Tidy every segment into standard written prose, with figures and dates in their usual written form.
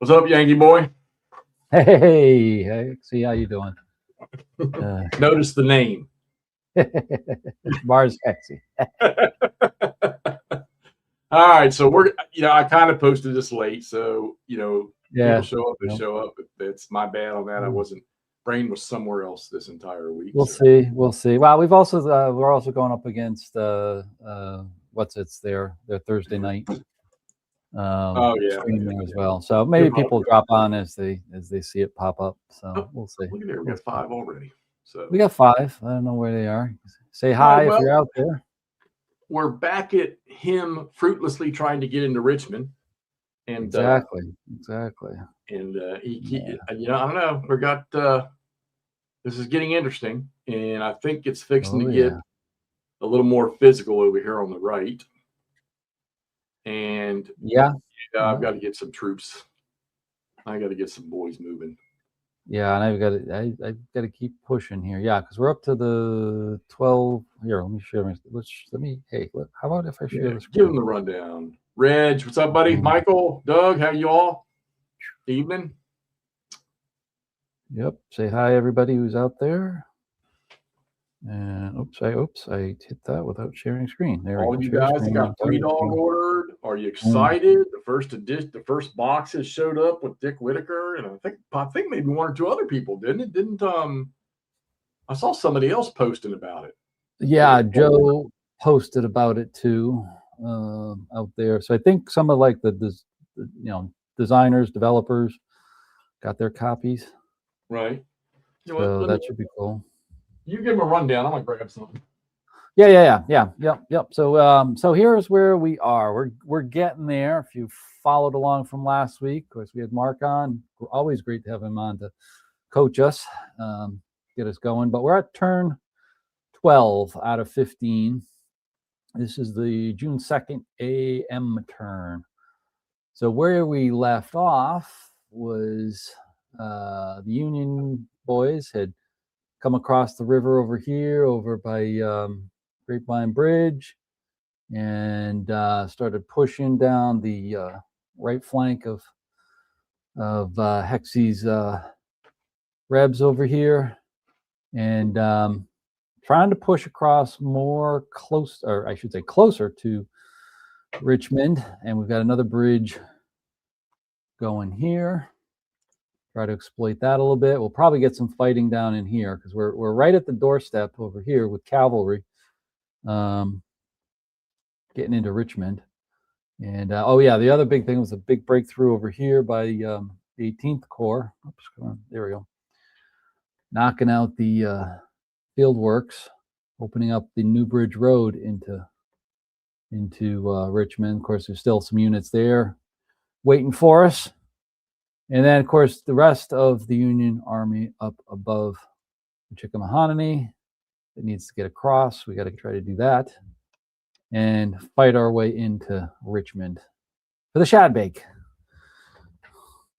What's up, Yankee boy? Hey, Hexy, how you doing? Notice the name. Mars Hexy. All right, so we're I kind of posted this late, so Yeah. people show up, they show up. It's my bad on that. I wasn't. Brain was somewhere else this entire week. We'll see. We'll see. Well, we're also going up against their Thursday night. Stream there as well. So maybe people drop on as they see it pop up. So we'll see. Look at there, we got 5 already. So we got 5. I don't know where they are. Say hi if you're out there. We're back at him fruitlessly trying to get into Richmond. And exactly. And I don't know. We got this is getting interesting, and I think it's fixing to get a little more physical over here on the right. And I've got to get some troops. I got to get some boys moving. Yeah, and I've got to keep pushing here. Yeah, because we're up to the 12. Here, let me share. How about if I share this? Give them the rundown. Reg, what's up, buddy? Michael, Doug, how you all? Evening. Yep. Say hi, everybody who's out there. And I hit that without sharing screen. There. All you guys that got 3 dog ordered. Are you excited? The first boxes showed up with Dick Whitaker, and I think maybe 1 or 2 other people, didn't it? Didn't I saw somebody else posting about it. Yeah, Joe posted about it too out there. So I think some of like the designers, developers got their copies. Right. So that should be cool. You give them a rundown. I'm gonna grab something. Yep. So here's where we are. We're getting there. If you followed along from last week, of course, we had Mark on. Always great to have him on to coach us, get us going. But we're at turn 12 out of 15. This is the June 2nd AM turn. So where we left off was the Union boys had come across the river over here, over by Grapevine Bridge, and started pushing down the right flank of Hexy's Rebs over here, and trying to push across closer to Richmond. And we've got another bridge going here. Try to exploit that a little bit. We'll probably get some fighting down in here because we're right at the doorstep over here with cavalry getting into Richmond. And the other big thing was a big breakthrough over here by the 18th Corps. Oops, come on, there we go. Knocking out the field works, opening up the New Bridge Road into Richmond. Of course, there's still some units there waiting for us. And then, of course, the rest of the Union Army up above the Chickahominy. It needs to get across. We got to try to do that and fight our way into Richmond for the shad bake.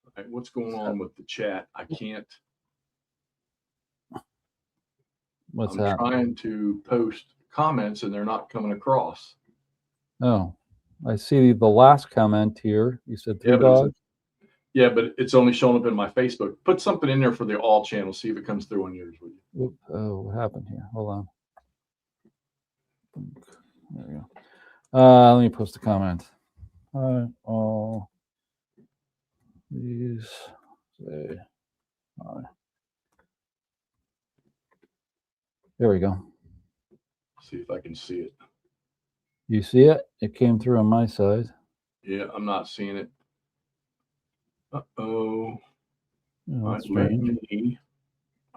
All right, what's going on with the chat? I can't. I'm trying to post comments and they're not coming across. Oh, I see the last comment here. You said 3 dogs. Yeah, but it's only showing up in my Facebook. Put something in there for the all channel. See if it comes through on yours. Will you? Oh, what happened here? Hold on. There we go. Let me post a comment. All these say hi. There we go. See if I can see it. You see it? It came through on my side. Yeah, I'm not seeing it. Uh-oh. That's strange.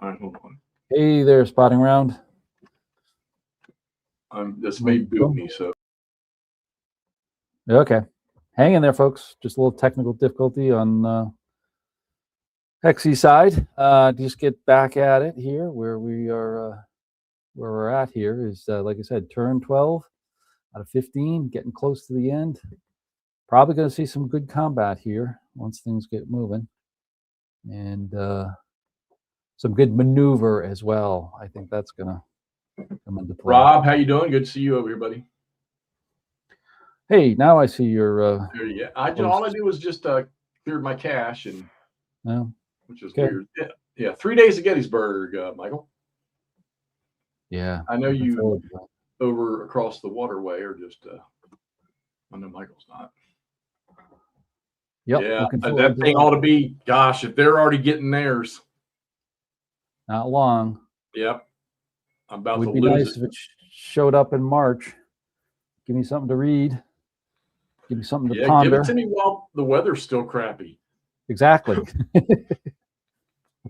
All right, hold on. Hey there, spotting round. This may boot me, so. Okay. Hang in there, folks. Just a little technical difficulty on Hexy's side. Just get back at it here where we are, where we're at here is, like I said, turn 12 out of 15, getting close to the end. Probably going to see some good combat here once things get moving, and some good maneuver as well. I think that's going to come into play. Rob, how you doing? Good to see you over here, buddy. Hey, now I see your. All I do was just cleared my cache, and which is okay. weird. Yeah. 3 days of Gettysburg, Michael. Yeah. I know you over across the waterway are just. I know Michael's not. Yep. Yeah, that thing ought to be. Gosh, if they're already getting theirs, not long. Yep. I'm about Would to be lose nice if it showed up in March. Give me something to read. Give me something to ponder. Give it to me while the weather's still crappy. Exactly.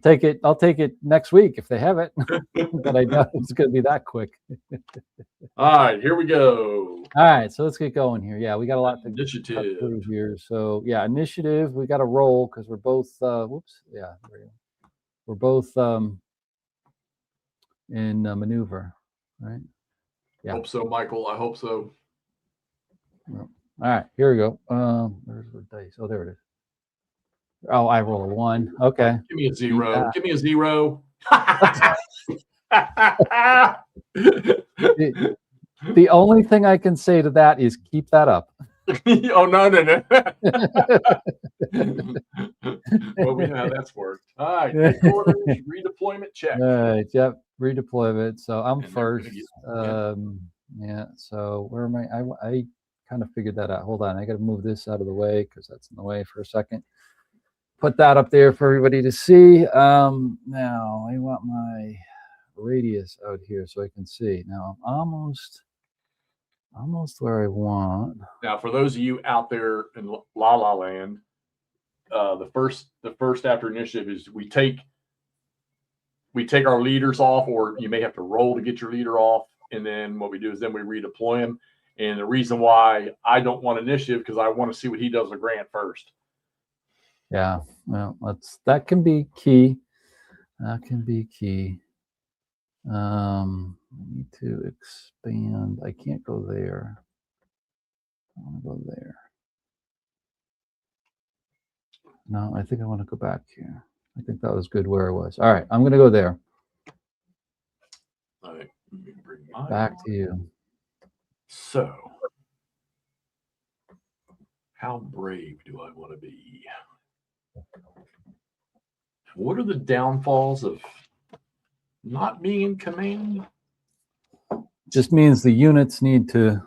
I'll take it next week if they have it. But I doubt it's going to be that quick. All right, here we go. All right, so let's get going here. Yeah, we got a lot to initiative cut through here. So yeah, initiative. We got to roll because we're both. Whoops. Yeah, we're both in maneuver, right? Yeah. Hope so, Michael. I hope so. All right, here we go. Where's the dice? Oh, there it is. Oh, I roll a 1. Okay. Give me a 0. Give me a 0. The only thing I can say to that is keep that up. Oh, no. Well, we know how that's worked. All right, headquarters, redeployment check. All right, yep, redeployment. So I'm first. Yeah, so where am I kind of figured that out. Hold on, I got to move this out of the way because that's in the way for a second. Put that up there for everybody to see. Now I want my radius out here so I can see. Now I'm almost where I want. Now, for those of you out there in La La Land, the first after initiative is we take our leaders off, or you may have to roll to get your leader off, and then what we do is then we redeploy him. And the reason why I don't want initiative because I want to see what he does with Grant first. Yeah, well, that can be key. That can be key. I need to expand. I can't go there. I want to go there. No, I think I want to go back here. I think that was good where I was. All right, I'm going to go there. All right, let me bring mine back to you. So, how brave do I want to be? What are the downfalls of not being in command? Just means the units need to,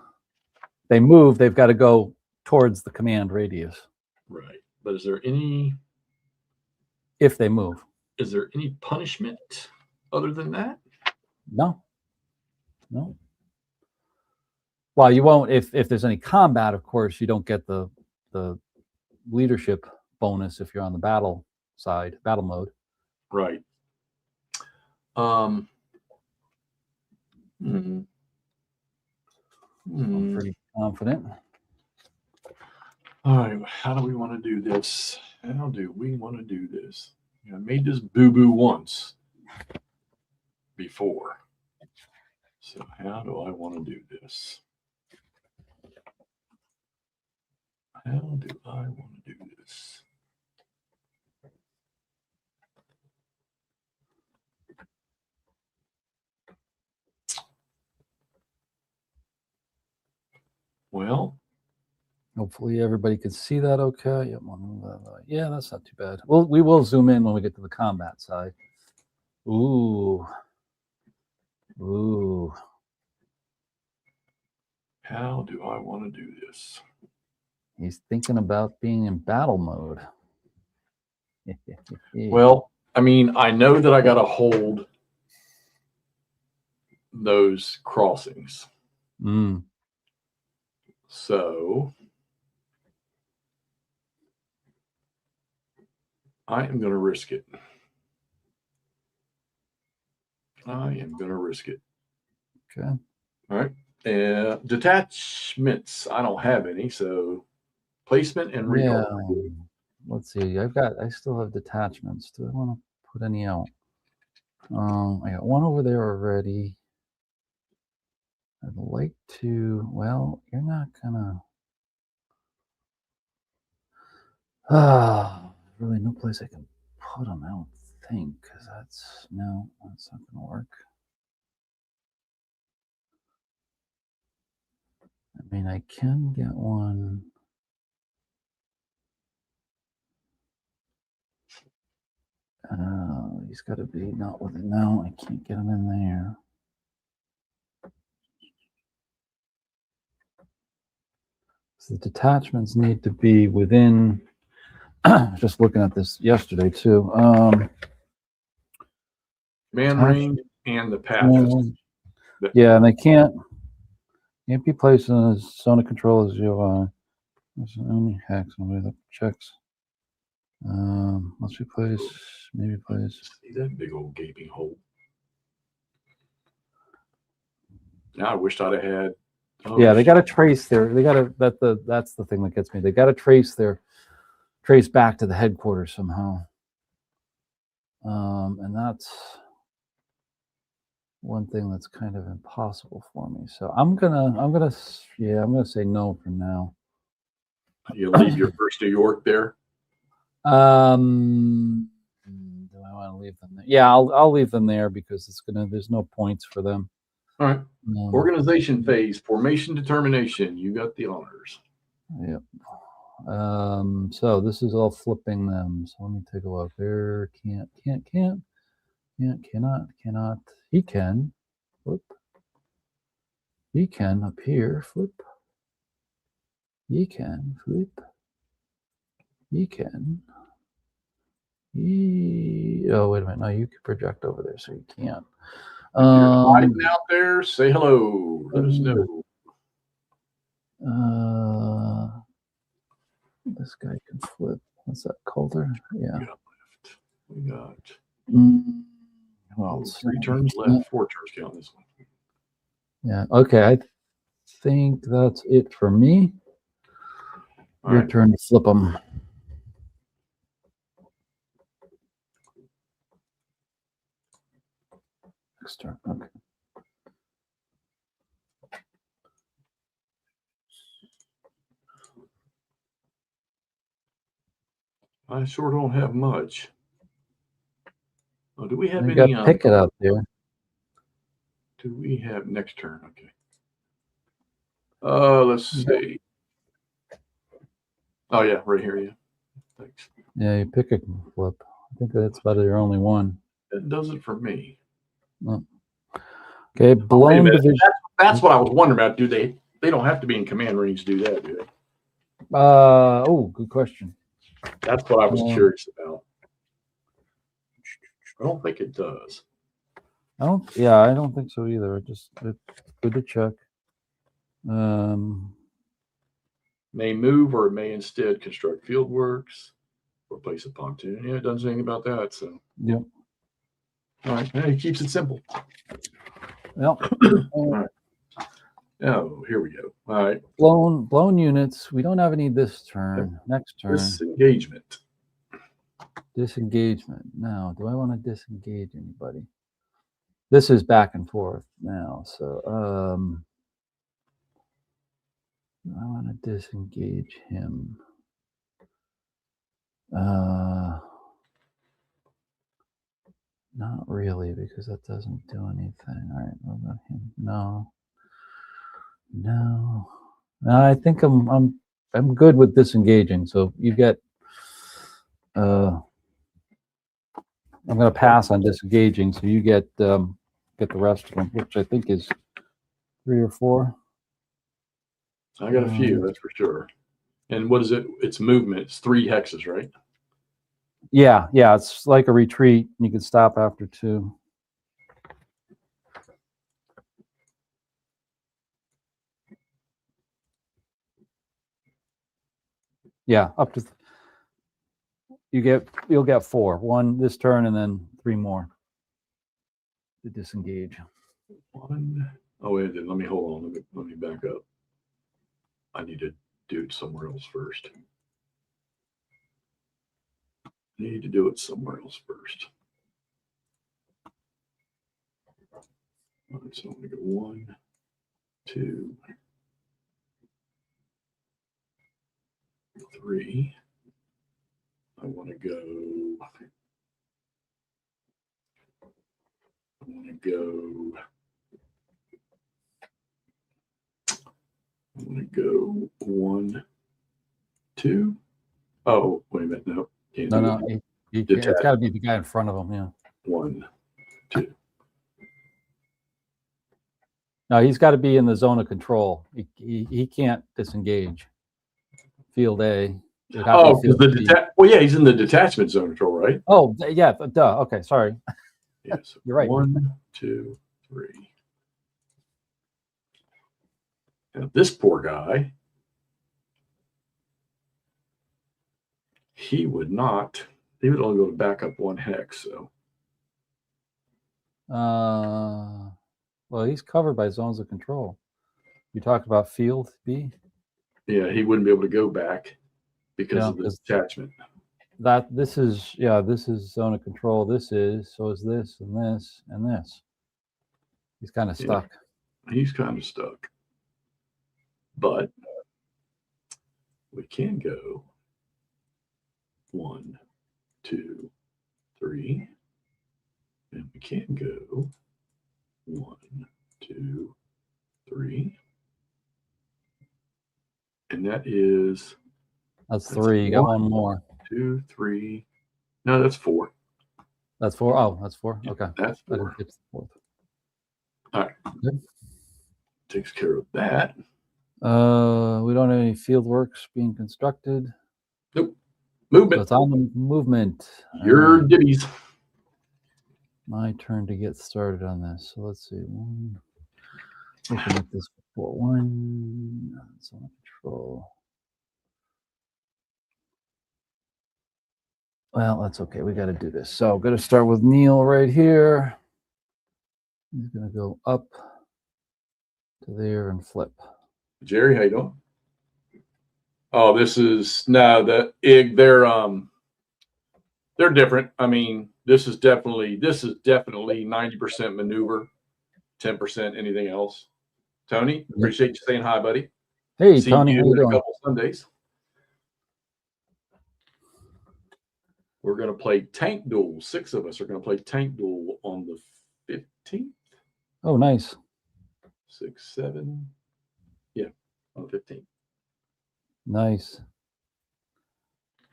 they move, they've got to go towards the command radius. Right. But is there any, if they move, is there any punishment other than that? No. Well, you won't, if there's any combat, of course, you don't get the leadership bonus if you're on the battle side, battle mode. Right. I'm pretty confident. All right, how do we want to do this? I made this boo-boo once before. So how do I want to do this? How do I want to do this? Well, hopefully everybody can see that okay. Yeah, that's not too bad. Well, we will zoom in when we get to the combat side. Ooh. How do I want to do this? He's thinking about being in battle mode. Well, I mean, I know that I got to hold those crossings. So I am going to risk it. Okay. All right. Detachments. I don't have any. So placement and reroll. Yeah. Let's see. I still have detachments. Do I want to put any out? I got one over there already. I'd like to. Well, you're not gonna. Really, no place I can put them. I don't think, because that's not gonna work. I mean, I can get one. He's got to be not with it now. I can't get him in there. So the detachments need to be within. Just looking at this yesterday too. Command range and the path. Yeah, and they can't be placed in a zone of control as you. There's only Hex. Nobody that checks. Must be placed. Maybe placed. See that big old gaping hole. Now I wished I'd have had. Oh, yeah, they got to trace their. They got to. That's the thing that gets me. They got to trace back to the headquarters somehow. And that's one thing that's kind of impossible for me. So I'm gonna say no for now. You leave your first New York there. Do I want to leave them there? Yeah, I'll leave them there because there's no points for them. All right. Organization phase, formation determination. You got the honors. Yep. So this is all flipping them. So let me take a look. There cannot. He can. Flip. He can up here. Flip. He can flip. He can. Oh, wait a minute. No, you can project over there, so you can't. If you're hiding out there, say hello. Let us know. This guy can flip. What's that, Calder? Yeah. We got well, 3 turns left, 4 turns count this one. Yeah. Okay. I think that's it for me. Your turn to flip them. Next turn. Okay. I sure don't have much. Oh, do we have You any? got Pickett out there. Do we have next turn? Okay. Let's see. Oh yeah, right here. Yeah. Thanks. Yeah, you pick a flip. I think that's about your only one. That does it for me. Oh. Okay, blown division. That's what I was wondering about. Do they don't have to be in command range to do that, do they? Oh, good question. That's what I was curious about. I don't think it does. I don't think so either. It's good to check. May move or it may instead construct field works or place a pontoon. Yeah, it doesn't say anything about that. So yep. All right. Hey, it keeps it simple. Yep. All right. Oh, here we go. All right. Blown units. We don't have any this turn. Yep. Next turn. Disengagement. Disengagement. Now, do I want to disengage anybody? This is back and forth now. So I want to disengage him. Not really, because that doesn't do anything. All right, what about him? No. I think I'm good with disengaging. So you get. I'm going to pass on disengaging, so you get the rest of them, which I think is 3 or 4. I got a few, that's for sure. And what is it? It's movement. It's 3 hexes, right? Yeah. It's like a retreat. You can stop after 2. Yeah, up to you'll get 4. 1 this turn, and then 3 more to disengage. 1. Oh wait, let me hold on. Let me back up. I need to do it somewhere else first. Need to do it somewhere else first. All right, so I'm going to go 1, 2, 3. I want to go. I want to go 1, 2. Oh, wait a minute. No. No. It's got to be the guy in front of him. Yeah. 1, 2. No, he's got to be in the zone of control. He can't disengage. Field A. Oh, well, yeah, he's in the detachment zone control, right? Oh, yeah. Duh. Okay, sorry. Yes. You're right. 1, 2, 3. Now this poor guy, he would only go to back up 1 hex. So. Well, he's covered by zones of control. You talked about field B. Yeah, he wouldn't be able to go back because of the detachment. This is zone of control. This is this and this and this. He's kind of stuck. Yeah, he's kind of stuck. But we can go 1, 2, 3. And we can go 1, 2, 3. And that's 3. You got 1 more. 2, 3. No, that's 4. That's 4. Oh, that's 4. Okay. That's 4. I didn't get the 4th. All right. Good. Takes care of that. We don't have any field works being constructed. Nope. Movement. So it's on the movement. Your divvies. My turn to get started on this. So let's see. Open up this 4-1. It's on control. Well, that's okay. We got to do this. So I'm going to start with Neil right here. He's going to go up to there and flip. Jerry, how you doing? Oh, this is they're different. I mean, this is definitely 90% maneuver, 10% anything else. Tony, appreciate you saying hi, buddy. Hey, Tony, how you doing? A couple Sundays. We're going to play Tank Duel. 6 of us are going to play Tank Duel on the 15th. Oh, nice. 6, 7. Yeah, on the 15th. Nice.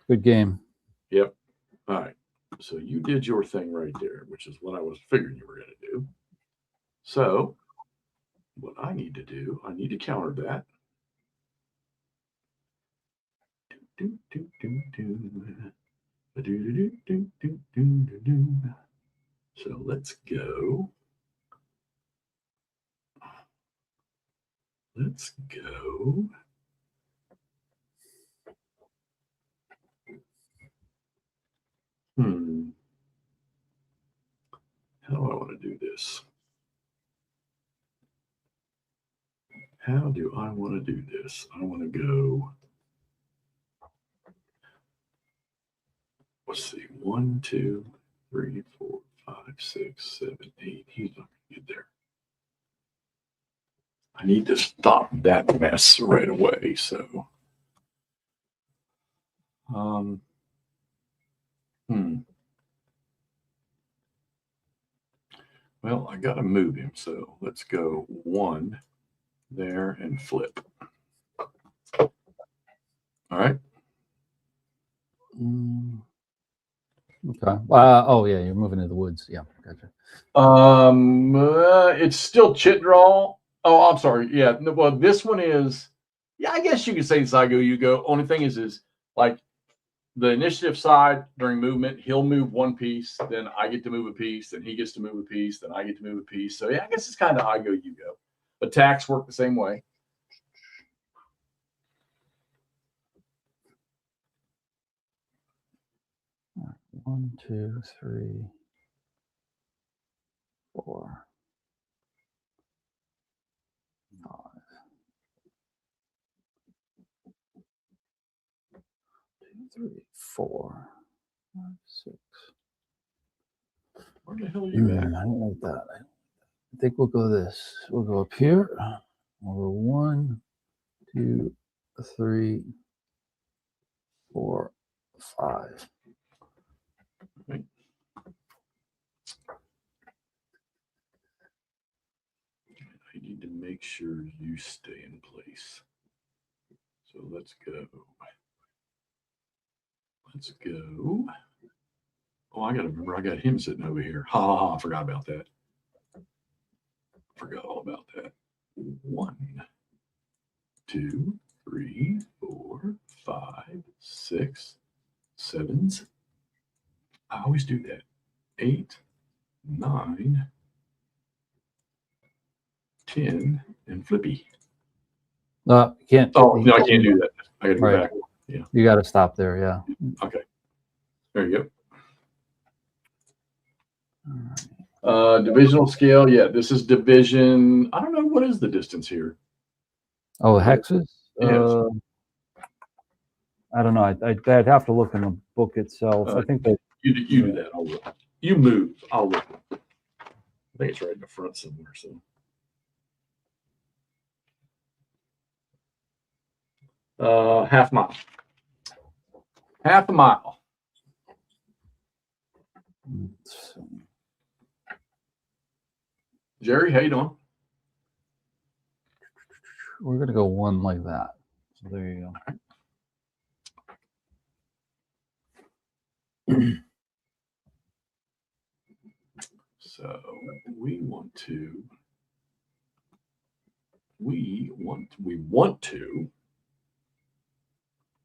Good game. Yep. All right. So you did your thing right there, which is what I was figuring you were going to do. So what I need to do, I need to counter that. So let's go. Let's go. How do I want to do this? How do I want to do this? I want to go. Let's see. 1, 2, 3, 4, 5, 6, 7, 8. He's not going to get there. I need to stop that mess right away. So, Well, I got to move him. So let's go 1 there and flip. All right. Okay. Oh yeah, you're moving to the woods. Yeah, gotcha. It's still chit draw. Oh, I'm sorry. Yeah. No, well, this one is. Yeah, I guess you could say it's I go, you go. Only thing is like the initiative side during movement, he'll move 1 piece, then I get to move a piece, then he gets to move a piece, then I get to move a piece. So yeah, I guess it's kind of I go, you go. Attacks work the same way. One, 2, 3, 4, 5. 2, 3, 4, 5, 6. Where the hell are you at? I don't like that. I think we'll go this. We'll go up here. We'll go 1, 2, 3, 4, 5. Right. I need to make sure you stay in place. So let's go. Let's go. Oh, I got to remember. I got him sitting over here. Ha ha ha! I forgot about that. Forgot all about that. 1, 2, 3, 4, 5, 6, 7. I always do that. 8, 9, 10, and flippy. No, you can't. Oh, no, I can't do that. I got to go Right. back. Yeah. You got to stop there. Yeah. Okay. There you All right. go. Divisional scale. Yeah, this is division. I don't know. What is the distance here? Oh, hexes? Yes. I don't know. I'd have to look in the book itself. I think that You do that. I'll look. You move. I'll look. I think it's right in the front somewhere. So, half mile. Half a mile. Jerry, how you doing? We're gonna go one like that. So there you go. So we want to,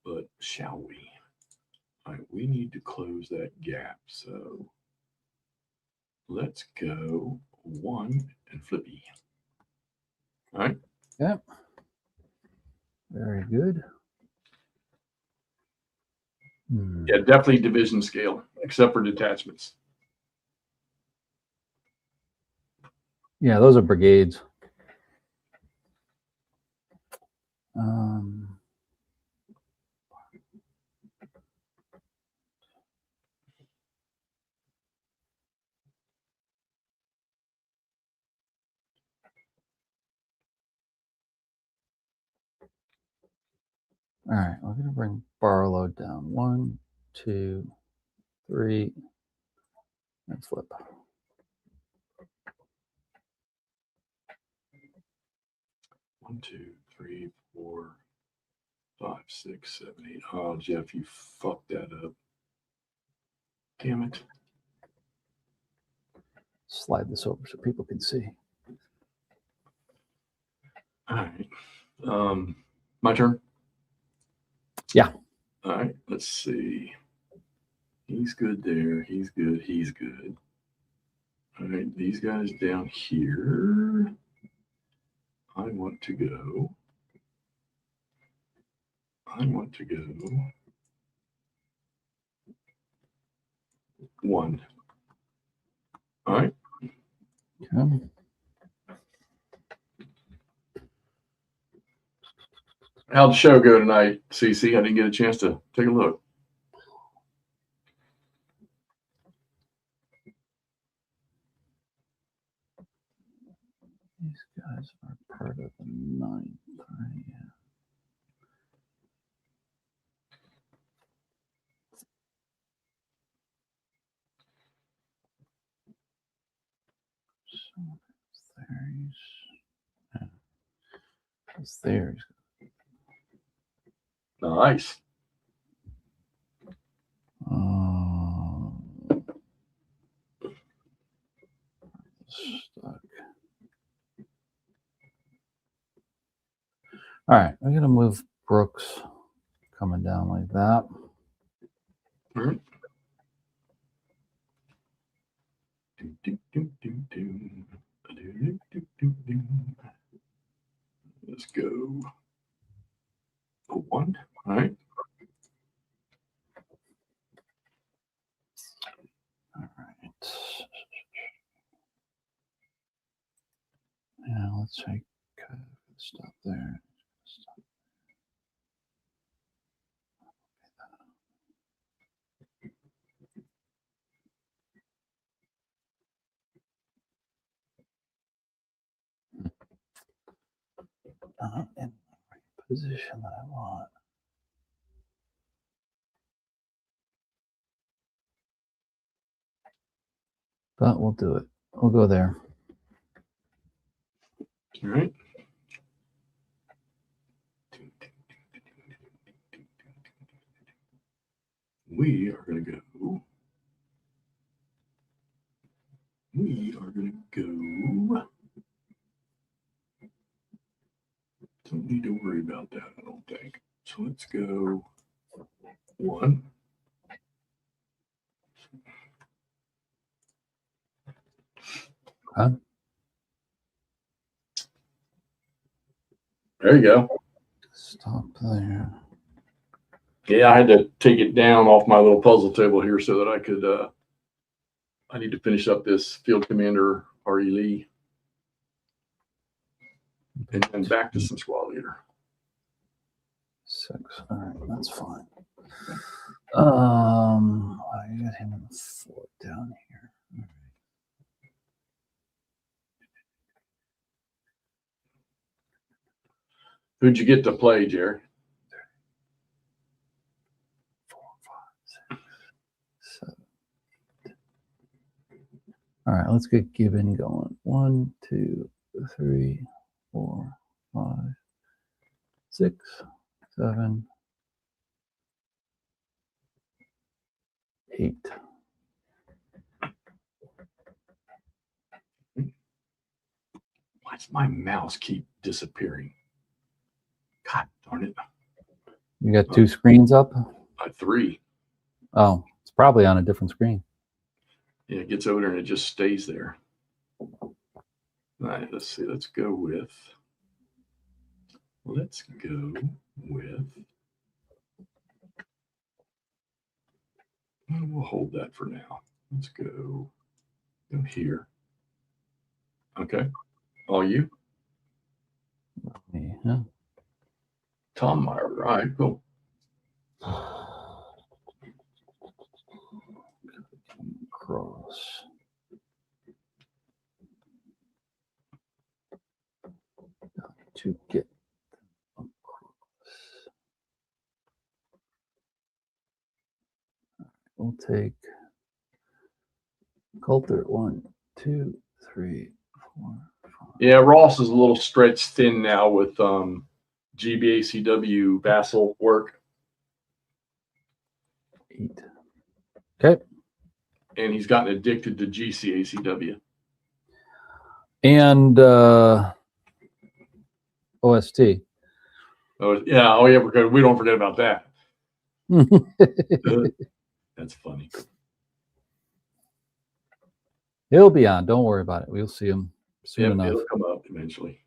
but shall we? All right, we need to close that gap. So let's go 1 and flippy. All right. Yep. Very good. Yeah, definitely division scale, except for detachments. Yeah, those are brigades. All right, we're gonna bring bar load down. 1, 2, 3, and flip. 1, 2, 3, 4, 5, 6, 7, 8. Oh, Jeff, you fucked that up. Damn it. Slide this over so people can see. All right. My turn? Yeah. All right. Let's see. He's good there. He's good. He's good. All right. These guys down here. I want to go 1. All right. Okay. How'd the show go tonight, CC? I didn't get a chance to take a look. These guys are part of the 9th. Right? Yeah. So there's. Nice. Stuck. All right, we're gonna move Brooks coming down like that. All right. Let's go. 1. All right. All right. Yeah, let's take stop there. Stop. Not in the right position that I want. But we'll do it. We'll go there. All right. We are going to go we are going to go. Don't need to worry about that, I don't think. So let's go 1. Huh? There you go. Stop there. Yeah, I had to take it down off my little puzzle table here so that I could, I need to finish up this Field Commander R.E. Lee. And then back to some squad leader. 6. All right, that's fine. I got him in the 4 down here. All right. Who'd you get to play, Jerry? 4, 5, 6, 7. All right, let's get Gibbon going. 1, 2, 3, 4, 5, 6, 7, 8. Why's my mouse keep disappearing? God darn it. You got 2 screens up? 3. Oh, it's probably on a different screen. Yeah, it gets over there and it just stays there. All right, let's see. Let's go with. We'll hold that for now. Let's go here. Okay. All you? Yeah. Tom Meyer. All right, cool. Cross. To get across. We'll take Coulter 1, 2, 3, 4, 5. Yeah, Ross is a little stretched thin now with GBACW Vassal work. 8. Okay. And he's gotten addicted to GCACW. And OST. Oh yeah, we're good. We don't forget about that. That's funny. He'll be on. Don't worry about it. We'll see him soon enough. It'll come up eventually.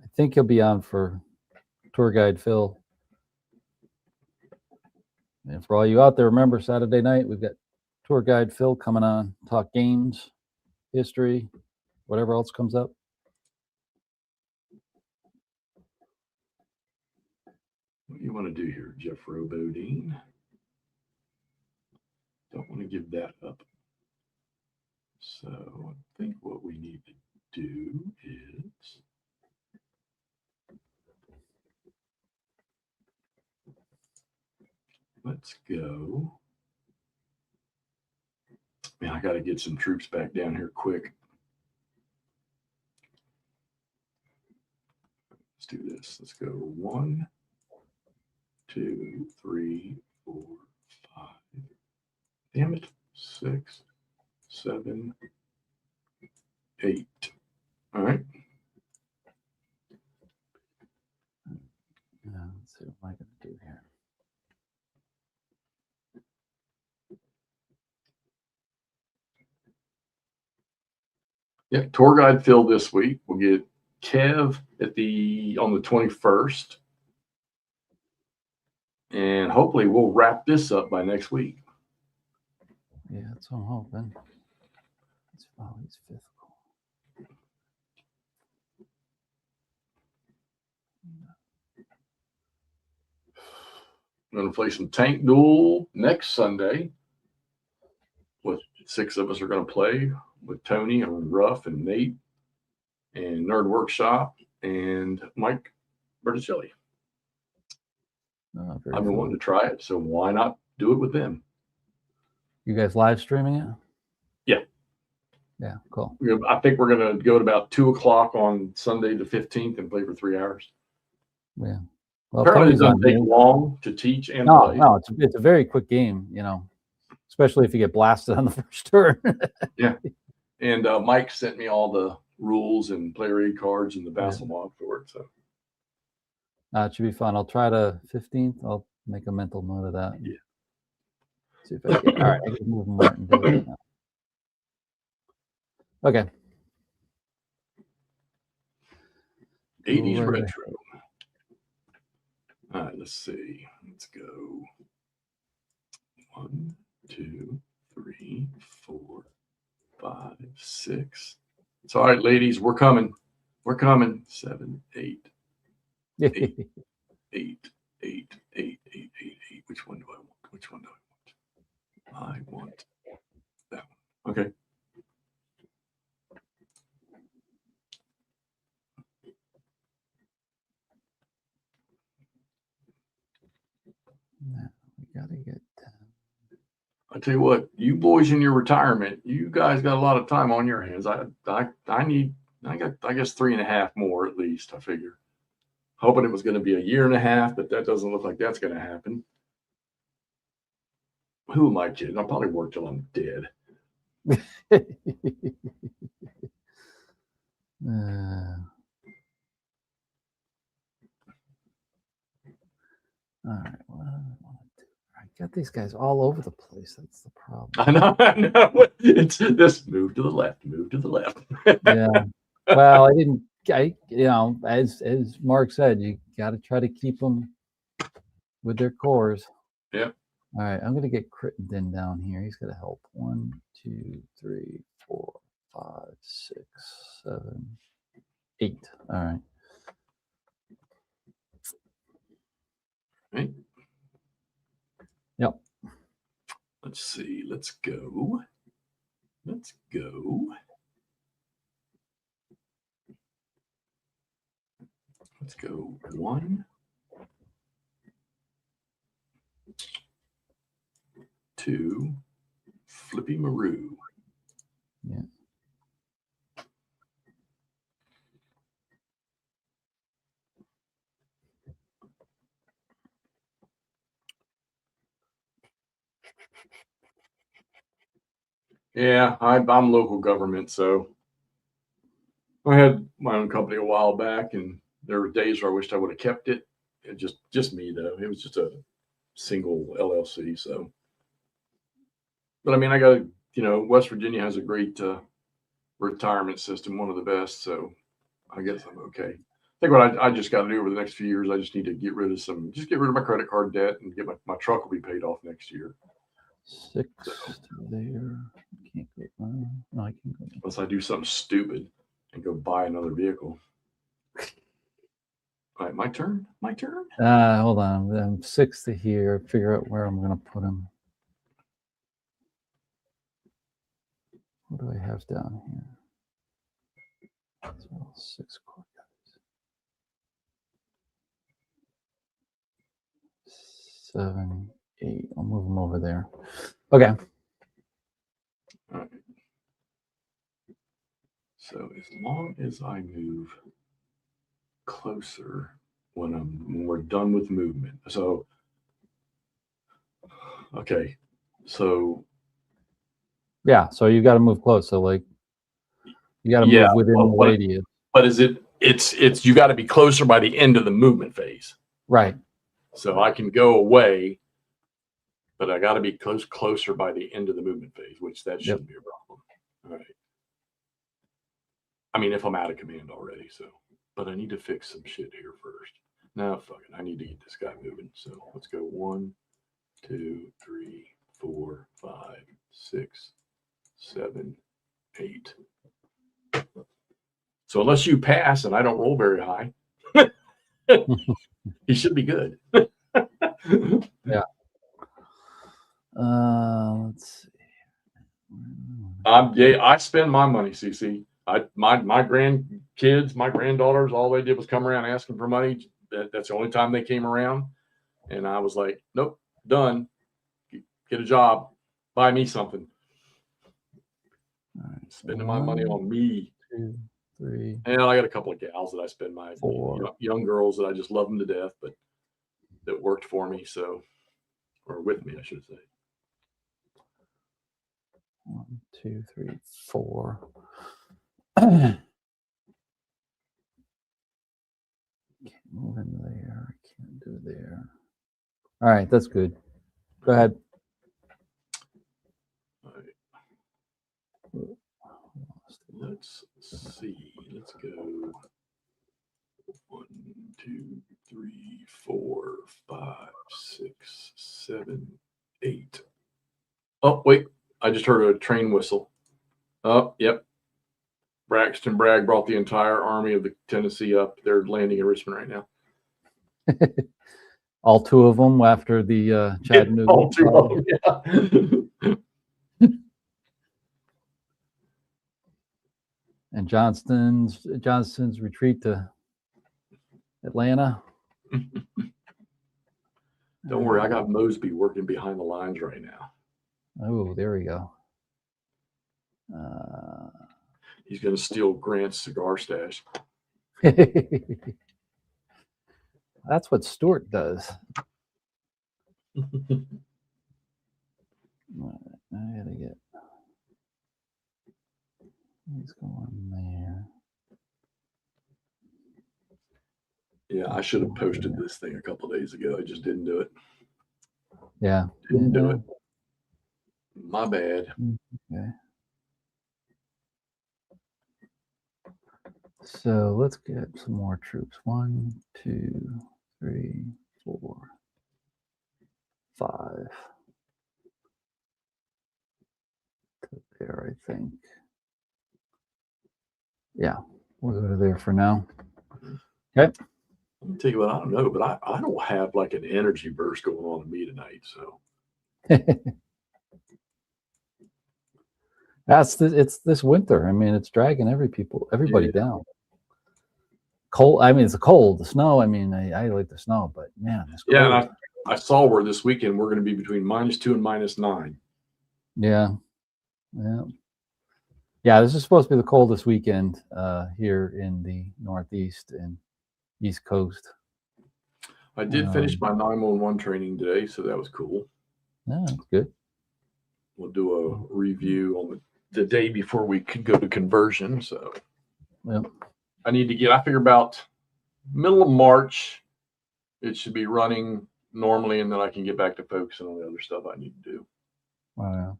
I think he'll be on for Tour Guide Phil. And for all you out there, remember Saturday night, we've got Tour Guide Phil coming on, talk games, history, whatever else comes up. What do you want to do here, Jeff Robodine? Don't want to give that up. So I think what we need to do is let's go. Man, I got to get some troops back down here quick. Let's do this. Let's go 1, 2, 3, 4, 5. Damn it. 6, 7, 8. All right. Let's see what am I going to do here. Yeah, tour guide Phil this week. We'll get Kev on the 21st. And hopefully we'll wrap this up by next week. Yeah, that's what I'm hoping. It's always physical. I'm going to play some Tank Duel next Sunday. With 6 of us are going to play with Tony and Ruff and Nate and Nerd Workshop and Mike Berticelli. I've been wanting to try it, so why not do it with them? You guys live streaming it? Yeah. Yeah, cool. I think we're going to go at about 2:00 on Sunday the 15th and play for 3 hours. Yeah. Well, apparently it doesn't take long to teach and play. No, it's a very quick game, especially if you get blasted on the first turn. Yeah. And Mike sent me all the rules and player aid cards and the Vassal mod for it. So it should be fun. I'll try the 15th. I'll make a mental note of that. Yeah. See if I can. All right, I can move Martin to it now. Okay. 80s Right. retro. All right, let's see. Let's go. 1, 2, 3, 4, 5, 6. It's all right, ladies. We're coming. We're coming. 7, 8, 8, 8, 8, 8, 8, 8, 8. Which one do I want? Which one do I want? I want that one. Okay. We gotta get. I tell you what, you boys in your retirement, you guys got a lot of time on your hands. I got, I guess 3.5 more at least. I figure. Hoping it was going to be a 1.5 years, but that doesn't look like that's going to happen. Who am I kidding? I'll probably work till I'm dead. All right. What do I want to do? I got these guys all over the place. That's the problem. I know. It's this move to the left, move to the left. Yeah. Well, as Mark said, you got to try to keep them with their cores. Yeah. All right. I'm going to get Crittenden down here. He's going to help. 1, 2, 3, 4, 5, 6, 7, 8. All right. Right. Yep. Let's see. Let's go. Let's go. Let's go. 1, 2, Flippy Maroo. Yeah. Yeah, I'm local government, so I had my own company a while back, and there were days where I wished I would have kept it. It just me though. It was just a single LLC. So, but I mean, I got West Virginia has a great retirement system, one of the best. So, I guess I'm okay. I think what I just got to do over the next few years, I just need to get rid of my credit card debt and get my truck will be paid off next year. 6 there. Can't go. No, I can't go. Unless I do something stupid and go buy another vehicle. All right, my turn. My turn. Hold on. I'm 6 to here. Figure out where I'm going to put him. What do I have down here? 6 core guys. 7, 8. I'll move them over there. Okay. All right. So as long as I move closer when we're done with movement. So okay. So yeah, so you got to move close. So like you got to move within the radius. But it's you got to be closer by the end of the movement phase. Right. So I can go away, but I got to be closer by the end of the movement phase, which that shouldn't be a problem. All right. I mean, if I'm out of command already, so, but I need to fix some shit here first. No, fuck it. I need to get this guy moving. So let's go 1, 2, 3, 4, 5, 6, 7, 8. So unless you pass and I don't roll very high, he should be good. Yeah. Let's see. I spend my money, CC. My grandkids, my granddaughters, all they did was come around asking for money. That's the only time they came around. And I was like, nope, done. Get a job. Buy me something. All right, Spending my money on me. 2, 3. And I got a couple of gals that I spend my 4. young girls that I just love them to death, but that worked for me. So, or with me, I should say. 1, 2, 3, 4. Can't move in there. Can't do there. All right, that's good. Go ahead. All right. Let's see. Let's go. 1, 2, 3, 4, 5, 6, 7, 8. Oh, wait. I just heard a train whistle. Oh, yep. Braxton Bragg brought the entire army of the Tennessee up. They're landing in Richmond right now. All 2 of them after the Chattanooga. All 2 of them, yeah. And Johnston's retreat to Atlanta. Don't worry, I got Mosby working behind the lines right now. Oh, there we go. He's going to steal Grant's cigar stash. That's what Stuart does. I gotta get. He's going there. Yeah, I should have posted this thing a couple of days ago. I just didn't do it. Yeah. Didn't do it. My bad. Okay. So let's get some more troops. 1, 2, 3, 4, 5. To there, I think. Yeah, we'll go to there for now. Okay. Let me tell you what, I don't know, but I don't have like an energy burst going on in me tonight. So it's this winter. I mean, it's dragging everybody down. Cold. I mean, it's cold. The snow. I mean, I like the snow, but man, it's cold. Yeah, and I saw where this weekend we're going to be between -2 and -9. Yeah. This is supposed to be the coldest weekend here in the Northeast and East Coast. I did finish my 911 training today, so that was cool. Yeah, that's good. We'll do a review on the day before we could go to conversion. So I need to I figure about middle of March, it should be running normally, and then I can get back to focusing on the other stuff I need to do. Wow.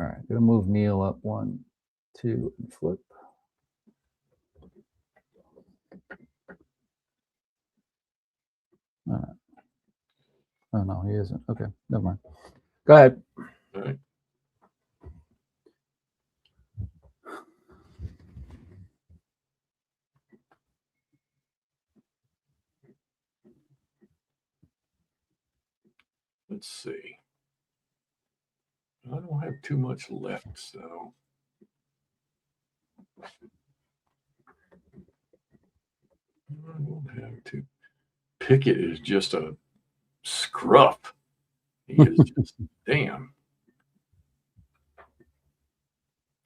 All right, gonna move Neil up 1, 2, and flip. All right. Oh no, he isn't. Okay, never mind. Go ahead. All right. Let's see. I don't have too much left, so. I don't have to. Pickett is just a scruff. He is just damn.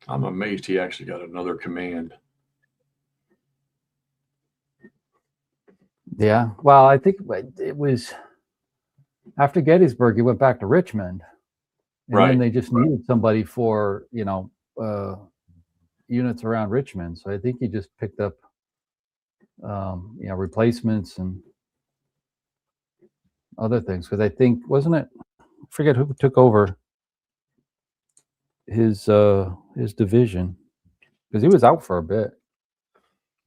I'm amazed he actually got another command. Yeah. Well, I think it was after Gettysburg, he went back to Richmond. And then they just needed somebody for, units around Richmond. So I think he just picked up, replacements and other things. Because I think, wasn't it? I forget who took over his division, because he was out for a bit.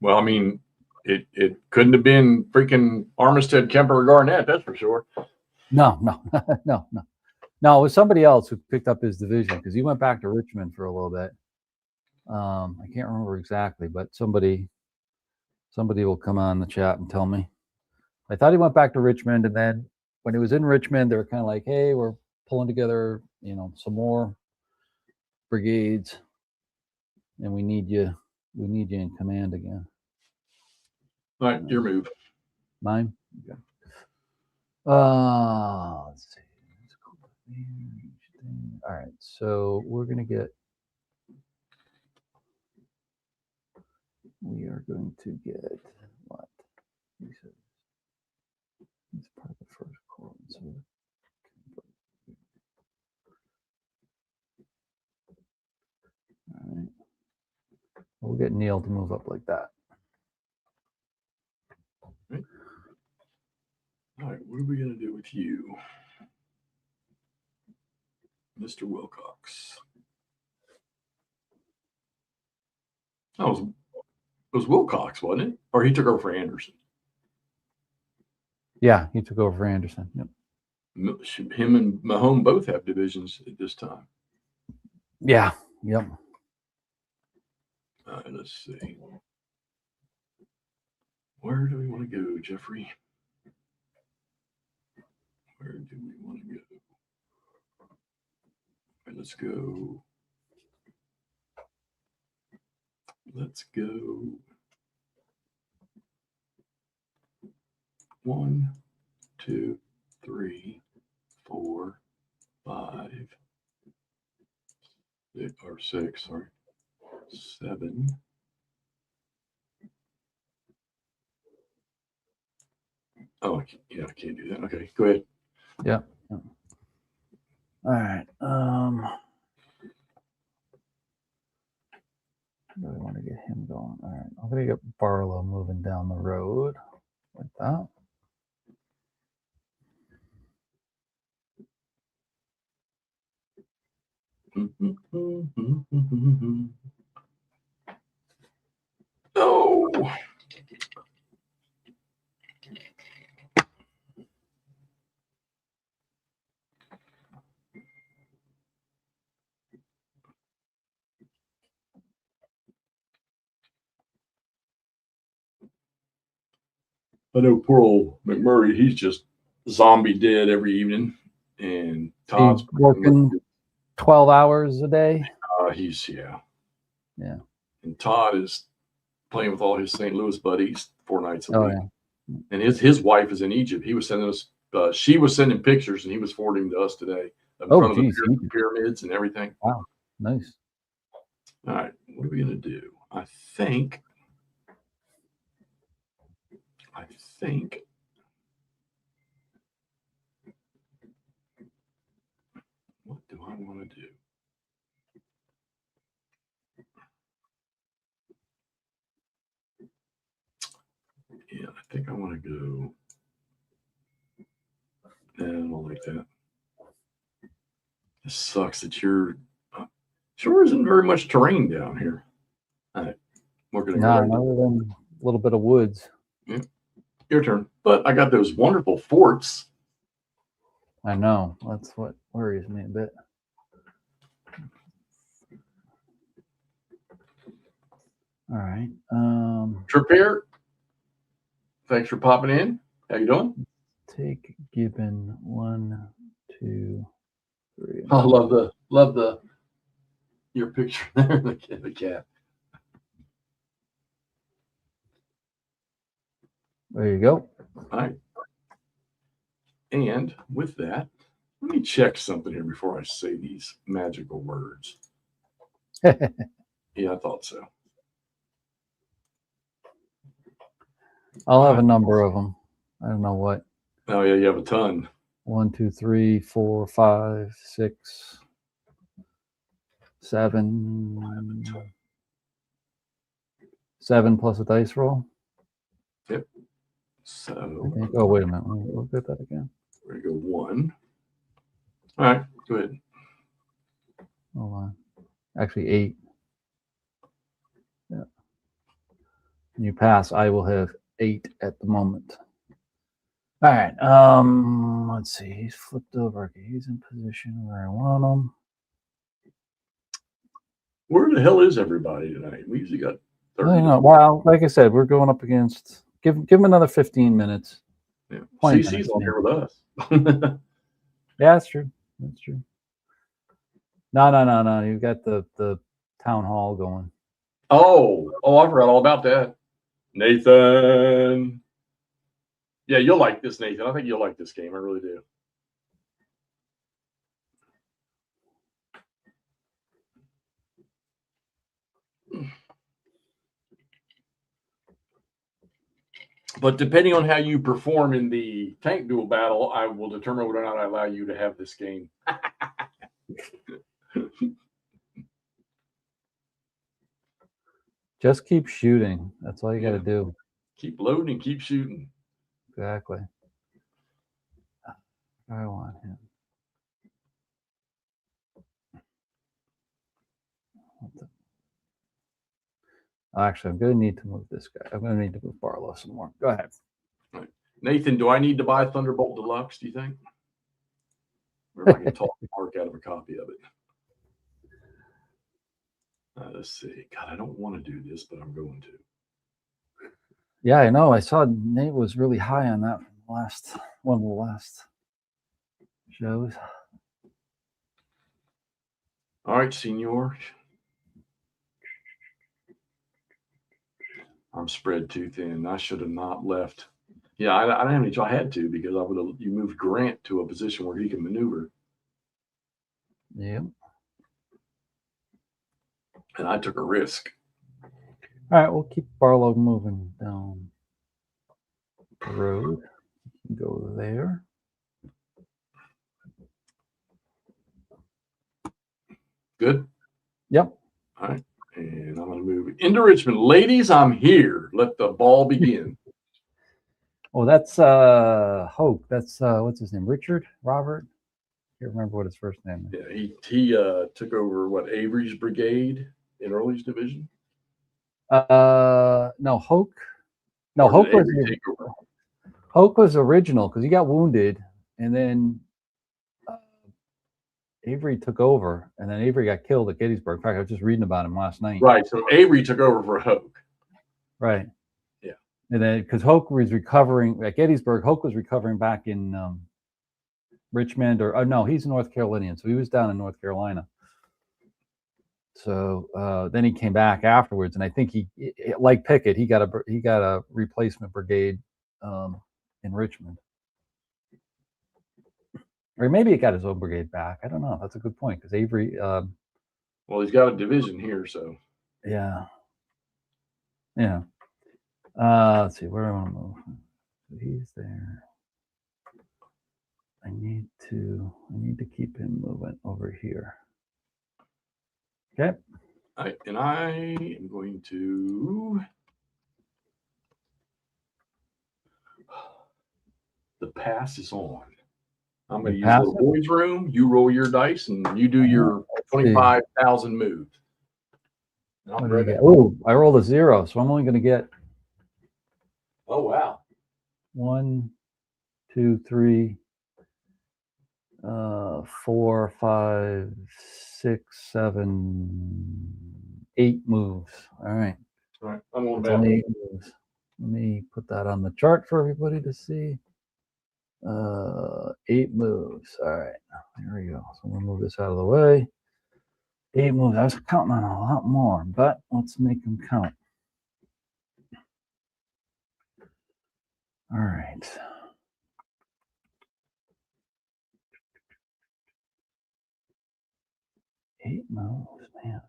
Well, I mean, it couldn't have been freaking Armistead, Kemper, or Garnett. That's for sure. No, it was somebody else who picked up his division, because he went back to Richmond for a little bit. I can't remember exactly, but somebody will come on the chat and tell me. I thought he went back to Richmond, and then when he was in Richmond, they were kind of like, "Hey, we're pulling together, some more brigades, and we need you in command again." All right, your move. Mine. Okay. Let's see. All right, so we're gonna get. We are going to get what? It's part of the first corps. So We'll get Neil to move up like that. All right, what are we going to do with you, Mr. Wilcox? Oh, it was Wilcox, wasn't it? Or he took over for Anderson? Yeah, he took over for Anderson. Yep. Him and Mahone both have divisions at this time. Yeah. Yep. All right, let's see. Where do we want to go, Jeffrey? Where do we want to go? All right, let's go. Let's go. 1, 2, 3, 4, 5, 6, sorry, 7. Oh, yeah, I can't do that. Okay, go ahead. Yeah. All right. Do we want to get him going? All right. I'm gonna get Barlow moving down the road like that. Oh. I know poor old McMurray, he's just zombie dead every evening. And Todd's working 12 hours a day. Yeah. Yeah. And Todd is playing with all his St. Louis buddies 4 nights a week. Yeah. And his wife is in Egypt. He was sending us, she was sending pictures and he was forwarding to us today in front of the pyramids and everything. Wow. Nice. All right. What are we going to do? I think what do I want to do? Yeah, I think I want to go. And I'll like that. It sucks that sure isn't very much terrain down here. All right. We're going to go. Other than a little bit of woods. Yeah. Your turn. But I got those wonderful forts. I know. That's what worries me a bit. All right. Trippier, thanks for popping in. How you doing? Take Gibbon 1, 2, 3. I love your picture there, the cat. There you go. All right. And with that, let me check something here before I say these magical words. Yeah, I thought so. I'll have a number of them. I don't know what. Oh, yeah, you have a ton. 1, 2, 3, 4, 5, 6, 7. 7 plus a dice roll. Yep. So. Oh, wait a minute. We'll get that again. We're going to go 1. All right, go ahead. Hold on. Actually, 8. Yeah. You pass. I will have 8 at the moment. All right. Let's see. He's flipped over. Okay, he's in position where I want him. Where the hell is everybody tonight? We usually got 30. I know. Well, like I said, we're going up against. Give him another 15 minutes. Yeah. CC's on here with us. Yeah, that's true. That's true. No. You've got the town hall going. Oh, I forgot all about that. Nathan. Yeah, you'll like this, Nathan. I think you'll like this game. I really do. But depending on how you perform in the tank duel battle, I will determine whether or not I allow you to have this game. Just keep shooting. That's all you got to do. Keep loading and keep shooting. Exactly. I want him. Actually, I'm going to need to move this guy. I'm going to need to move Barlow some more. Go ahead. Right. Nathan, do I need to buy Thunderbolt Deluxe, do you think? Or if I can talk Mark out of a copy of it? Let's see. God, I don't want to do this, but I'm going to. Yeah, I know. I saw Nate was really high on that last one of the last shows. All right, Senor. I'm spread too thin. I should have not left. Yeah, I don't have any choice. I had to because I would have. You moved Grant to a position where he can maneuver. Yeah. And I took a risk. All right, we'll keep Barlow moving down the road. Go there. Good? Yep. All right. And I'm going to move into Richmond. Ladies, I'm here. Let the ball begin. Oh, that's Hoke. That's what's his name? Richard? Robert? I can't remember what his first name is. Yeah, he took over what, Avery's brigade in Early's division? No, Hoke. No, Hoke was original because he got wounded, and then Avery took over, and then Avery got killed at Gettysburg. In fact, I was just reading about him last night. Right. So Avery took over for Hoke. Right. Yeah. And then because Hoke was recovering at Gettysburg, Hoke was recovering back in Richmond, or no, he's North Carolinian, so he was down in North Carolina. So then he came back afterwards, and I think he, like Pickett, he got a replacement brigade in Richmond, or maybe he got his own brigade back. I don't know. That's a good point because Avery. Well, he's got a division here, so. Yeah. Yeah. Let's see, where do I want to move? So he's there. I need to keep him moving over here. Okay. All right, and I am going to. The pass is on. I'm going to use the boys' room. You roll your dice, and you do your 25,000 moves. Oh, I rolled a 0, so I'm only going to get. Oh wow! 1, 2, 3, 4, 5, 6, 7, 8 moves. All right. All right. I'm on that. 8 moves. Let me put that on the chart for everybody to see. 8 moves. All right. Here we go. So I'm gonna move this out of the way. 8 moves. I was counting on a lot more, but let's make them count. All right. Eight moves, man.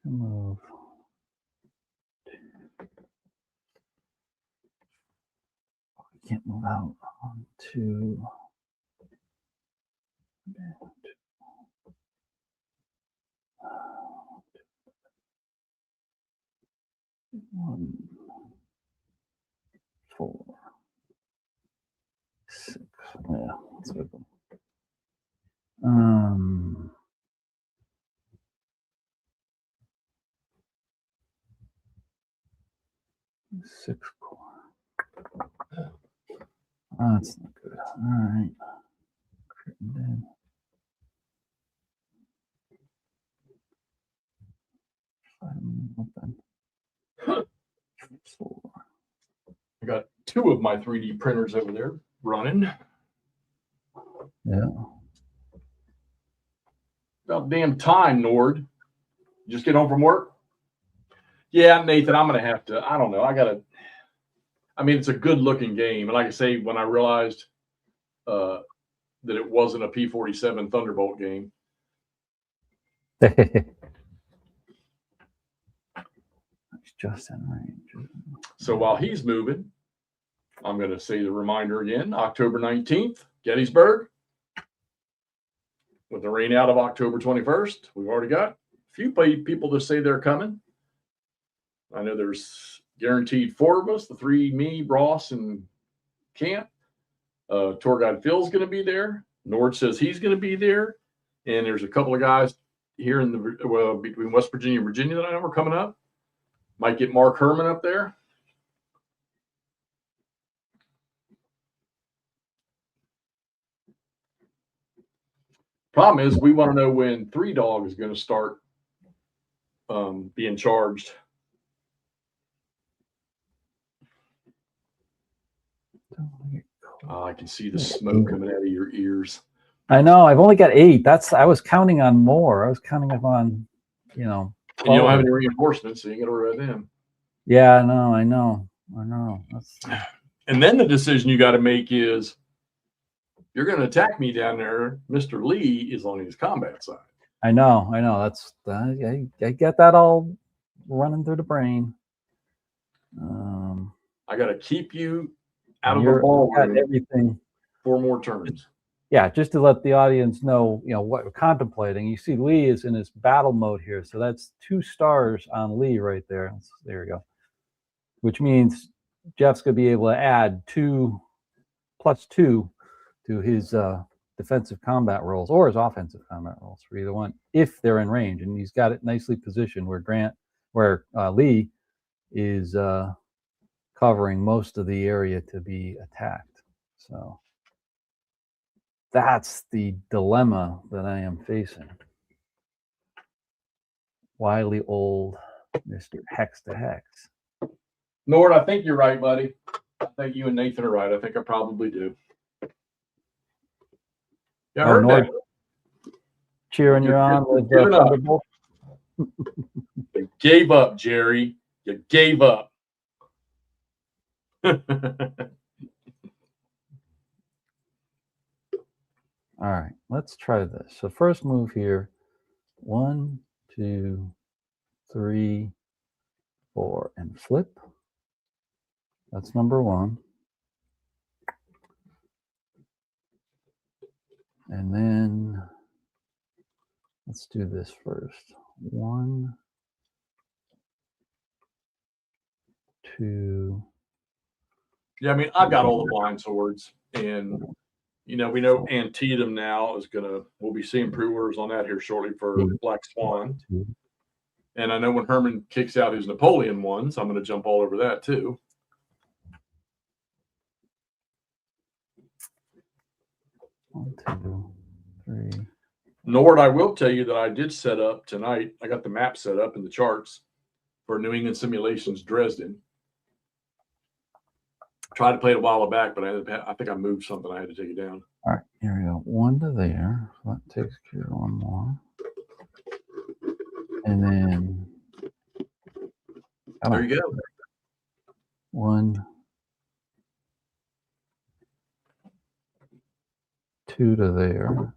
Move. I can't move out. 1, 2. 1, 4, 6. Yeah, that's a good one. 6 core. Oh, that's not good. All right. I got 2 of my 3D printers over there running. Yeah. About damn time, Nord. Just get home from work? Yeah, Nathan, I'm going to have to. I don't know. I mean, it's a good looking game. And like I say, when I realized that it wasn't a P-47 Thunderbolt game. It's just in range. So while he's moving, I'm going to say the reminder again, October 19th, Gettysburg. With the rain out of October 21st, we've already got few people that say they're coming. I know there's guaranteed 4 of us, the 3, me, Ross, and Camp. Tour guide Phil's going to be there. Nord says he's going to be there. And there's a couple of guys here in the between West Virginia and Virginia that I know are coming up. Might get Mark Herman up there. Problem is, we want to know when 3 Dog is going to start being charged. I can see the smoke coming out of your ears. I know. I've only got 8. I was counting on more. I was counting on, And you don't have any reinforcements, so you got to worry about them. Yeah, I know. And then the decision you got to make is, you're going to attack me down there. Mr. Lee is on his combat side. I know. That's I get that all running through the brain. I got to keep you out of the ballroom. Everything 4 more turns. Yeah, just to let the audience know, what we're contemplating. You see, Lee is in his battle mode here, so that's 2 stars on Lee right there. There you go. Which means Jeff's gonna be able to add 2 + 2 to his defensive combat rolls or his offensive combat rolls for either one, if they're in range. And he's got it nicely positioned where Lee is covering most of the area to be attacked. So that's the dilemma that I am facing. Wily old Mr. Hex to Hex. Nord, I think you're right, buddy. I think you and Nathan are right. I think I probably do. Yeah, I heard Nord that. Cheering you on with Thunderbolt. You gave up, Jerry. You gave up. All right, let's try this. So first move here, 1, 2, 3, 4, and flip. That's number 1. And then let's do this first. 1, 2. Yeah, I mean, I've got all the blind swords, and we know Antietam now is we'll be seeing pre-orders on that here shortly for Black Swan. And I know when Herman kicks out his Napoleon ones, I'm going to jump all over that too. One, 2, 3. Nord, I will tell you that I did set up tonight. I got the map set up in the charts for New England Simulations Dresden. Tried to play it a while back, but I think I moved something. I had to take it down. All right, here we go. 1 to there. So that takes care of 1 more. And then there you go. 1, 2 to there.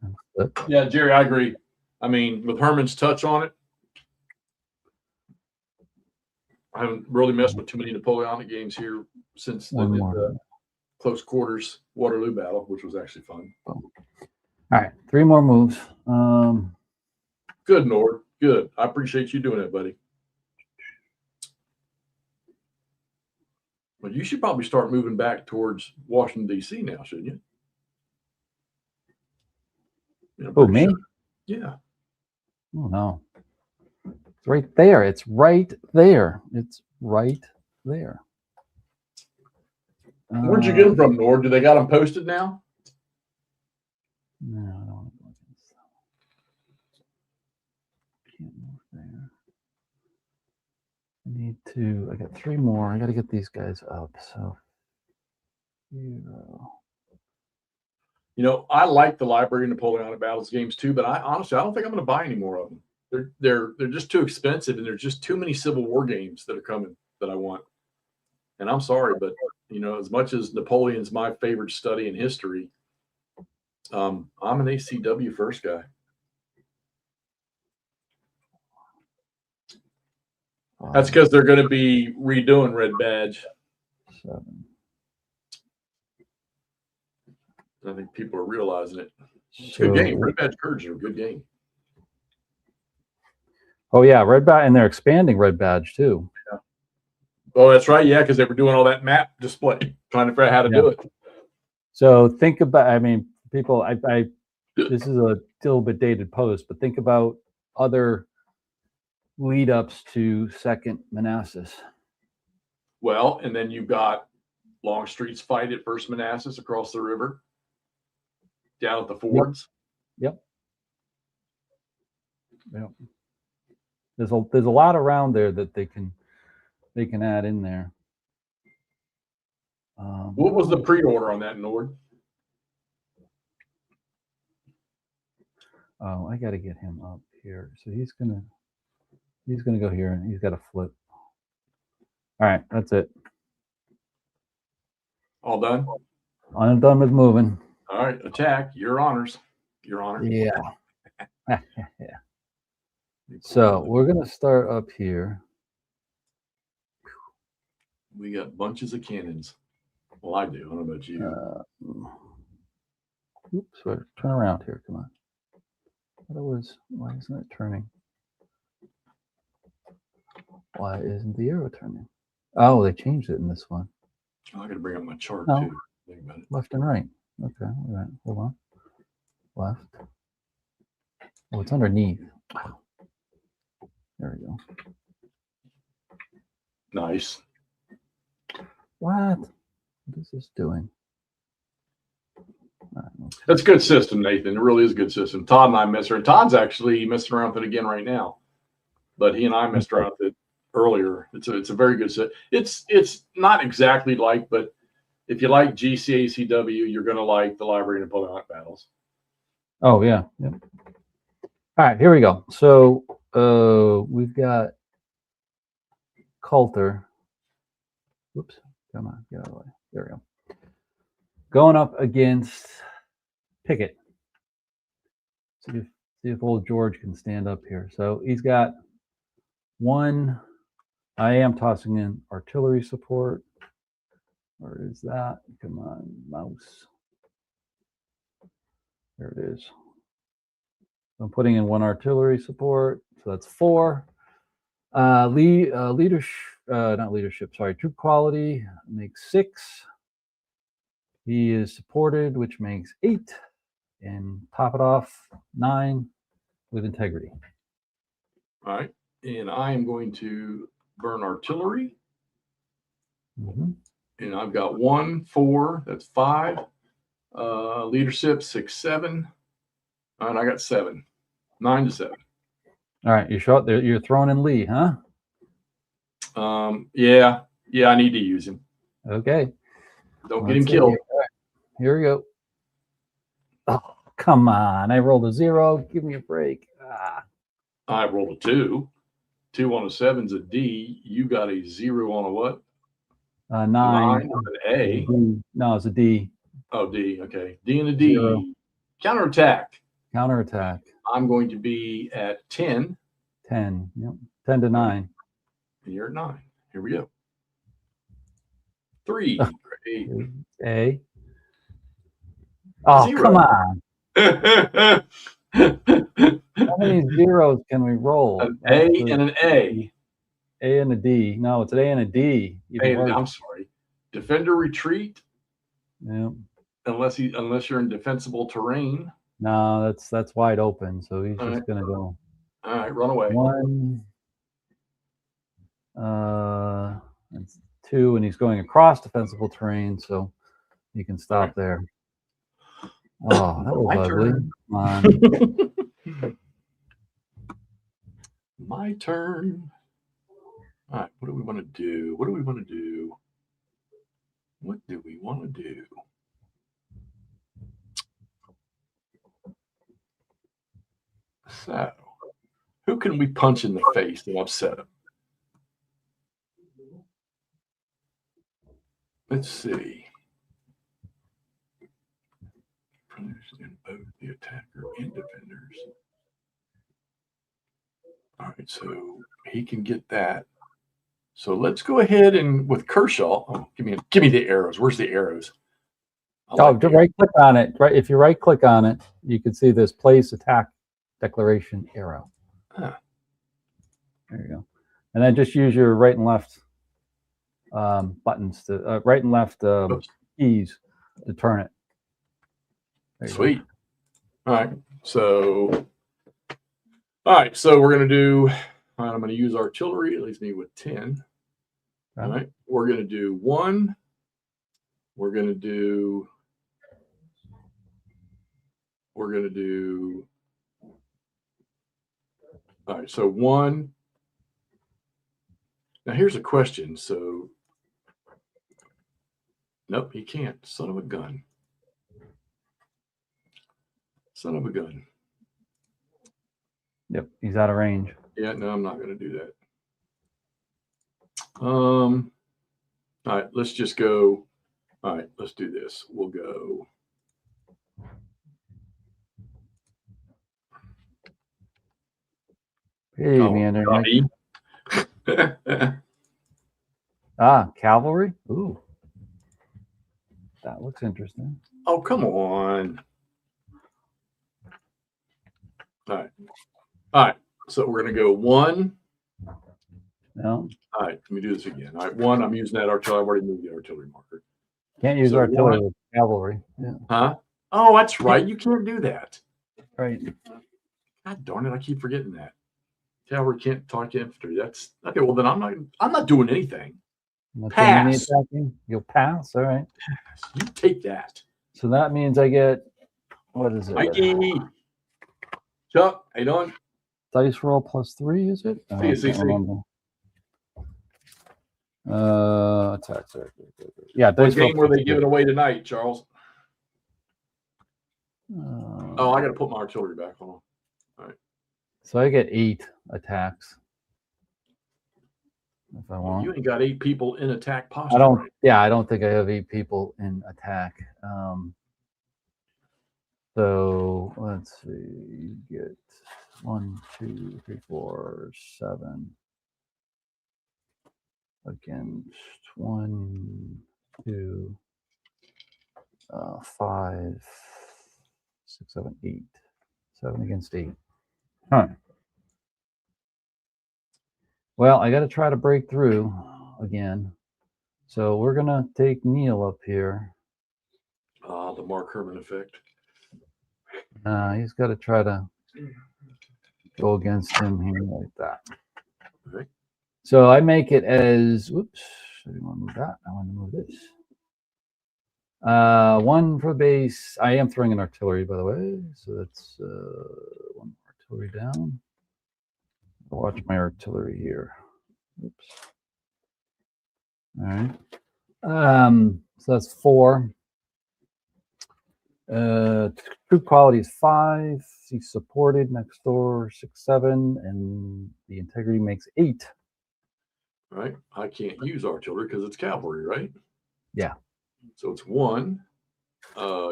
Yeah, Jerry, I agree. I mean, with Herman's touch on it, I haven't really messed with too many Napoleonic games here since the close quarters Waterloo battle, which was actually fun. All right, 3 more moves. Good, Nord. Good. I appreciate you doing it, buddy. But you should probably start moving back towards Washington, D.C. now, shouldn't you? Me? Sure. Yeah. Oh, no. It's right there. It's right there. It's right there. Where'd you get them from, Nord? Do they got them posted now? No, I don't want to go against that. Can't move there. I got 3 more. I got to get these guys up. So, 0. I like the Library of Napoleonic Battles games too, but I don't think I'm going to buy any more of them. They're just too expensive, and there's just too many Civil War games that are coming that I want. And I'm sorry, but as much as Napoleon's my favorite study in history, I'm an ACW first guy. That's because they're going to be redoing Red Badge. 7. I think people are realizing it. It's a good game. Red Badge Courage is a good game. Oh yeah, red badge, and they're expanding red badge too. Yeah. Oh, that's right. Yeah, because they were doing all that map display, trying to figure out how to do it. So think about. I mean, people. This is a little bit dated post, but think about other lead ups to Second Manassas. Well, and then you've got Longstreet's fight at First Manassas across the river, down at the fords. Yep. There's a lot around there that they can add in there. What was the pre-order on that, Nord? Oh, I got to get him up here. So he's gonna go here, and he's got to flip. All right, that's it. All done? I'm done with moving. All right, attack. Your honors. Your honor. Yeah. Yeah. So we're gonna start up here. We got bunches of cannons. Well, I do. I don't know about you. Oops, turn around here. Come on. Why isn't it turning? Why isn't the arrow turning? Oh, they changed it in this one. I got to bring up my chart No. too. Think about it. Left and right. Okay, all right. Hold on. Left. Oh, it's underneath. There we go. Nice. What is this doing? That's a good system, Nathan. It really is a good system. Todd and I messed around. Todd's actually messing around with it again right now, but he and I messed around with it earlier. It's a very good set. It's not exactly like, but if you like GCACW, you're going to like the Library and Potomac battles. Oh yeah. Yep. All right, here we go. So we've got Coulter. Whoops. Come on, get out of the way. There we go. Going up against Pickett. See if old George can stand up here. So he's got one. I am tossing in artillery support. Where is that? Come on, mouse. There it is. I'm putting in one artillery support. So that's 4. Leadership, not leadership, sorry, troop quality makes 6. He is supported, which makes 8. And top it off, 9 with integrity. All right. And I am going to burn artillery. Mm-hmm. And I've got 1, 4, that's 5. Leadership 6, 7. And I got 7. 9 to 7. All right, you show up there. You're throwing in Lee, huh? Yeah, I need to use him. Okay. Don't get him killed. Right. Here we go. Oh, come on. I rolled a 0. Give me a break. I rolled a 2. 2 on a 7's a D. You got a 0 on a what? 9. 9 on an A. No, it's a D. Oh, D. Okay. D and a D. 0. Counterattack. Counterattack. I'm going to be at 10. 10. Yep. 10 to 9. And you're at 9. Here we go. 3. Great. A. Oh, 0. come on. How many zeros can we roll? An A and an A. A and a D. No, it's an A and a D. I'm sorry. Defender retreat. Yeah. Unless you're in defensible terrain. No, that's wide open. So he's just gonna go. All right, run away. 1. It's 2, and he's going across defensible terrain, so you can stop there. Oh, that was ugly. Come on. My turn. All right, what do we want to do? What do we want to do? So, who can we punch in the face and upset him? Let's see. In both the attacker and defenders. All right, so he can get that. So let's go ahead and with Kershaw. Oh, give me the arrows. Where's the arrows? Right click on it. Right, if you right click on it, you can see this place attack declaration arrow. There you go. And then just use your right and left buttons to right and left keys to turn it. Sweet. All right. So, we're going to do, I'm going to use artillery. It leaves me with 10. All right. We're going to do 1. We're going to do, all right. So 1. Now here's a question. So, nope, he can't. Son of a gun. Son of a gun. Yep, he's out of range. Yeah, no, I'm not going to do that. All right, let's just go. All right, let's do this. We'll go. Hey, man. Cavalry? Ooh. That looks interesting. Oh, come on. All right. So we're going to go 1. No. All right, let me do this again. All right, 1. I'm using that artillery. I've already moved the artillery marker. Can't use artillery with cavalry. Yeah. Huh? Oh, that's right. You can't do that. Right. God darn it! I keep forgetting that. Cavalry can't talk to infantry. That's okay. Well, then I'm not doing anything. Pass. You'll pass. All right. Pass. You take that. So that means I get, what is it? Mikey. Chuck, how you doing? Dice roll +3, is it? I can't remember. Attacks. Yeah. What game were they giving away tonight, Charles? I got to put my artillery back on. All right. So I get 8 attacks. If I want. You ain't got 8 people in attack posture. I don't. Right? Yeah, I don't think I have 8 people in attack. So let's see. You get 1, 2, 3, 4, 7 against 1, 2, 5, 6, 7, 8. 7 against 8. Huh. Well, I got to try to break through again. So we're going to take Neil up here. The Mark Herman effect. He's got to try to go against him here like that. Okay. So I make it as, whoops, I didn't want to move that. I want to move this. 1 for base. I am throwing an artillery, by the way. So that's 1 artillery down. Watch my artillery here. Oops. All right. So that's 4. Troop quality is 5. He's supported next door 6, 7, and the integrity makes 8. Right. I can't use artillery because it's cavalry, right? Yeah. So it's 1.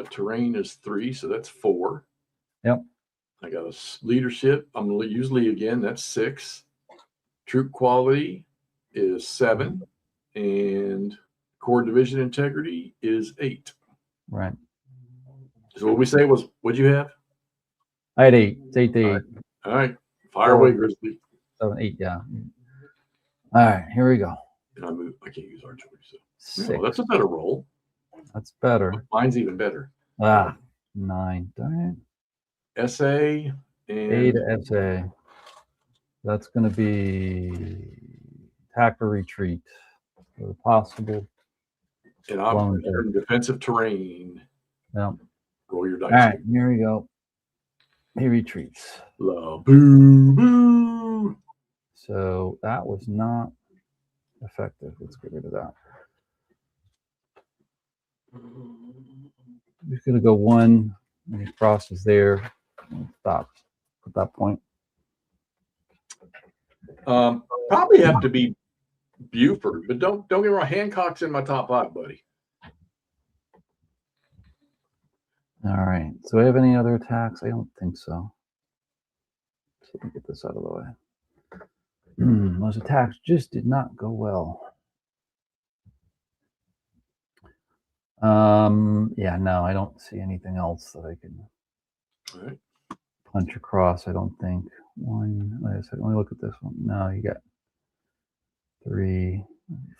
Terrain is 3, so that's 4. Yep. I got a leadership. I'm going to use lead again. That's 6. Troop quality is 7, and core division integrity is 8. Right. So what we say was, what'd you have? I had 8. It's 8 to 8. All right. Fire away, Grizzly. 7, 8. Yeah. All right. Here we go. And I can't use artillery. So 6. no, that's a better roll. That's better. Mine's even better. 9. Darn it. SA and A to SA. That's going to be attack or retreat. So possible. And I'm in defensive terrain. Yeah. Roll your dice. All right, here we go. He retreats. Boo, boo. So that was not effective. Let's get rid of that. He's going to go 1, and he crosses there. And stops at that point. Probably have to be Buford, but don't get me wrong. Hancock's in my top 5, buddy. All right. So, we have any other attacks? I don't think so. So let me get this out of the way. Those attacks just did not go well. Yeah, no, I don't see anything else that I can punch across, I don't think. 1. Wait a second. Let me look at this one. No, you got 3,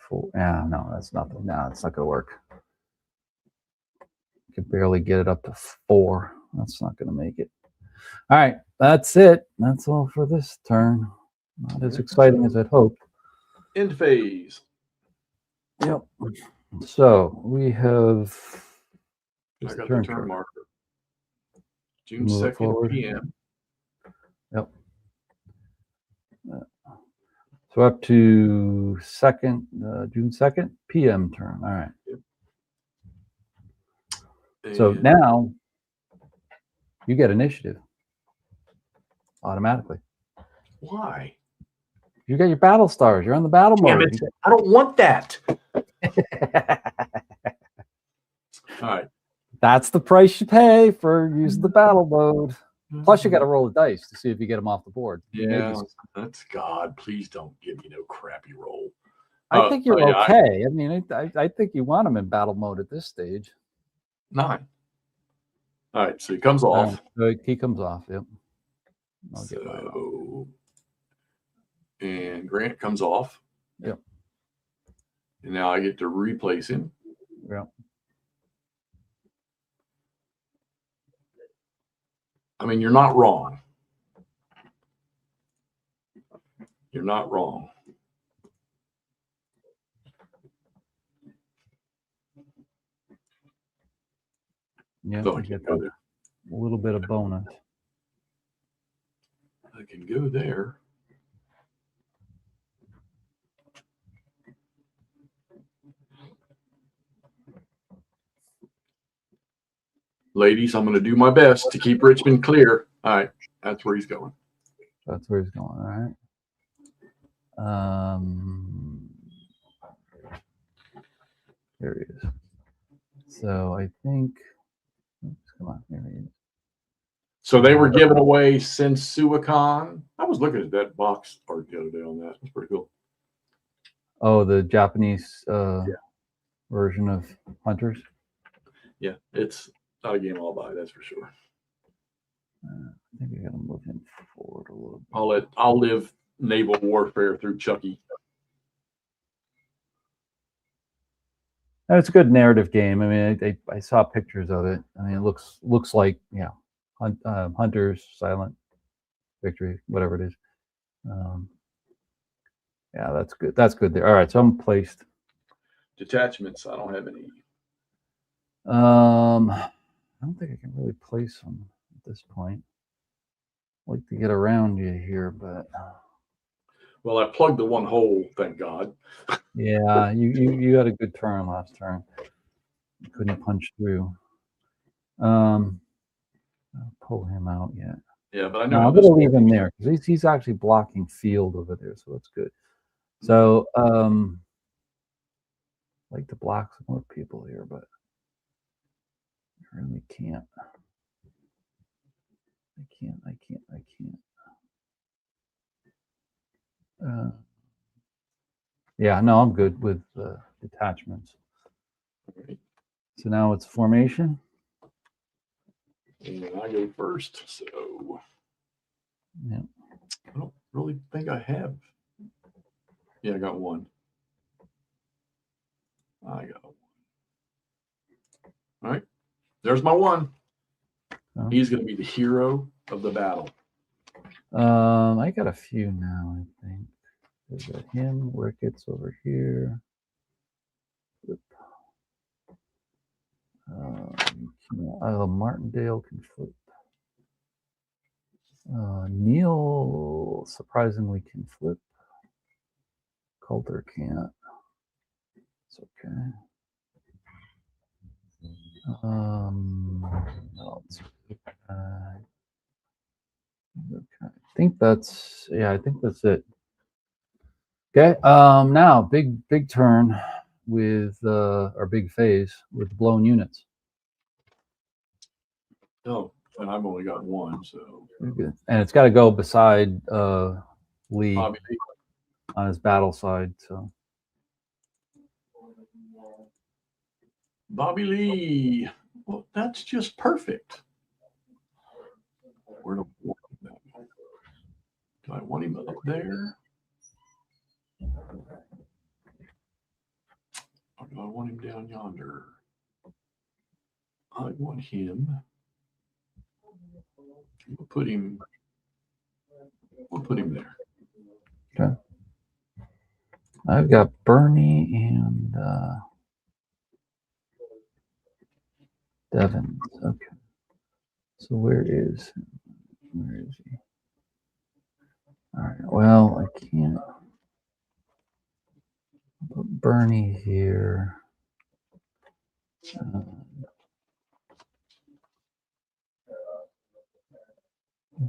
4. Yeah, no, that's nothing. No, it's not going to work. You can barely get it up to 4. That's not going to make it. All right, that's it. That's all for this turn. Not as exciting as I'd hoped. End phase. Yep. So we have. I got the turn marker. June Move 2nd p.m. Yep. So up to June 2nd p.m. turn. All right. Yep. So now you get initiative automatically. Why? You got your battle stars. You're on the battle mode. I don't want that. All right. That's the price you pay for using the battle mode. Plus, you got to roll the dice to see if you get them off the board. Yeah, that's God. Please don't give me no crappy roll. I think you're okay. I mean, I think you want them in battle mode at this stage. 9. All right, so he comes off. He comes off. Yep. And Grant comes off. Yep. And now I get to replace him. Yep. I mean, you're not wrong. You're not wrong. Yeah, so you get a little bit of bonus. I can go there. Ladies, I'm going to do my best to keep Richmond clear. All right, that's where he's going. That's where he's going. All right. There he is. So I think. Oops, come on, here he is. So they were giving away Sensuicon. I was looking at that box art the other day on that. It's pretty cool. Oh, the Japanese version of Hunters. Yeah, it's not a game I'll buy, that's for sure. I think I got to move him forward a little bit. I'll live naval warfare through Chucky. And it's a good narrative game. I mean, I saw pictures of it. I mean, it looks like Hunters, Silent Victory, whatever it is. Yeah, that's good. That's good there. All right, so I'm placed. Detachments, I don't have any. I don't think I can really place them at this point. I'd like to get around you here, but well, I plugged the one hole, thank God. Yeah, you had a good turn last turn. You couldn't punch through. I'll pull him out yet. Yeah, but I know I'm going to leave him there because he's actually blocking field over there, so that's good. So I'd like to block some more people here, but I really can't. I can't. Yeah, no, I'm good with detachments. Right. So now it's formation. And I go first, so yeah. I don't really think I have. Yeah, I got one. I got one. All right. There's my one. Oh. He's going to be the hero of the battle. I got a few now, I think. There's got him, Ricketts over here. Martindale can flip. Neil surprisingly can flip. Coulter can't. It's okay. I think that's it. Okay. Now big turn with our big phase with blown units. Oh, and I've only got one, so good. And it's got to go beside Lee on his battle side. So Bobby Lee. Well, that's just perfect. Where do there? Or do I want him down yonder? I want him. We'll put him there. Okay. I've got Bernie and Devin. Okay. So where is he? All right. Well, I can't put Bernie here.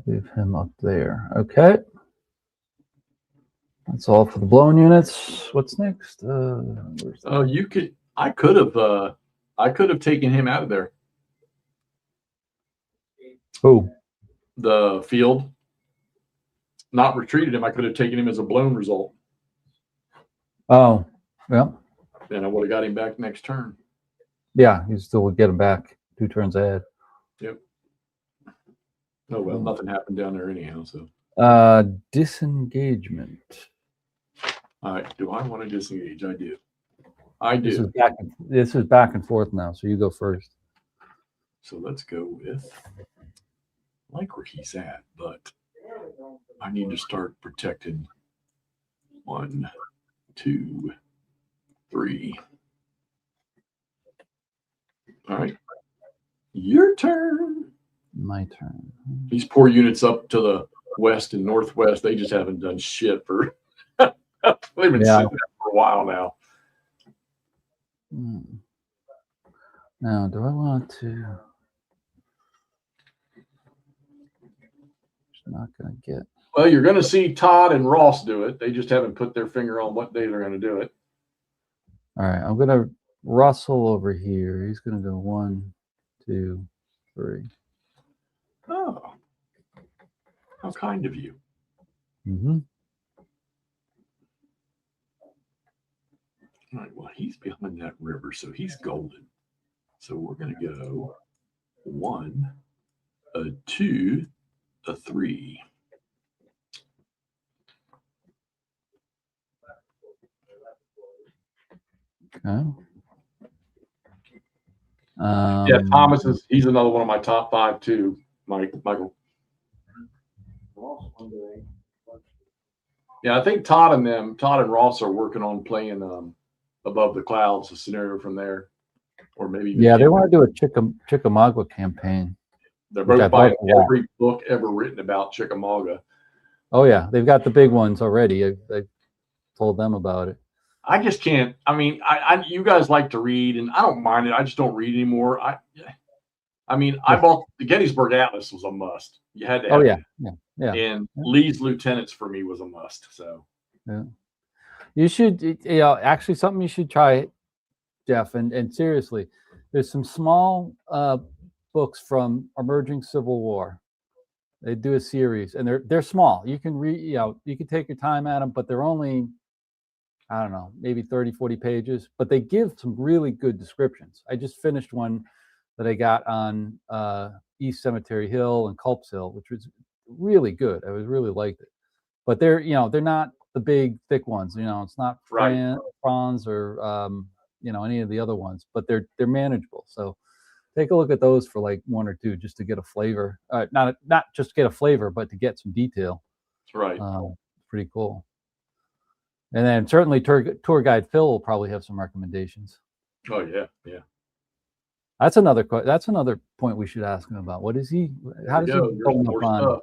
Leave him up there. Okay. That's all for the blown units. What's next? You could. I could have taken him out of there. Who? The field. Not retreated him. I could have taken him as a blown result. Oh, yeah. Then I would have got him back next turn. Yeah, you still would get him back 2 turns ahead. Yep. Oh well, nothing happened down there anyhow. So. Disengagement. All right. Do I want to disengage? I do. I do. This is back and forth now. So you go first. So let's go with. I like where he's at, but I need to start protecting. 1, 2, 3. All right. Your turn. My turn. These poor units up to the west and northwest, they just haven't done shit for. They've been sitting there for a while now. Now, do I want to? It's not going to get. Well, you're going to see Todd and Ross do it. They just haven't put their finger on what day they're going to do it. All right, I'm going to Russell over here. He's going to go 1, 2, 3. Oh, how kind of you. Mm-hmm. All right, well, he's behind that river, so he's golden. So we're going to go 1, 2, 3. Okay. Yeah, Thomas he's another one of my top 5 too, Michael. Yeah, I think Todd and Ross are working on playing Above the Clouds, a scenario from there. Or maybe they want to do a Chickamauga campaign. They're both buying every book ever written about Chickamauga. Oh yeah, they've got the big ones already. I told them about it. I just can't. I mean, you guys like to read, and I don't mind it. I just don't read anymore. I mean, I bought the Gettysburg Atlas was a must. You had to have it. Yeah. And Lee's Lieutenants for me was a must. So yeah, you should. Actually, something you should try, Jeff. And seriously, there's some small books from Emerging Civil War. They do a series, and they're small. You can read. You can take your time at them, but they're only, I don't know, maybe 30, 40 pages, but they give some really good descriptions. I just finished one that I got on East Cemetery Hill and Culp's Hill, which was really good. I really liked it. But they're not the big, thick ones. It's not Franz or, any of the other ones, but they're manageable. So take a look at those for like 1 or 2 just to get a flavor. Not just get a flavor, but to get some detail. Right. Pretty cool. And then certainly tour guide Phil will probably have some recommendations. Oh yeah, yeah. That's another point we should ask him about. What is he? How does he go on?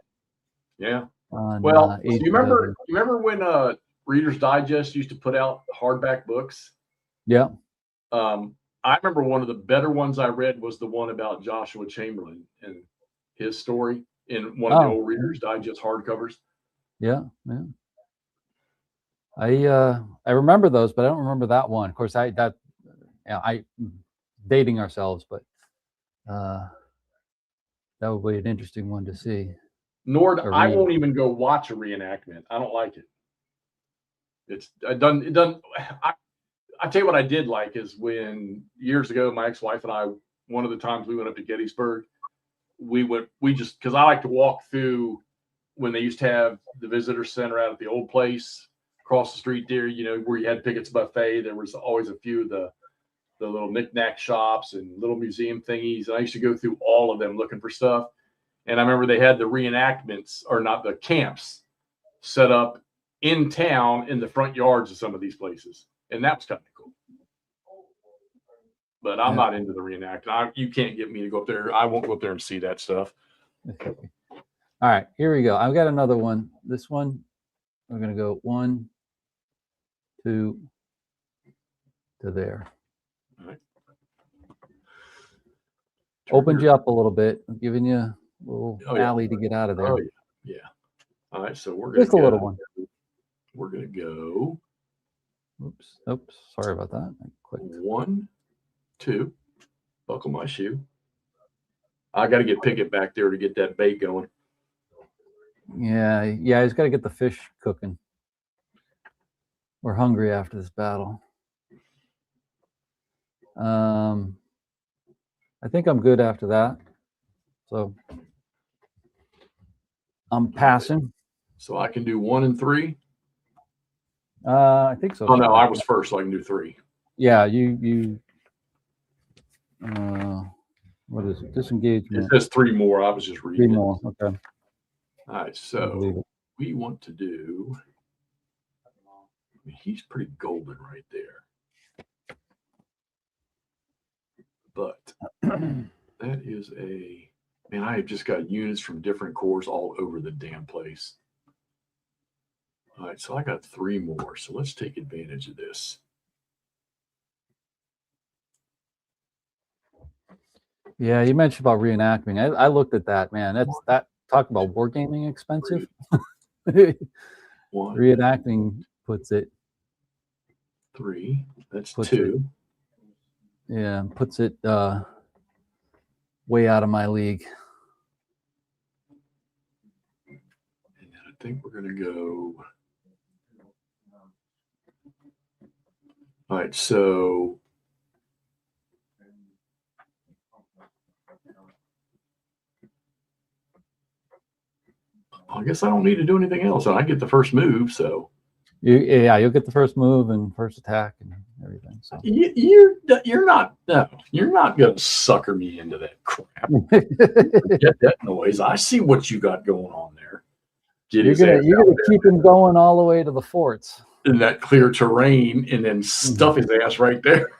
Yeah. Well, do you remember when Reader's Digest used to put out hardback books? Yeah. I remember one of the better ones I read was the one about Joshua Chamberlain and his story in one of the old Reader's Digest hardcovers. Yeah, yeah. I remember those, but I don't remember that one. Of course, I dating ourselves, but that would be an interesting one to see. Nord, I won't even go watch a reenactment. I don't like it. It doesn't. I tell you what I did like is when years ago my ex-wife and I, one of the times we went up to Gettysburg, because I like to walk through when they used to have the visitor center out at the old place across the street there, where you had Pickett's Buffet, there was always a few of the little knick-knack shops and little museum thingies. And I used to go through all of them looking for stuff. And I remember they had the reenactments, or not, the camps set up in town in the front yards of some of these places. And that was kind of cool. But I'm not into the reenactment. You can't get me to go up there. I won't go up there and see that stuff. All right, here we go. I've got another one. This one, we're going to go 1, 2 to there. All right. Opened you up a little bit. I'm giving you a little alley to get out of there. Oh, yeah. All right, so we're going to just a little one. We're going to go. Oops. Sorry about that. I clicked. 1, 2. Buckle my shoe. I got to get Pickett back there to get that bait going. Yeah. He's got to get the fish cooking. We're hungry after this battle. I think I'm good after that. So I'm passing. So I can do 1 and 3. I think so. Oh no, I was first, so I can do 3. Yeah, you. What is it? Disengagement. It says 3 more. I was just reading. 3 more. Okay. All right, so we want to do. He's pretty golden right there. But that is man, I have just got units from different corps all over the damn place. All right, so I got 3 more. So let's take advantage of this. Yeah, you mentioned about reenacting. I looked at that, man. That talk about wargaming expensive. Reenacting puts it 3. That's 2. Puts it way out of my league. And then I think we're going to go. All right, so I guess I don't need to do anything else. I get the first move, so. You'll get the first move and first attack and everything. So you're not going to sucker me into that crap. Get that noise. I see what you got going on there. You're gonna keep him going all the way to the forts in that clear terrain, and then stuff his ass right there.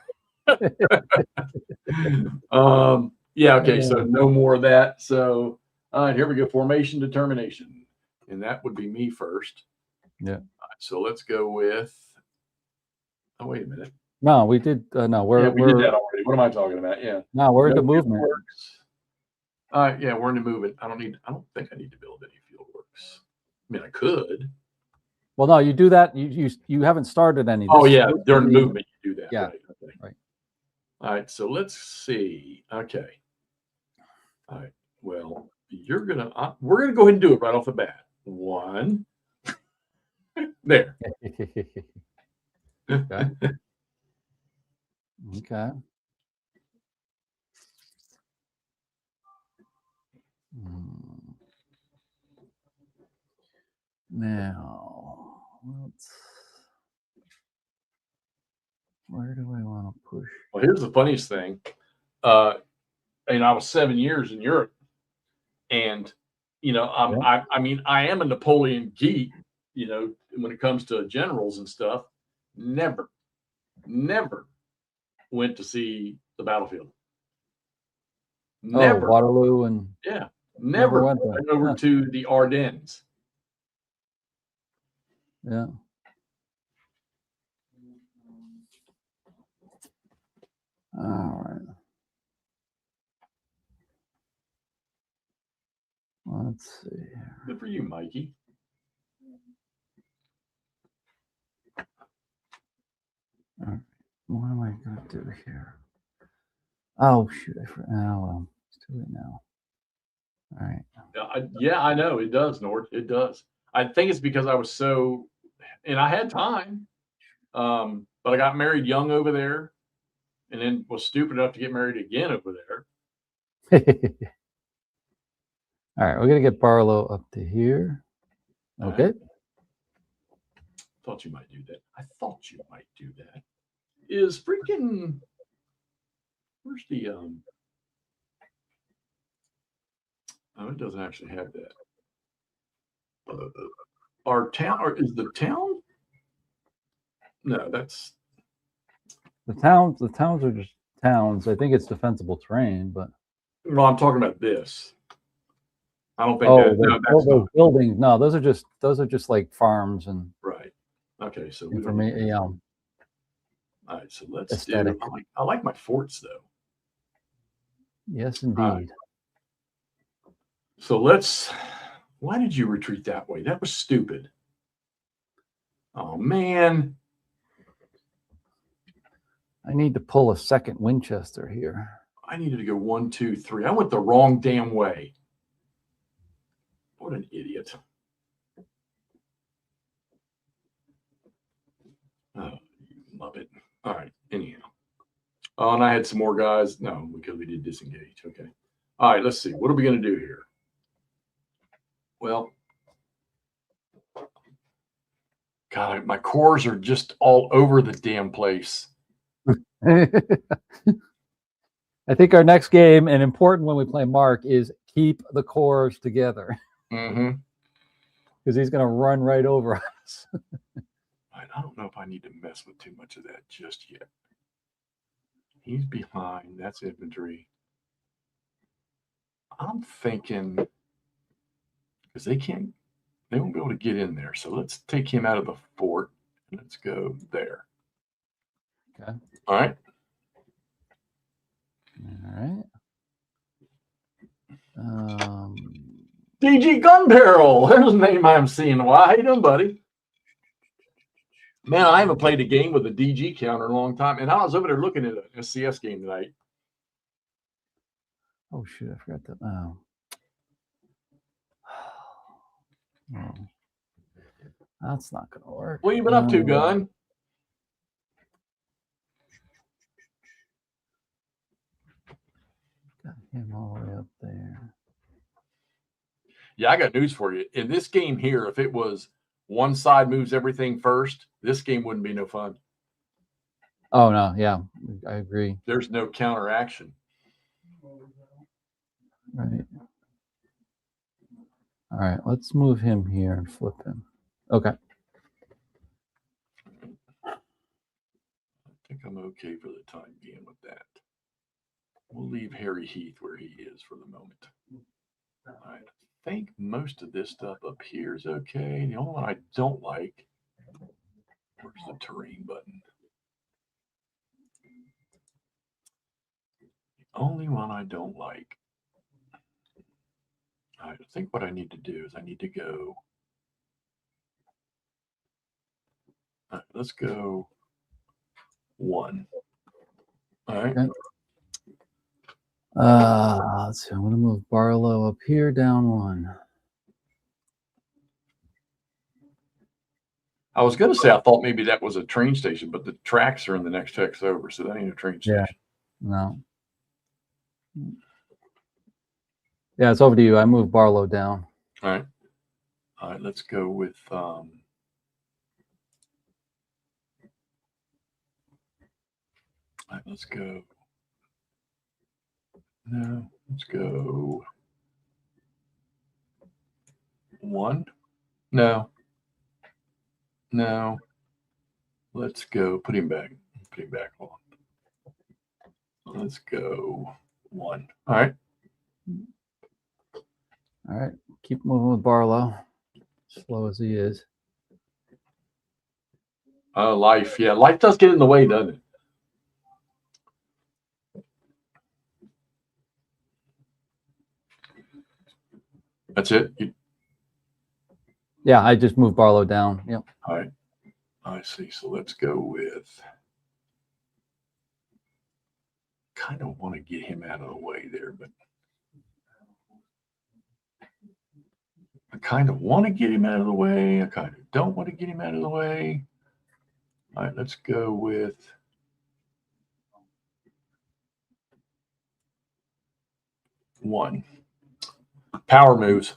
Yeah. Okay. So no more of that. So here we go. Formation determination, and that would be me first. Yeah. So let's go with. Oh, wait a minute. No, we did. No, we did that already. What am I talking about? Yeah. No, we're in the movement. Yeah, we're in the movement. I don't think I need to build any field works. I mean, I could. Well, no, you do that. You haven't started any. Oh yeah, during movement you do that. Yeah. Right. Okay. Right. All right. So let's see. Okay. All right. Well, we're gonna go ahead and do it right off the bat. 1. There. Okay. Okay. Now, where do I want to push? Well, here's the funniest thing. I was 7 years in Europe, and I mean, I am a Napoleon geek. When it comes to generals and stuff, never went to see the battlefield. Never. Waterloo and never went over to the Ardennes. Yeah. All right. Let's see here. Good for you, Mikey. All right. What am I going to do here? Oh, shoot. Well, it's too late now. All right. Yeah, I know. It does, Nord. It does. I think it's because I was so, and I had time, but I got married young over there, and then was stupid enough to get married again over there. All right, we're going to get Barlow up to here. Okay. Thought you might do that. I thought you might do that. Is freaking where's the oh, it doesn't actually have that. Our town, or is the town? No, that's The towns are just towns. I think it's defensible terrain, but well, I'm talking about this. I don't think oh, no, that's those not buildings. No, those are just like farms and right. Okay, so we don't information. all right, so let's Aesthetic. do I like my forts though. Yes, All right. indeed. So why did you retreat that way? That was stupid. Oh man. I need to pull a second Winchester here. I needed to go 1, 2, 3. I went the wrong damn way. What an idiot. Oh, you love it. All right. Anyhow. Oh, and I had some more guys. No, because we did disengage. Okay. All right. Let's see. What are we going to do here? Well, God, my cores are just all over the damn place. I think our next game, and important when we play Mark, is keep the cores together. Mm-hmm. Because he's going to run right over us. I don't know if I need to mess with too much of that just yet. He's behind. That's infantry. I'm thinking because they won't be able to get in there. So let's take him out of the fort. Let's go there. Okay. All right. All right. DG Gun Barrel. There's a name I'm seeing. Why? How you doing, buddy? Man, I haven't played a game with a DG counter in a long time. And I was over there looking at a CS game tonight. Oh, shoot. I forgot that. Oh. Oh. That's not going to work. What you been up to, Gun? Got him all the way up there. Yeah, I got news for you. In this game here, if it was one side moves everything first, this game wouldn't be no fun. Oh, no. Yeah, I agree. There's no counter action. Right. All right. Let's move him here and flip him. Okay. I think I'm okay for the time being with that. We'll leave Harry Heath where he is for the moment. All right. I think most of this stuff up here is okay. The only one I don't like, where's the terrain button? The only one I don't like. I think what I need to do is I need to go. All right, let's go 1. All right. Okay. Let's see. I'm going to move Barlow up here, down 1. I was going to say I thought maybe that was a train station, but the tracks are in the next hex over, so that ain't a train station. No. Yeah, it's over to you. I moved Barlow down. All right. All right, let's go with all right, let's go. No, let's go 1. No. Let's go. Put him back. Put him back on. Let's go 1. All right. All right. Keep moving with Barlow. Slow as he is. Life. Yeah, life does get in the way, doesn't it? That's it? Yeah, I just moved Barlow down. Yep. All right. I see. So let's go with. Kind of want to get him out of the way there, but I kind of want to get him out of the way. I kind of don't want to get him out of the way. All right, let's go with. One. Power moves.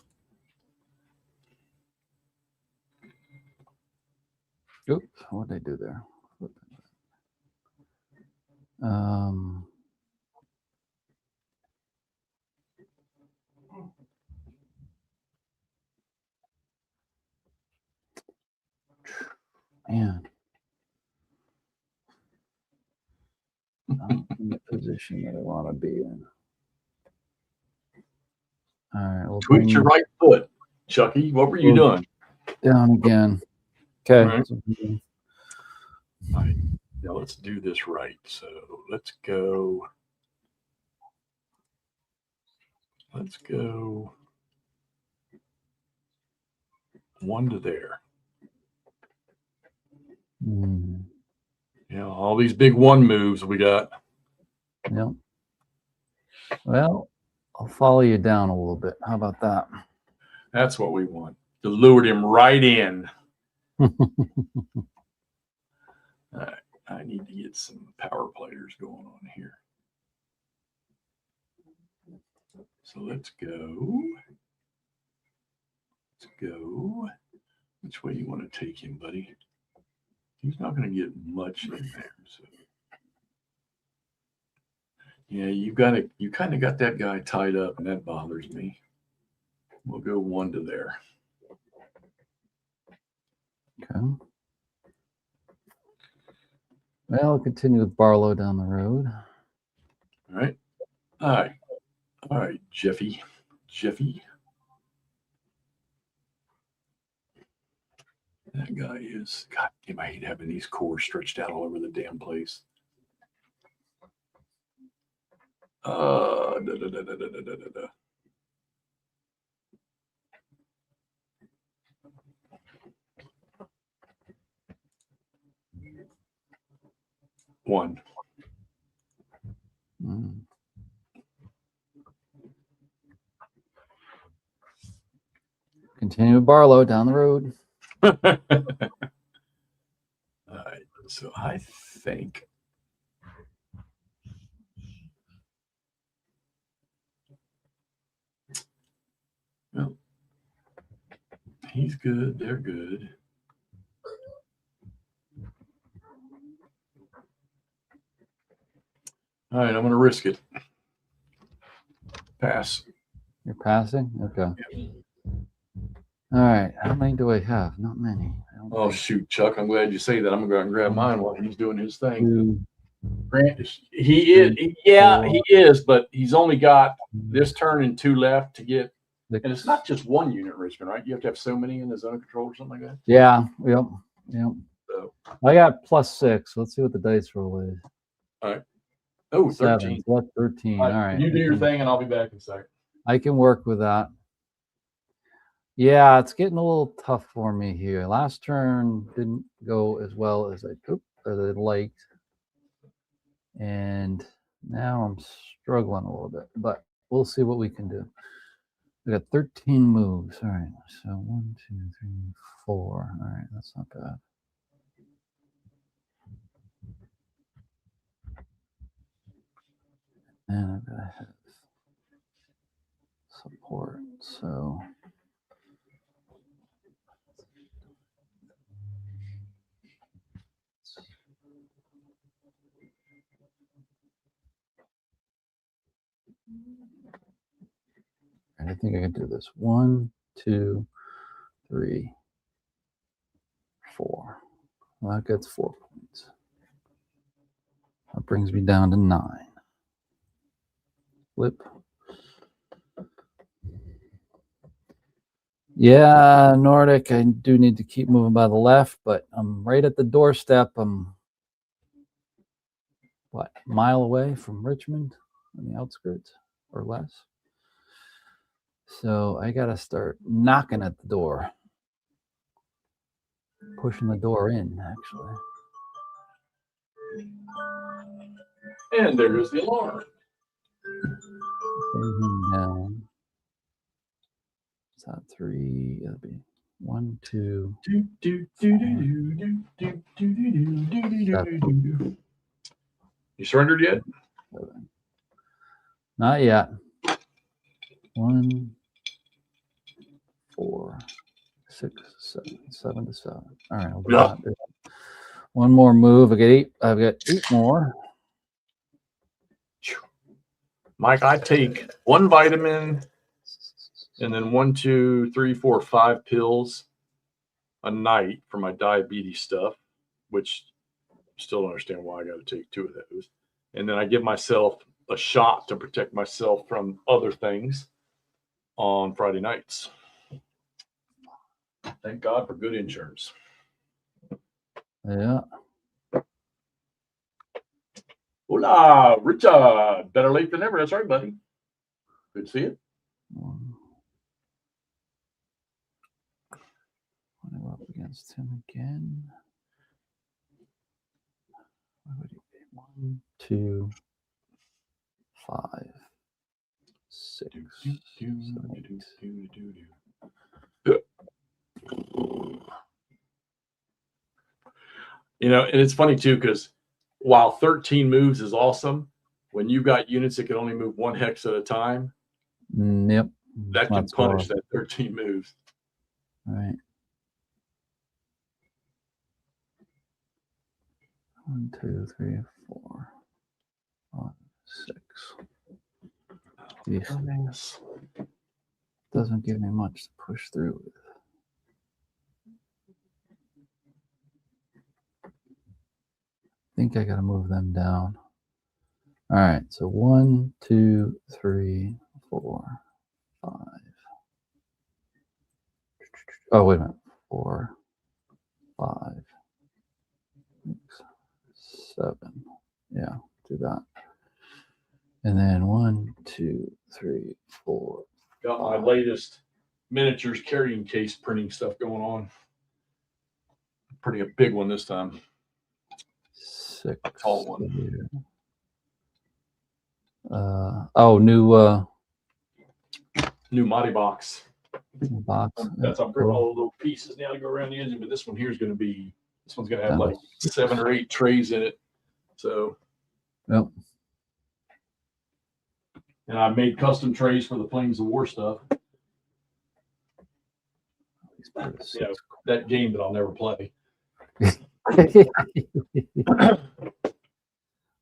Oops, what did I do there? Man, not in the position that I want to be in. All right, we'll Tweak your right foot, Chucky. What were you doing? Down again. Okay. All right. Now let's do this right. So let's go. Let's go 1 to there. Yeah, all these big 1 moves we got. Yep. Well, I'll follow you down a little bit. How about that? That's what we want. To lure him right in. All right. I need to get some power players going on here. So let's go. Let's go. Which way you want to take him, buddy? He's not going to get much in there. So. Yeah, you kind of got that guy tied up, and that bothers me. We'll go 1 to there. Okay. Well, I'll continue with Barlow down the road. All right. All right. All right, Jeffy. That guy is, God damn, I hate having these cores stretched out all over the damn place. One. Continue with Barlow down the road. All right. So I think well, he's good. They're good. All right, I'm going to risk it. Pass. You're passing? Okay. Yeah. All right. How many do I have? Not many. Oh, shoot, Chuck. I'm glad you say that. I'm going to go out and grab mine while he's doing his thing. Grant, he is. Yeah, he is, but he's only got this turn and 2 left to get. And it's not just 1 unit, Richmond, right? You have to have so many in the zone of control or something like that. Yeah. Yep. So I got +6. Let's see what the dice roll is. All right. Oh, 13. So that's 13. All right. You do your thing, and I'll be back in a second. I can work with that. Yeah, it's getting a little tough for me here. Last turn didn't go as well as I liked. And now I'm struggling a little bit, but we'll see what we can do. We got 13 moves. All right. So 1, 2, 3, 4. All right. That's not bad. And I've got to have support. So I think I can do this. 1, 2, 3, 4. Well, that gets 4 points. That brings me down to 9. Flip. Yeah, Nordic, I do need to keep moving by the left, but I'm right at the doorstep. I'm, what, a mile away from Richmond on the outskirts or less. So I got to start knocking at the door. Pushing the door in, actually. And there's the alarm. Bring him down. Is that 3? It'll be 1, 2. You surrendered yet? 7. Not yet. 1, 4, 6, 7. 7 to 7. All right. I'll do that. One more move. I've got 8 more. Mike, I take 1 vitamin and then 1, 2, 3, 4, 5 pills a night for my diabetes stuff, which I still don't understand why I got to take 2 of those. And then I give myself a shot to protect myself from other things on Friday nights. Thank God for good insurance. Yeah. Hola, Richard. Better late than never. That's right, buddy. Good to see you. I'll up against him again. What would he be? 1, 2, 5, 6, 7, 8. You know, and it's funny too, because while 13 moves is awesome, when you've got units that can only move 1 hex at a time, Yep. that can punish that 13 moves. Right. 1, 2, 3, 4, 5, 6. Goodness. Doesn't give me much to push through with. I think I got to move them down. All right, so 1, 2, 3, 4, 5. Oh, wait a minute. 4, 5, 6, 7. Yeah, do that. And then 1, 2, 3, 4. Got my latest miniatures carrying case printing stuff going on. Printing a big one this time. 6. A tall one. New Mighty box. That's I'm printing all the little pieces now to go around the engine, but this one here is going to be. This one's going to have like 7 or 8 trays in it. So. Yep. And I made custom trays for the Flames of War stuff. You know, that game that I'll never play.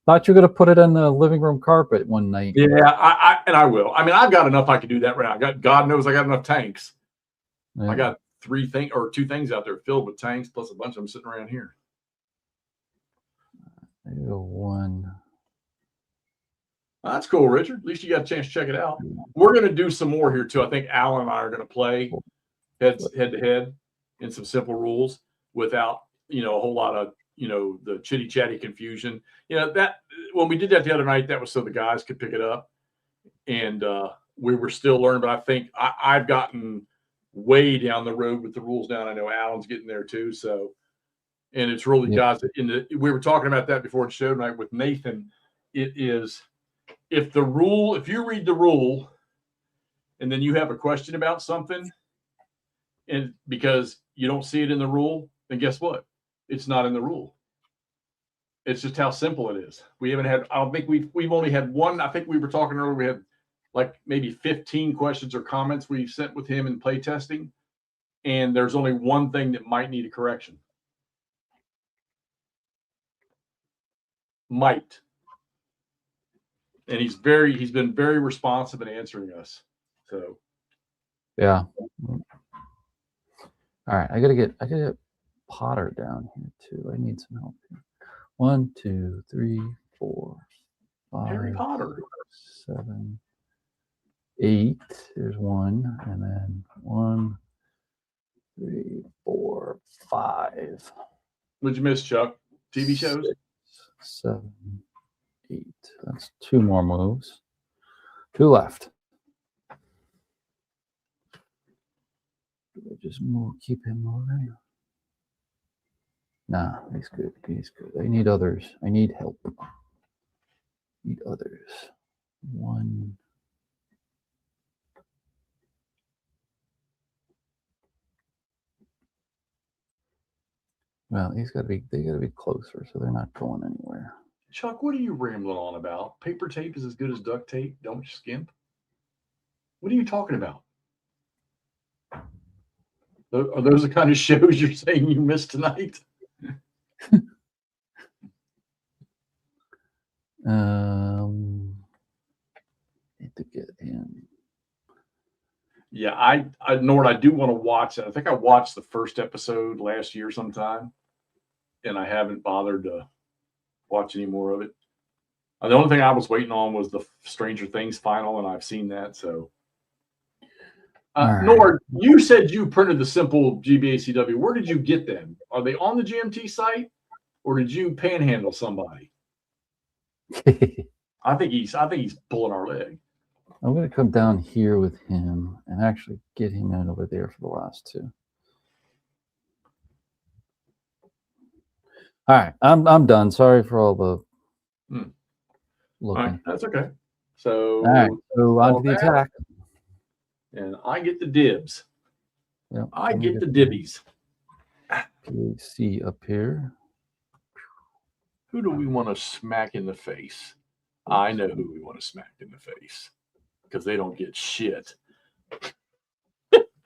Thought you were going to put it on the living room carpet one night. Yeah, I will. I mean, I've got enough I can do that right now. God knows I got enough tanks. Yeah. I got 2 things out there filled with tanks, plus a bunch of them sitting around here. There you go, 1. That's cool, Richard. At least you got a chance to check it out. We're going to do some more here, too. I think Alan and I are going to play head to head in some simple rules without, a whole lot of, the chitty chatty confusion. That when we did that the other night, that was so the guys could pick it up. And we were still learning, but I think I've gotten way down the road with the rules now. I know Alan's getting there, too. So, and it's really, guys, we were talking about that before the show tonight with Nathan. It is. If you read the rule and then you have a question about something and because you don't see it in the rule, then guess what? It's not in the rule. It's just how simple it is. We haven't had, I don't think we've only had one. I think we were talking earlier. We had like maybe 15 questions or comments we sent with him in play testing. And there's only one thing that might need a correction. Might. And he's been very responsive in answering us. So, yeah. All right, I gotta get Potter down here too. I need some help here. 1, 2, 3, 4, 5, Harry Potter. 7, 8. There's 1, and then 1, 3, 4, 5. What'd you miss, Chuck? TV shows? 6, 7, 8. That's 2 more moves. 2 left. Do I just keep him moving? Nah, he's good. He's good. I need others. I need help. Need others. 1. Well, they gotta be closer, so they're not going anywhere. Chuck, what are you rambling on about? Paper tape is as good as duct tape. Don't you skimp. What are you talking about? Are those the kind of shows you're saying you missed tonight? Need to get in. Yeah, Nord, I do want to watch it. I think I watched the first episode last year sometime, and I haven't bothered to watch any more of it. The only thing I was waiting on was the Stranger Things final, and I've seen that. So, Right. Nord, you said you printed the simple GBACW. Where did you get them? Are they on the GMT site, or did you panhandle somebody? I think he's pulling our leg. I'm going to come down here with him and actually get him in over there for the last two. All right, I'm done. Sorry for all the looking. All right, that's okay. So, all right, so on to the attack. And I get the dibs. Yep, I get the dibbies. See up here. Who do we want to smack in the face? I know who we want to smack in the face because they don't get shit.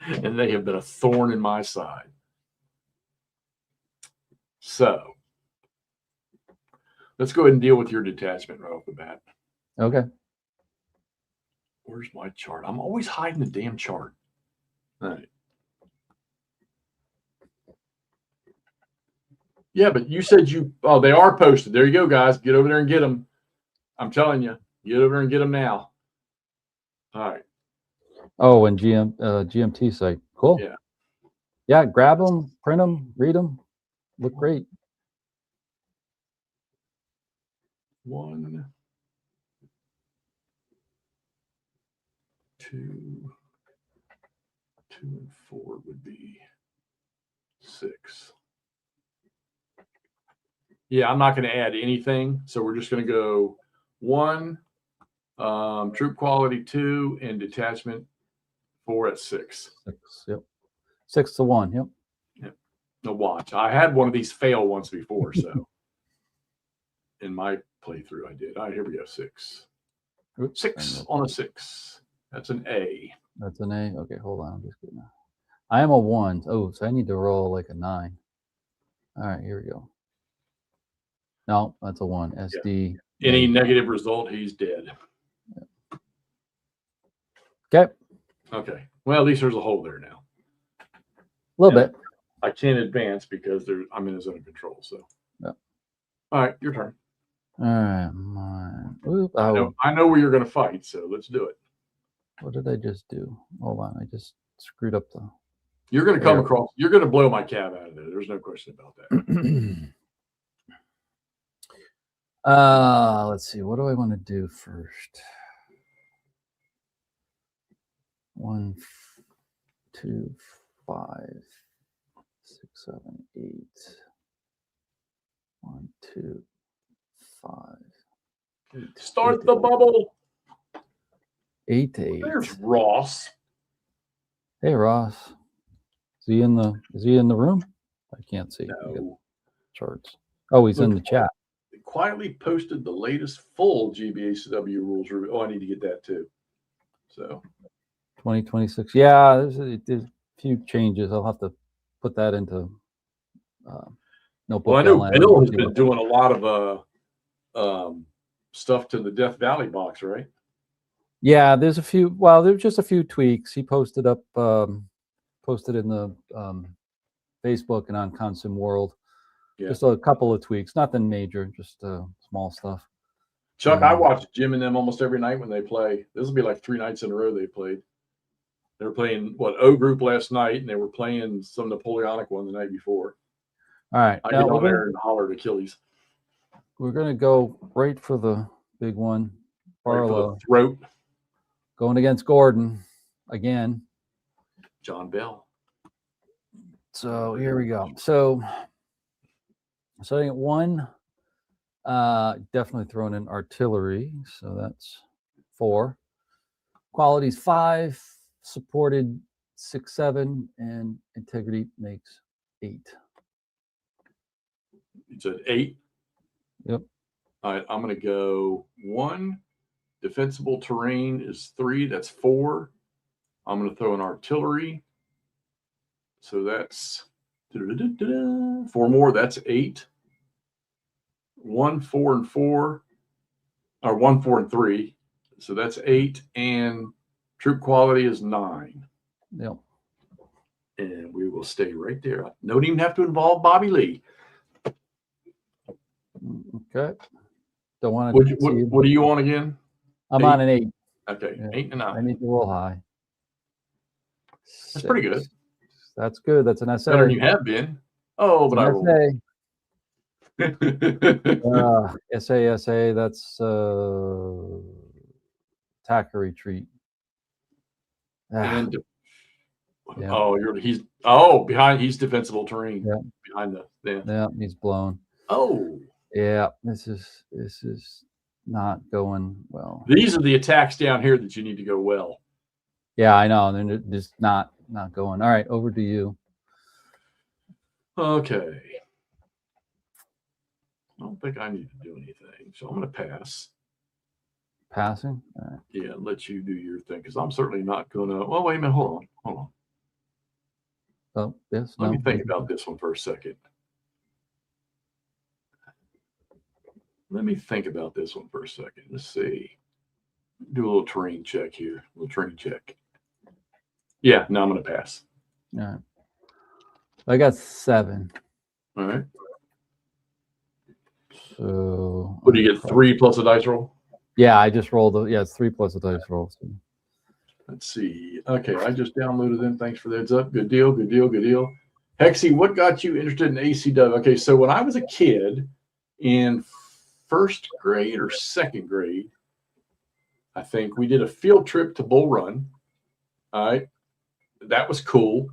And they have been a thorn in my side. So, let's go ahead and deal with your detachment right off the bat. Okay. Where's my chart? I'm always hiding the damn chart. All right. Yeah, but you said they are posted. There you go, guys. Get over there and get them. I'm telling you, get over there and get them now. All right. Oh, and GMT site. Cool. Yeah. Yeah, grab them, print them, read them. Look great. 1, 2, 2 and 4 would be 6. Yeah, I'm not going to add anything. So we're just going to go 1, troop quality 2, and detachment 4 at 6. 6, yep. 6 to 1, yep. Yep. Now watch. I had one of these fail once before, so in my playthrough I did. All right, here we go. 6. Oops, 6 on a 6. That's an A. That's an A. Okay, hold on. I'm just getting that. I am a 1. Oh, so I need to roll like a 9. All right, here we go. No, that's a 1. SD. Yeah. Any negative result, he's dead. Okay. Okay. Well, at least there's a hole there now. A little bit. I can't advance because I'm in a zone of control. So. Yeah. All right, your turn. All right, mine. Oop, I know where you're going to fight, so let's do it. What did I just do? Hold on, I just screwed up the. You're going to come across. You're going to blow my cab out of there. There's no question about that. Let's see. What do I want to do first? 1, 2, 5, 6, 7, 8. 1, 2, 5. 8, Start the bubble. 8 to 8. There's Ross. Hey, Ross. Is he in the room? I can't see. No. Charts. Oh, he's in the chat. They quietly posted the latest full GBACW rules. Oh, I need to get that too. So 2026. Yeah, there's a few changes. I'll have to put that into notebook. Well, I know Bill has been doing a lot of stuff to the Death Valley box, right? Yeah, there's a few. Well, there's just a few tweaks. He posted up, posted in the Facebook and on Consum World. Yeah. Just a couple of tweaks, nothing major, just small stuff. Chuck, I watch Jim and them almost every night when they play. This will be like 3 nights in a row they played. They were playing O group last night, and they were playing some Napoleonic one the night before. All right, I get on there and holler at Achilles. We're gonna go right for the big one. Barlow. Right for the throat. Going against Gordon again. John Bell. So here we go. So starting at 1, definitely throwing in artillery. So that's 4. Qualities 5, supported 6, 7, and integrity makes 8. You said 8? Yep. All right, I'm going to go 1. Defensible terrain is 3. That's 4. I'm going to throw in artillery. So that's 4 more. That's 8. 1, 4, and 4. or 1, 4, and 3. So that's 8, and troop quality is 9. Yep. And we will stay right there. Don't even have to involve Bobby Lee. Okay. Don't want to. What are you on again? I'm on an 8. Okay, Yeah. 8 and 9. I need to roll high. That's pretty good. That's good. That's an SA. Better than you have been. Oh, but I rolled. SA. That's attack or retreat. And yeah. He's defensible terrain. Yeah. Behind the yeah, he's blown. Oh. Yeah, this is not going well. These are the attacks down here that you need to go well. Yeah, I know. They're just not going. All right, over to you. Okay. I don't think I need to do anything, so I'm going to pass. Passing? All right. Yeah, let you do your thing, because I'm certainly not going to. Well, wait a minute. Hold on. Oh, yes. Let me think about this one for a second. Let's see. Do a little terrain check here. Yeah, no, I'm going to pass. All right. I got 7. All right. So what do you get? 3 plus a dice roll? Yeah, I just rolled. It's 3 plus a dice roll. So. Let's see. Okay, I just downloaded them. Thanks for the heads up. Good deal. Hexy, what got you interested in ACW? Okay, so when I was a kid in 1st grade or 2nd grade, I think we did a field trip to Bull Run. All right, that was cool.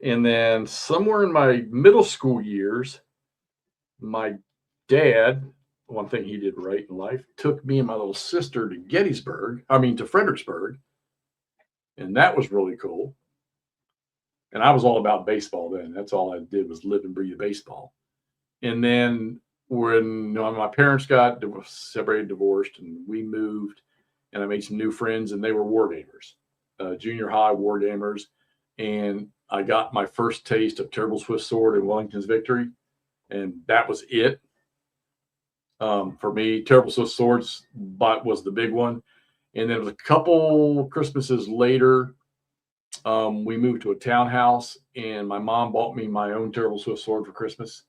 And then somewhere in my middle school years, my dad, one thing he did right in life, took me and my little sister to Fredericksburg. And that was really cool. And I was all about baseball then. That's all I did was live and breathe baseball. And then when my parents got separated, divorced, and we moved, and I made some new friends, and they were war gamers, junior high war gamers. And I got my first taste of Terrible Swift Sword and Wellington's Victory. And that was it. For me, Terrible Swift Swords was the big one. And then a couple Christmases later, we moved to a townhouse, and my mom bought me my own Terrible Swift Sword for Christmas.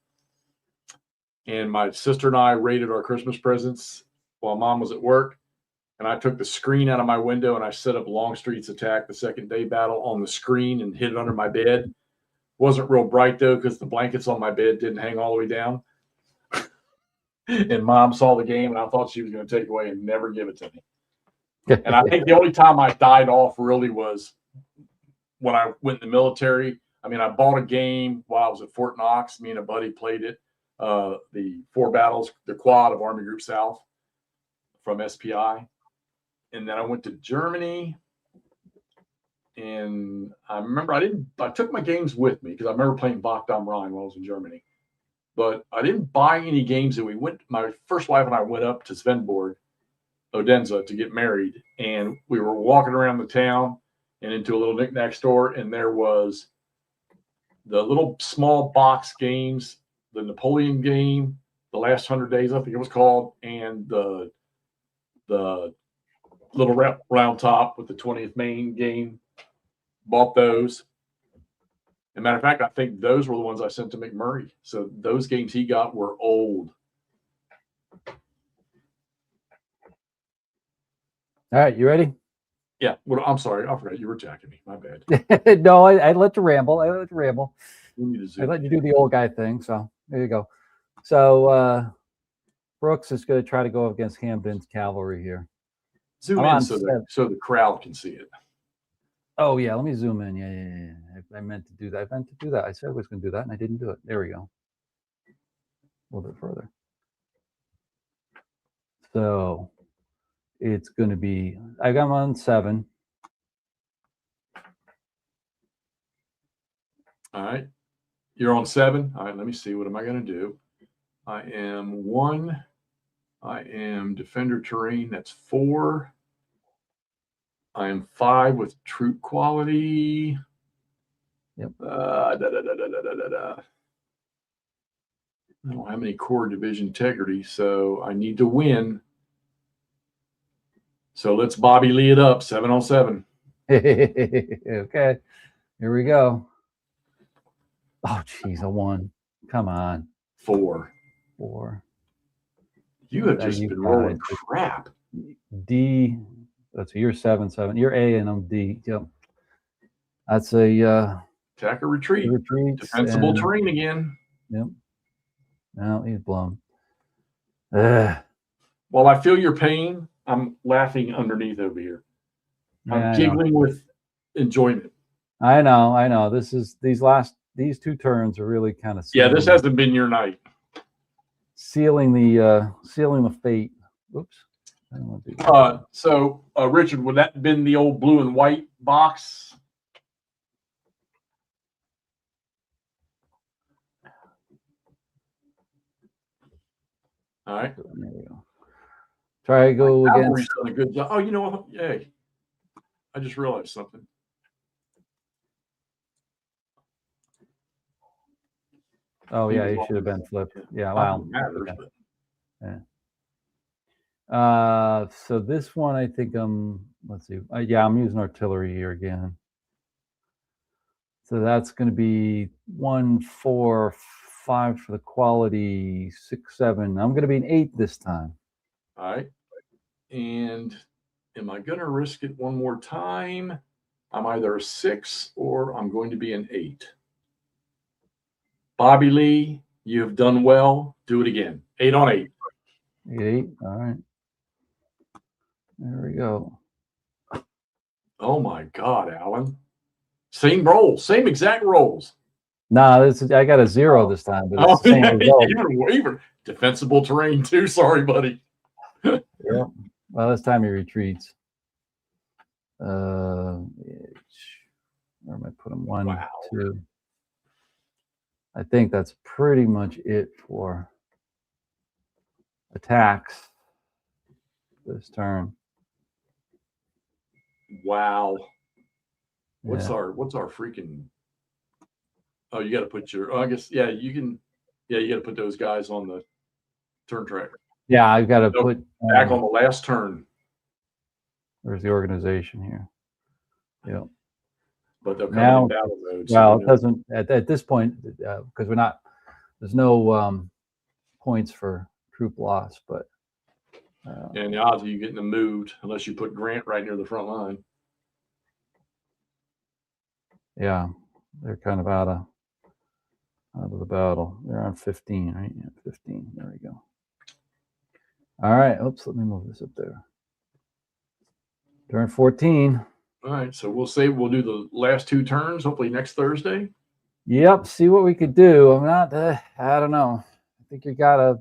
And my sister and I raided our Christmas presents while Mom was at work. And I took the screen out of my window and I set up Longstreet's Attack, the Second Day Battle, on the screen and hid it under my bed. Wasn't real bright, though, because the blankets on my bed didn't hang all the way down. And Mom saw the game, and I thought she was going to take away and never give it to me. And I think the only time I died off really was when I went in the military. I mean, I bought a game while I was at Fort Knox. Me and a buddy played it, the 4 battles, the quad of Army Group South from SPI. And then I went to Germany. And I remember I took my games with me because I remember playing Bach am Rhein while I was in Germany. But I didn't buy any games. And my first wife and I went up to Svenborg, Odense, to get married. And we were walking around the town and into a little knick-knack store. And there was the little small box games, the Napoleon game, The Last 100 Days, I think it was called, and the little round top with the 20th Maine game. Bought those. As a matter of fact, I think those were the ones I sent to McMurray. So those games he got were old. All right, you ready? Yeah. Well, I'm sorry. I forgot you were jacking me. My bad. No, I let you ramble. I let you do the old guy thing. So there you go. So Brooks is going to try to go up against Hamden's cavalry here. Zoom in so the crowd can see it. Oh, yeah. Let me zoom in. Yeah. I meant to do that. I said I was going to do that, and I didn't do it. There we go. A little bit further. So it's going to be, I got him on 7. All right. You're on 7. All right. Let me see. What am I going to do? I am 1. I am defender terrain. That's 4. I am 5 with troop quality. Yep. I don't have any core division integrity, so I need to win So let's Bobby Lee it up. 7 on 7. Okay, here we go. Oh, geez, a 1. Come on. 4. 4. You have just been rolling crap. D. That's you're 7, 7. You're A and I'm D. Yep. That's a attack or retreat. Defensible terrain again. Yep. Now he's blown. While I feel your pain, I'm laughing underneath over here. I'm giggling with enjoyment. I know. These 2 turns are really kind of sealing. Yeah, this hasn't been your night. Sealing the fate. Oops. I don't want to do that. So Richard, would that have been the old blue and white box? All right. There we go. Try to go against. Done a good job. Oh, you know what? Hey, I just realized something. Oh yeah, you should have been flipped. Yeah, wow. Matters, okay. Yeah. So this one, I think let's see. Yeah, I'm using artillery here again. So that's going to be 1, 4, 5 for the quality, 6, 7. I'm going to be an 8 this time. All right. And am I going to risk it one more time? I'm either a 6 or I'm going to be an 8. Bobby Lee, you have done well. Do it again. 8 on 8. 8. All right. There we go. Oh my God, Alan. Same rolls, same exact rolls. Nah, I got a 0 this time. But it's the same even defensible terrain too. Sorry, buddy. Yeah. Well, this time he retreats. Where am I putting 1, wow. 2? I think that's pretty much it for attacks this turn. Wow. What's our freaking? Oh, you got to put your. Oh, I guess you can. Yeah, you got to put those guys on the turn track. Yeah, I've got to put back on the last turn. There's the organization here. Yep. But they'll come in battle mode. Well, it doesn't at this point because we're not. There's no points for troop loss, but. And the odds of you getting them moved unless you put Grant right near the front line. Yeah, they're kind of out of the battle. They're on 15, right? Yeah, 15. There we go. All right. Oops, let me move this up there. Turn 14. All right, so we'll do the last 2 turns, hopefully next Thursday. Yep, see what we could do. I'm not, I don't know. I think you got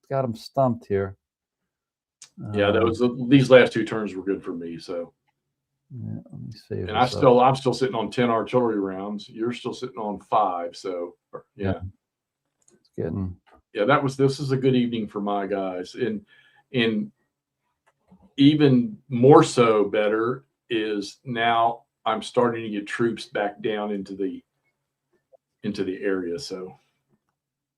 them stumped here. Yeah, these last 2 turns were good for me. So, yeah, let me see. And I'm still sitting on 10 artillery rounds. You're still sitting on 5. So, yeah. It's getting. Yeah, this is a good evening for my guys, and even more so better is now I'm starting to get troops back down into the area. So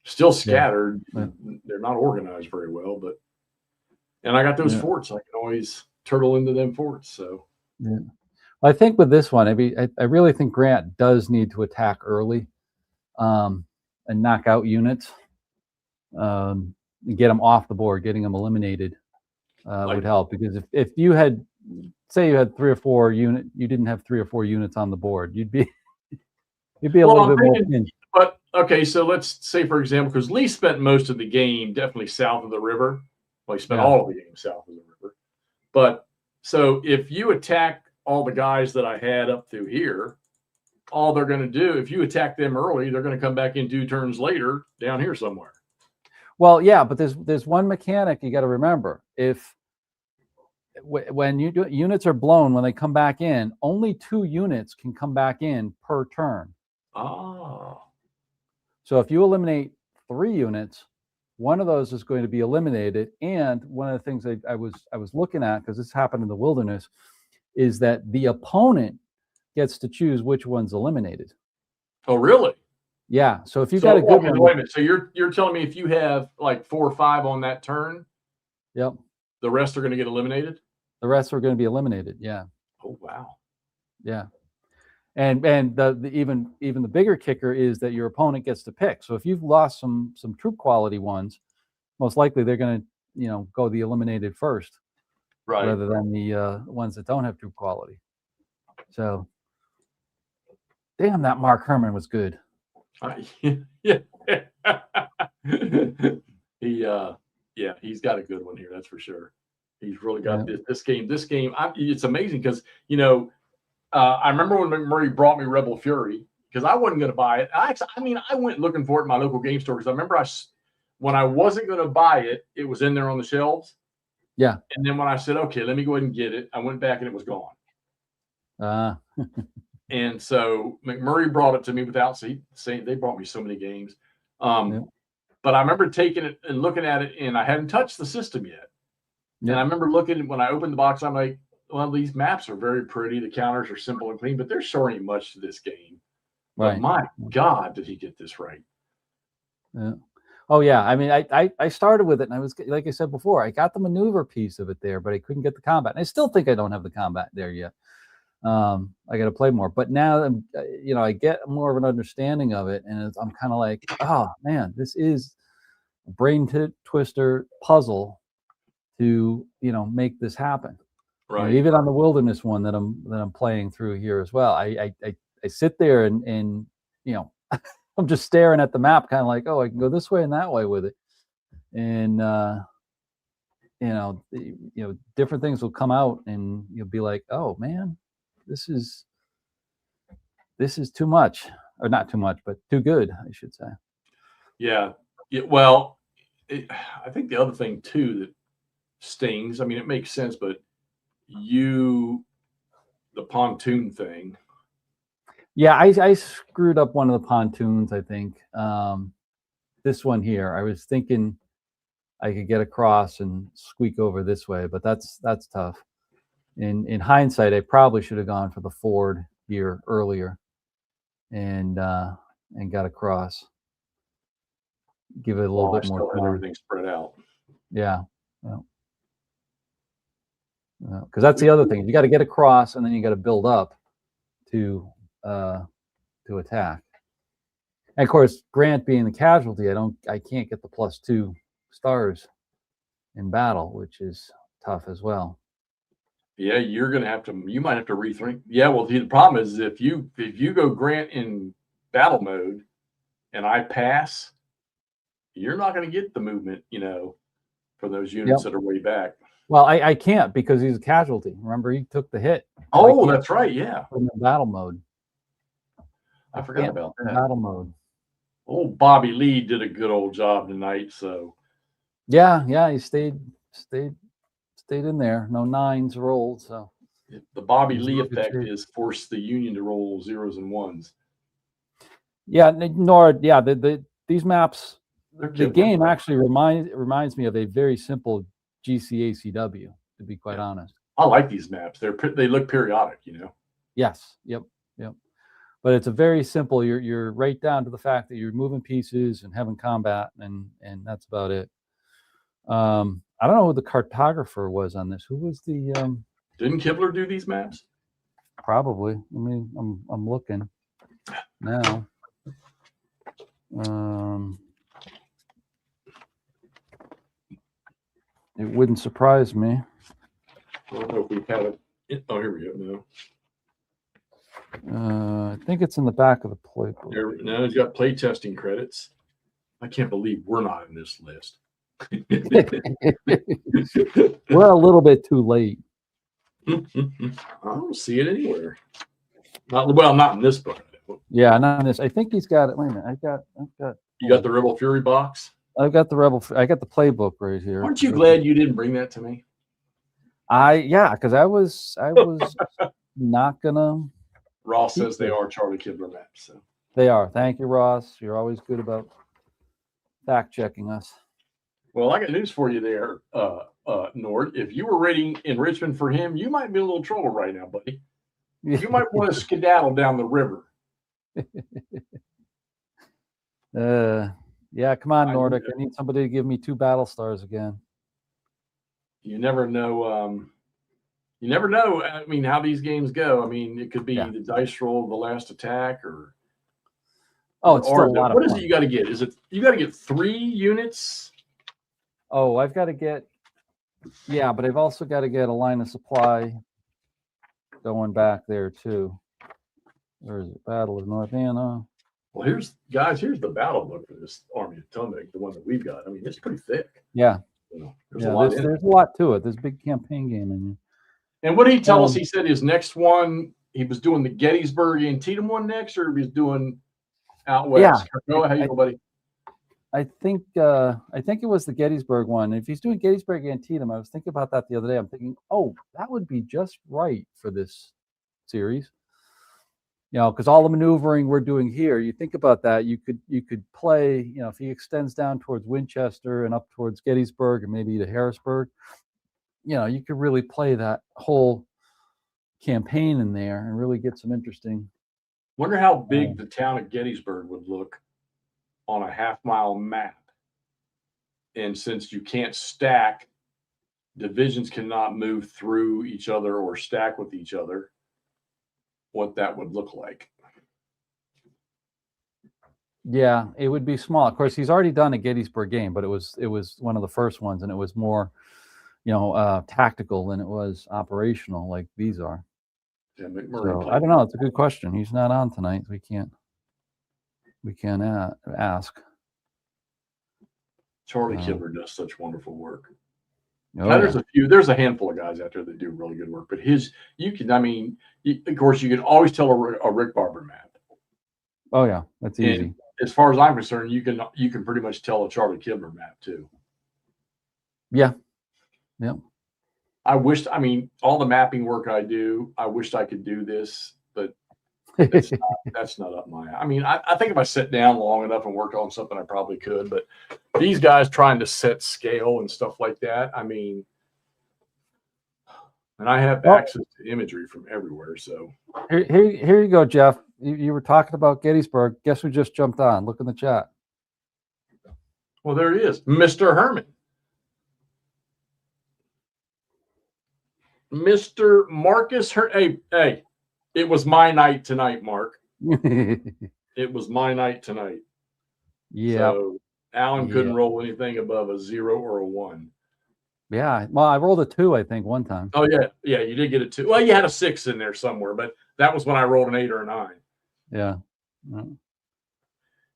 still scattered. Yeah. They're not organized very well, and I got those forts. I can always turtle into them forts. So yeah. I think with this one, I really think Grant does need to attack early, and knock out units, and get them off the board. Getting them eliminated would help, because if you had, say you had 3 or 4 unit, you didn't have 3 or 4 units on the board, you'd be a little bit more pinned. But okay, so let's say, for example, because Lee spent most of the game definitely south of the river. Well, he spent all of the game south of the river. But so if you attack all the guys that I had up through here, all they're going to do, if you attack them early, they're going to come back in 2 turns later down here somewhere. Well, yeah, but there's one mechanic you got to remember. When units are blown, when they come back in, only 2 units can come back in per turn. Oh. So if you eliminate 3 units, one of those is going to be eliminated. And one of the things I was looking at, because this happened in the wilderness, is that the opponent gets to choose which one's eliminated. Oh, really? Yeah. So if you got a good one, wait a minute. So you're telling me if you have like 4 or 5 on that turn, yep, the rest are going to get eliminated? The rest are going to be eliminated. Yeah. Oh wow. Yeah. And the even the bigger kicker is that your opponent gets to pick. So if you've lost some troop quality ones, most likely they're going to go the eliminated first, Right. rather than the ones that don't have troop quality. So, damn, that Mark Herman was good. Yeah. He's got a good one here. That's for sure. He's really got this game. It's amazing because I remember when McMurray brought me Rebel Fury because I wasn't going to buy it. I went looking for it in my local game store because I remember when I wasn't going to buy it, it was in there on the shelves. Yeah. And then when I said, okay, let me go ahead and get it, I went back and it was gone. And so McMurray brought it to me without saying they brought me so many games. But I remember taking it and looking at it, and I hadn't touched the system yet. And I remember looking when I opened the box, I'm like, well, these maps are very pretty. The counters are simple and clean, but there's so much to this game. Right. But my God, did he get this right? Yeah. Oh yeah. I mean, I started with it, and I was, like I said before, I got the maneuver piece of it there, but I couldn't get the combat. And I still think I don't have the combat there yet. I got to play more. But now, I get more of an understanding of it, and I'm kind of like, oh man, this is a brain twister puzzle to make this happen. Right. Even on the wilderness one that I'm playing through here as well, I sit there and I'm just staring at the map, kind of like, oh, I can go this way and that way with it, and different things will come out, and you'll be like, oh man, this is too much, or not too much, but too good, I should say. Yeah. Well, I think the other thing too that stings. I mean, it makes sense, but the pontoon thing. Yeah, I screwed up one of the pontoons, I think. This one here, I was thinking I could get across and squeak over this way, but that's tough. In hindsight, I probably should have gone for the Ford here earlier and got across. Give it a little bit more time. Everything spread out. Yeah. Because that's the other thing. You got to get across, and then you got to build up to attack. And of course, Grant being the casualty, I can't get the +2 stars in battle, which is tough as well. Yeah, you might have to rethink. Yeah, well, the problem is if you go Grant in battle mode and I pass, you're not going to get the movement, for those units that are way back. Well, I can't because he's a casualty. Remember, he took the hit. Oh, that's right. Yeah. In the battle mode. I forgot about that. Battle mode. Old Bobby Lee did a good old job tonight. So. Yeah, he stayed in there. No 9s rolled. So. The Bobby Lee effect is force the Union to roll 0s and 1s. Yeah, these maps. The game actually reminds me of a very simple GCACW, to be quite honest. I like these maps. They look periodic, Yes. Yep. But it's a very simple. You're right down to the fact that you're moving pieces and having combat, and that's about it. I don't know who the cartographer was on this. Who was the? Didn't Kibler do these maps? Probably. I mean, I'm looking now. It wouldn't surprise me. I don't know if we have it. Oh, here we go. No. I think it's in the back of the playbook. No, he's got play testing credits. I can't believe we're not in this list. We're a little bit too late. I don't see it anywhere. Not in this book. Yeah, not in this. I think he's got it. Wait a minute. I've got. You got the Rebel Fury box? I've got the I got the playbook right here. Aren't you glad you didn't bring that to me? Because I was not gonna. Ross says they are Charlie Kibler maps. So. They are. Thank you, Ross. You're always good about fact checking us. Well, I got news for you there, Nord. If you were rating in Richmond for him, you might be a little trouble right now, buddy. You might want to skedaddle down the river. Yeah, come on, Nordic. I need somebody to give me 2 battle stars again. You never know. You never know. I mean, how these games go. I mean, it could be Yeah. the dice roll of the last attack, or it's still a lot of what fun. is it you got to get? Is it you got to get 3 units? Oh, I've got to get. Yeah, but I've also got to get a line of supply going back there too. Where is it? Battle of North Anna. Well, here's the battle book for this Army of Potomac, the one that we've got. I mean, it's pretty thick. Yeah. You know, there's a lot to it. There's a big campaign game in here. And what did he tell us? He said his next one, he was doing the Gettysburg and Antietam one next, or he was doing out west. Yeah. Go ahead, buddy. I think it was the Gettysburg one. If he's doing Gettysburg and Antietam, I was thinking about that the other day. I'm thinking, oh, that would be just right for this series. You know, because all the maneuvering we're doing here, you think about that, you could play, you know, if he extends down towards Winchester and up towards Gettysburg and maybe to Harrisburg, you know, you could really play that whole campaign in there and really get some interesting. Wonder how big the town of Gettysburg would look on a half-mile map. And since you can't stack, divisions cannot move through each other or stack with each other, what that would look like. Yeah, it would be small. Of course, he's already done a Gettysburg game, but it was one of the first ones, and it was more, you know, tactical than it was operational, like these are. Yeah, McMurray. So, I don't know. It's a good question. He's not on tonight. We can't ask. Charlie Kibler does such wonderful work. Oh, there's a handful of guys out there that do really good work, but of course, you can always tell a Rick Barber map. Oh yeah, that's easy. And as far as I'm concerned, you can pretty much tell a Charlie Kibler map too. Yeah. Yeah. All the mapping work I do, I wished I could do this, but that's not up my. I think if I sit down long enough and worked on something, I probably could. But these guys trying to set scale and stuff like that, and I have access to imagery from everywhere. So here you go, Jeff. You were talking about Gettysburg. Guess who just jumped on? Look in the chat. Well, there he is, Mr. Herman. Mr. Marcus Hey, it was my night tonight, Mark. It was my night tonight. Yeah. So Alan couldn't roll anything above a 0 or a 1. Yeah. Well, I rolled a 2, I think, one time. Oh, yeah. Yeah, you did get a 2. Well, you had a 6 in there somewhere, but that was when I rolled an 8 or a 9. Yeah.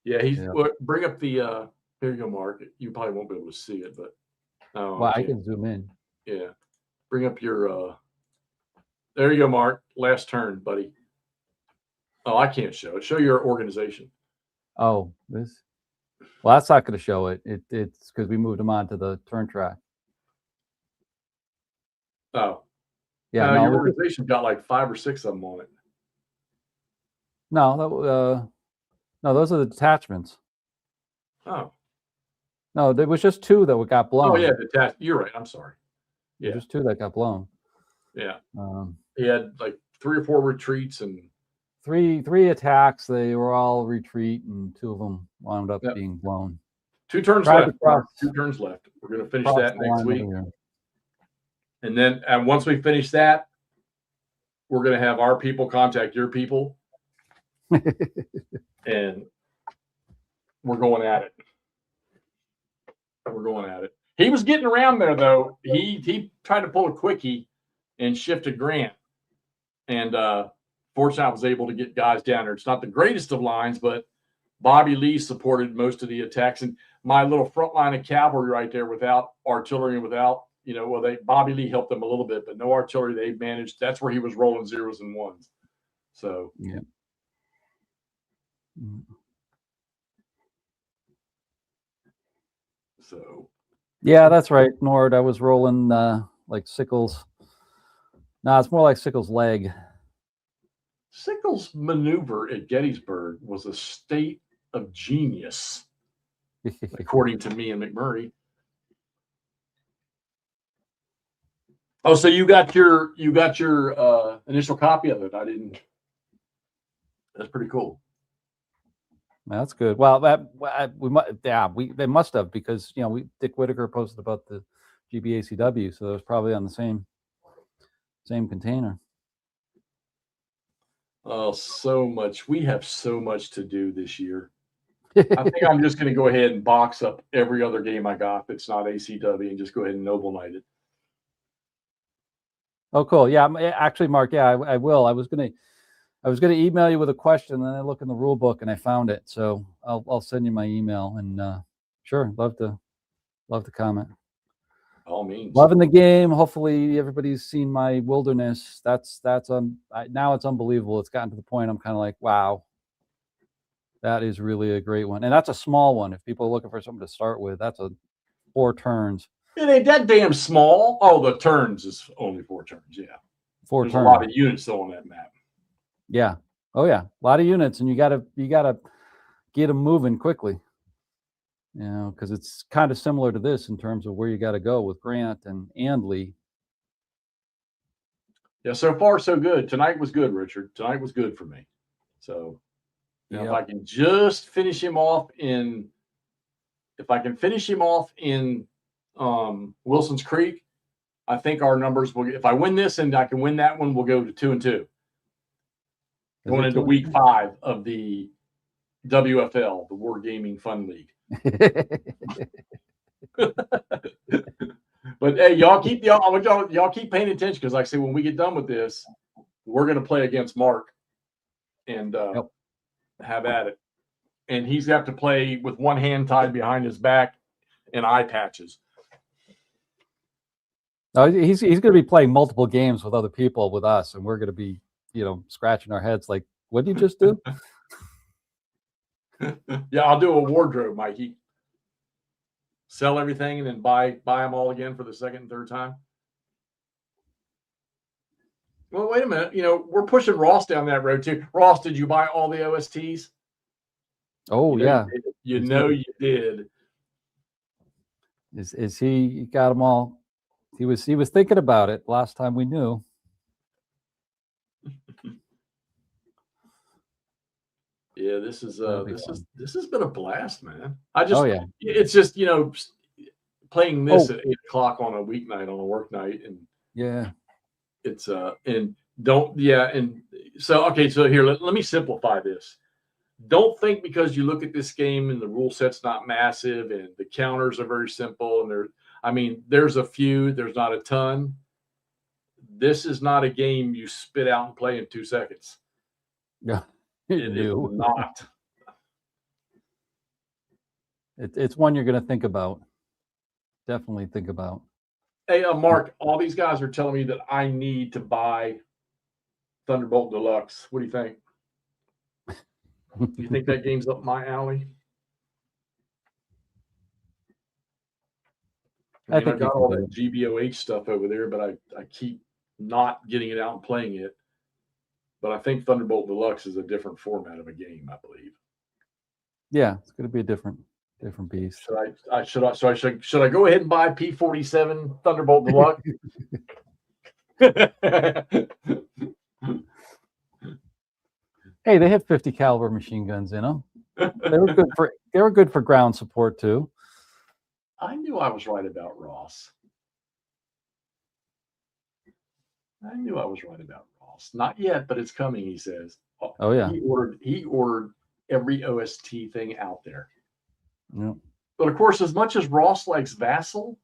Yeah, bring up the here you go, Mark. You probably won't be able to see it, but I can zoom in. Yeah. Bring up your there you go, Mark. Last turn, buddy. Oh, I can't show it. Show your organization. Oh, this. Well, that's not going to show it. It's because we moved them on to the turn track. Oh. Yeah. Your organization got like 5 or 6 of them on it. No, those are the detachments. Oh. No, there was just 2 that got blown. Oh, yeah, you're right. I'm sorry. Yeah. Just 2 that got blown. Yeah. He had like 3 or 4 retreats and 3 attacks. They were all retreat, and 2 of them wound up being blown. 2 turns left. 2 turns left. We're going to finish that next week. And then once we finish that, we're going to have our people contact your people. And we're going at it. He was getting around there, though. He tried to pull a quickie and shifted Grant. And fortunately, I was able to get guys down there. It's not the greatest of lines, but Bobby Lee supported most of the attacks. And my little front line of cavalry right there without artillery and without, Bobby Lee helped them a little bit, but no artillery. They managed. That's where he was rolling 0s and 1s. So, yeah. So, yeah, that's right, Nord. I was rolling like Sickles. No, it's more like Sickles' leg. Sickles' maneuver at Gettysburg was a state of genius, according to me and McMurray. Oh, so you got your initial copy of it? I didn't. That's pretty cool. That's good. Well, they must have, because Dick Whitaker posted about the GBACW, so it was probably on the same Same container. Oh, so much. We have so much to do this year. I think I'm just going to go ahead and box up every other game I got that's not ACW and just go ahead and Noble Knight it. Oh, cool. Yeah, actually, Mark. Yeah, I will. I was gonna email you with a question, and then I look in the rule book and I found it. So I'll send you my email, and sure, love to comment. All means. Loving the game. Hopefully everybody's seen my Wilderness. That's now it's unbelievable. It's gotten to the point I'm kind of like, wow, that is really a great one, and that's a small one. If people are looking for something to start with, that's a 4 turns. It ain't that damn small. Oh, the turns is only 4 turns. Yeah, 4 There's turns. a lot of units though on that map. Yeah. Oh yeah, a lot of units, and you gotta get them moving quickly. You know, because it's kind of similar to this in terms of where you got to go with Grant and Lee. Yeah, so far so good. Tonight was good, Richard. Tonight was good for me. So, you know, if I can just finish him off in, Wilson's Creek, I think our numbers will. If I win this and I can win that one, we'll go to 2-2. Going into week 5 of the WFL, the Wargaming Fun League. But hey, y'all keep paying attention, because like I say, when we get done with this, we're going to play against Mark and have at it. And he's got to play with one hand tied behind his back and eye patches. No, he's going to be playing multiple games with other people with us, and we're going to be, scratching our heads like, what did you just do? Yeah, I'll do a wardrobe, Mikey. Sell everything and then buy them all again for the second and third time. Well, wait a minute. We're pushing Ross down that road too. Ross, did you buy all the OSTs? Oh, yeah. You did. Is he got them all? He was thinking about it last time we knew. Yeah, this has been a blast, man. It's just playing this at 8:00 on a weeknight on a work night, and it's so here let me simplify this. Don't think because you look at this game and the rule set's not massive and the counters are very simple and there's a few, there's not a ton. This is not a game you spit out and play in 2 seconds. Yeah. It is not. It's one you're going to think about. Definitely think about. Hey, Mark, all these guys are telling me that I need to buy Thunderbolt Deluxe. What do you think? Do you think that game's up my alley? I got all that GBOH stuff over there, but I keep not getting it out and playing it. But I think Thunderbolt Deluxe is a different format of a game, I believe. Yeah, it's going to be a different beast. Should I go ahead and buy P-47 Thunderbolt Deluxe? Hey, they have 50 caliber machine guns in them. They were good for ground support too. I knew I was right about Ross. Not yet, but it's coming, he says. Oh yeah. He ordered every OST thing out there. Yeah. But of course, as much as Ross likes Vassal,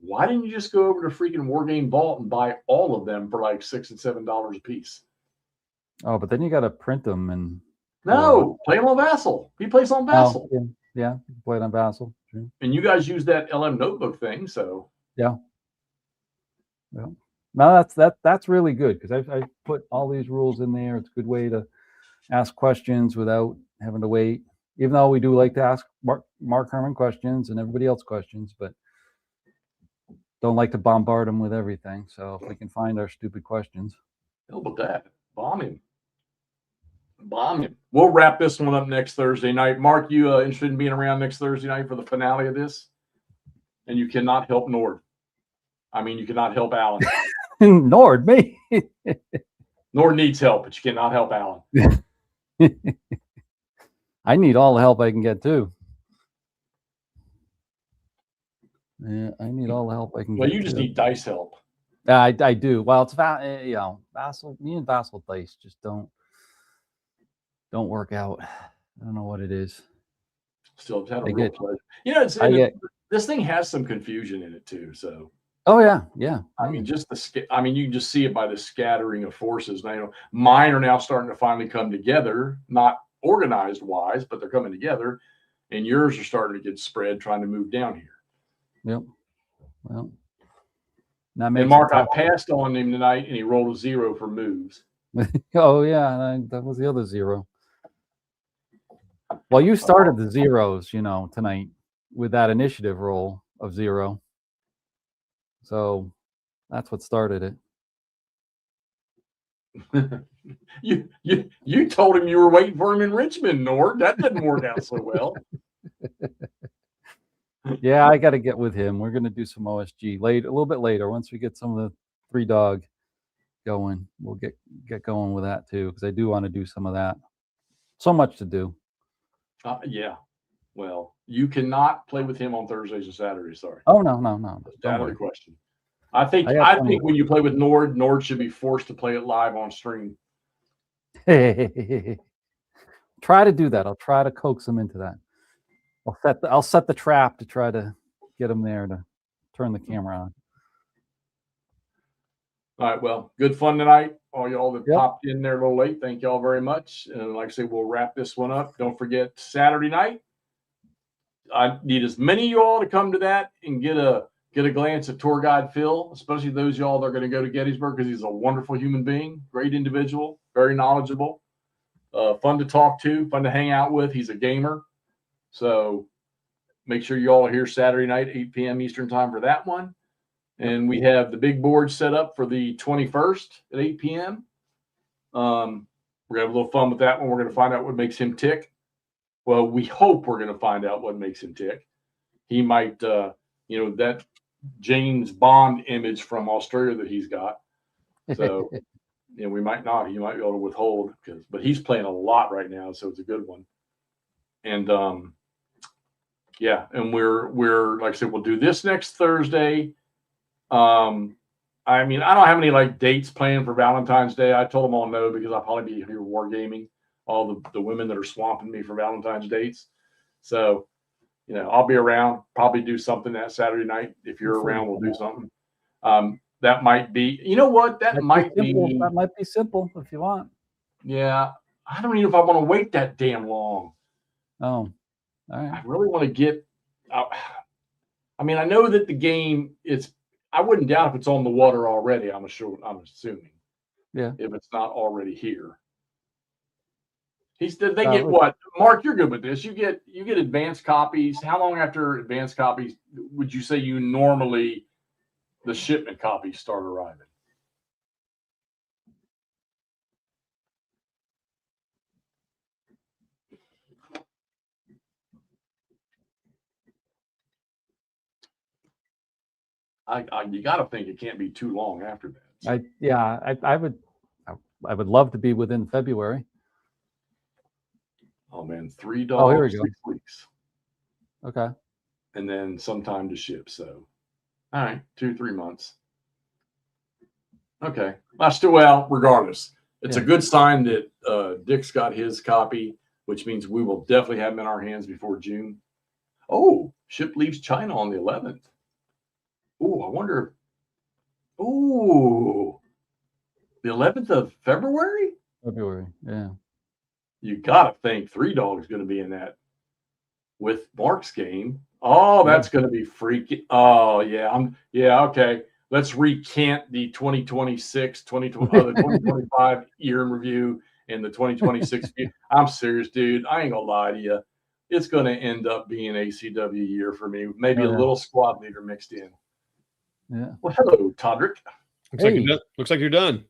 why didn't you just go over to freaking Wargame Vault and buy all of them for like $6 and $7 a piece? Oh, but then you got to print them and. No, play them on Vassal. He plays on Vassal. Oh, yeah, play it on Vassal. True. And you guys use that LM notebook thing, so. Yeah. Well, no, that's really good because I put all these rules in there. It's a good way to ask questions without having to wait. Even though we do like to ask Mark Herman questions and everybody else questions, but don't like to bombard them with everything. So if we can find our stupid questions. Hell with that. Bomb him. We'll wrap this one up next Thursday night. Mark, you interested in being around next Thursday night for the finale of this? And you cannot help Nord. You cannot help Alan. Nord, me. Nord needs help, but you cannot help Alan. I need all the help I can get too. Yeah, I need all the help I can get. Well, you just need dice help. I do. Well, it's Vassal. Me and Vassal dice just don't work out. I don't know what it is. Still had a real pleasure. This thing has some confusion in it too. So. Oh yeah. I mean, just you can just see it by the scattering of forces. Now, mine are now starting to finally come together, not organized wise, but they're coming together, and yours are starting to get spread, trying to move down here. Yep. Well, and Mark, I passed on him tonight, and he rolled a 0 for moves. Oh yeah, that was the other 0. Well, you started the zeros, tonight with that initiative roll of 0. So that's what started it. you told him you were waiting for him in Richmond, Nord. That didn't work out so well. Yeah, I got to get with him. We're going to do some OSG a little bit later. Once we get some of the 3-dog going, we'll get going with that too, because I do want to do some of that. So much to do. Yeah. Well, you cannot play with him on Thursdays and Saturdays. Sorry. Oh no. Out of the question. I think when you play with Nord should be forced to play it live on stream. Try to do that. I'll try to coax him into that. I'll set the trap to try to get him there to turn the camera on. All right. Well, good fun tonight. All y'all that popped in there a little late, thank y'all very much. And like I say, we'll wrap this one up. Don't forget Saturday night. I need as many of y'all to come to that and get a glance at Tour Guide Phil, especially those y'all that are going to go to Gettysburg, because he's a wonderful human being, great individual, very knowledgeable, fun to talk to, fun to hang out with. He's a gamer. So make sure you all are here Saturday night, 8 p.m. Eastern time for that one. And we have the big board set up for the 21st at 8 p.m. We're going to have a little fun with that one. We're going to find out what makes him tick. Well, we hope we're going to find out what makes him tick. He might, that James Bond image from Australia that he's got. So, we might not. He might be able to withhold, but he's playing a lot right now, so it's a good one. And and we're like I said, we'll do this next Thursday. I don't have any dates planned for Valentine's Day. I told them all no, because I'll probably be here wargaming all the women that are swamping me for Valentine's dates. So, I'll be around, probably do something that Saturday night. If you're around, we'll do something. That might be, that might be simple if you want. Yeah. I don't even know if I want to wait that damn long. Oh, all right. I really want to get out. I know that the game I wouldn't doubt if it's on the water already. I'm assuming. Yeah. If it's not already here. They get what? Mark, you're good with this. You get advanced copies. How long after advanced copies would you say you normally the shipment copies start arriving? You got to think it can't be too long after that. So. I would love to be within February. Oh man, $3, here we go. 6 weeks. Okay. And then sometime to ship. So, all right, 2-3 months. Okay. Regardless, it's a good sign that Dick's got his copy, which means we will definitely have him in our hands before June. Oh, ship leaves China on the 11th. Oh, I wonder. Oh, the 11th of February? February, yeah. You got to think $3 is going to be in that with Mark's game. Oh, that's going to be freaky. Oh, yeah. Okay. Let's recant the 2025 year in review and the 2026. I'm serious, dude. I ain't going to lie to you. It's going to end up being ACW year for me. Maybe a little squad leader mixed in. Yeah. Well, hello, Todrick. Looks like you're done.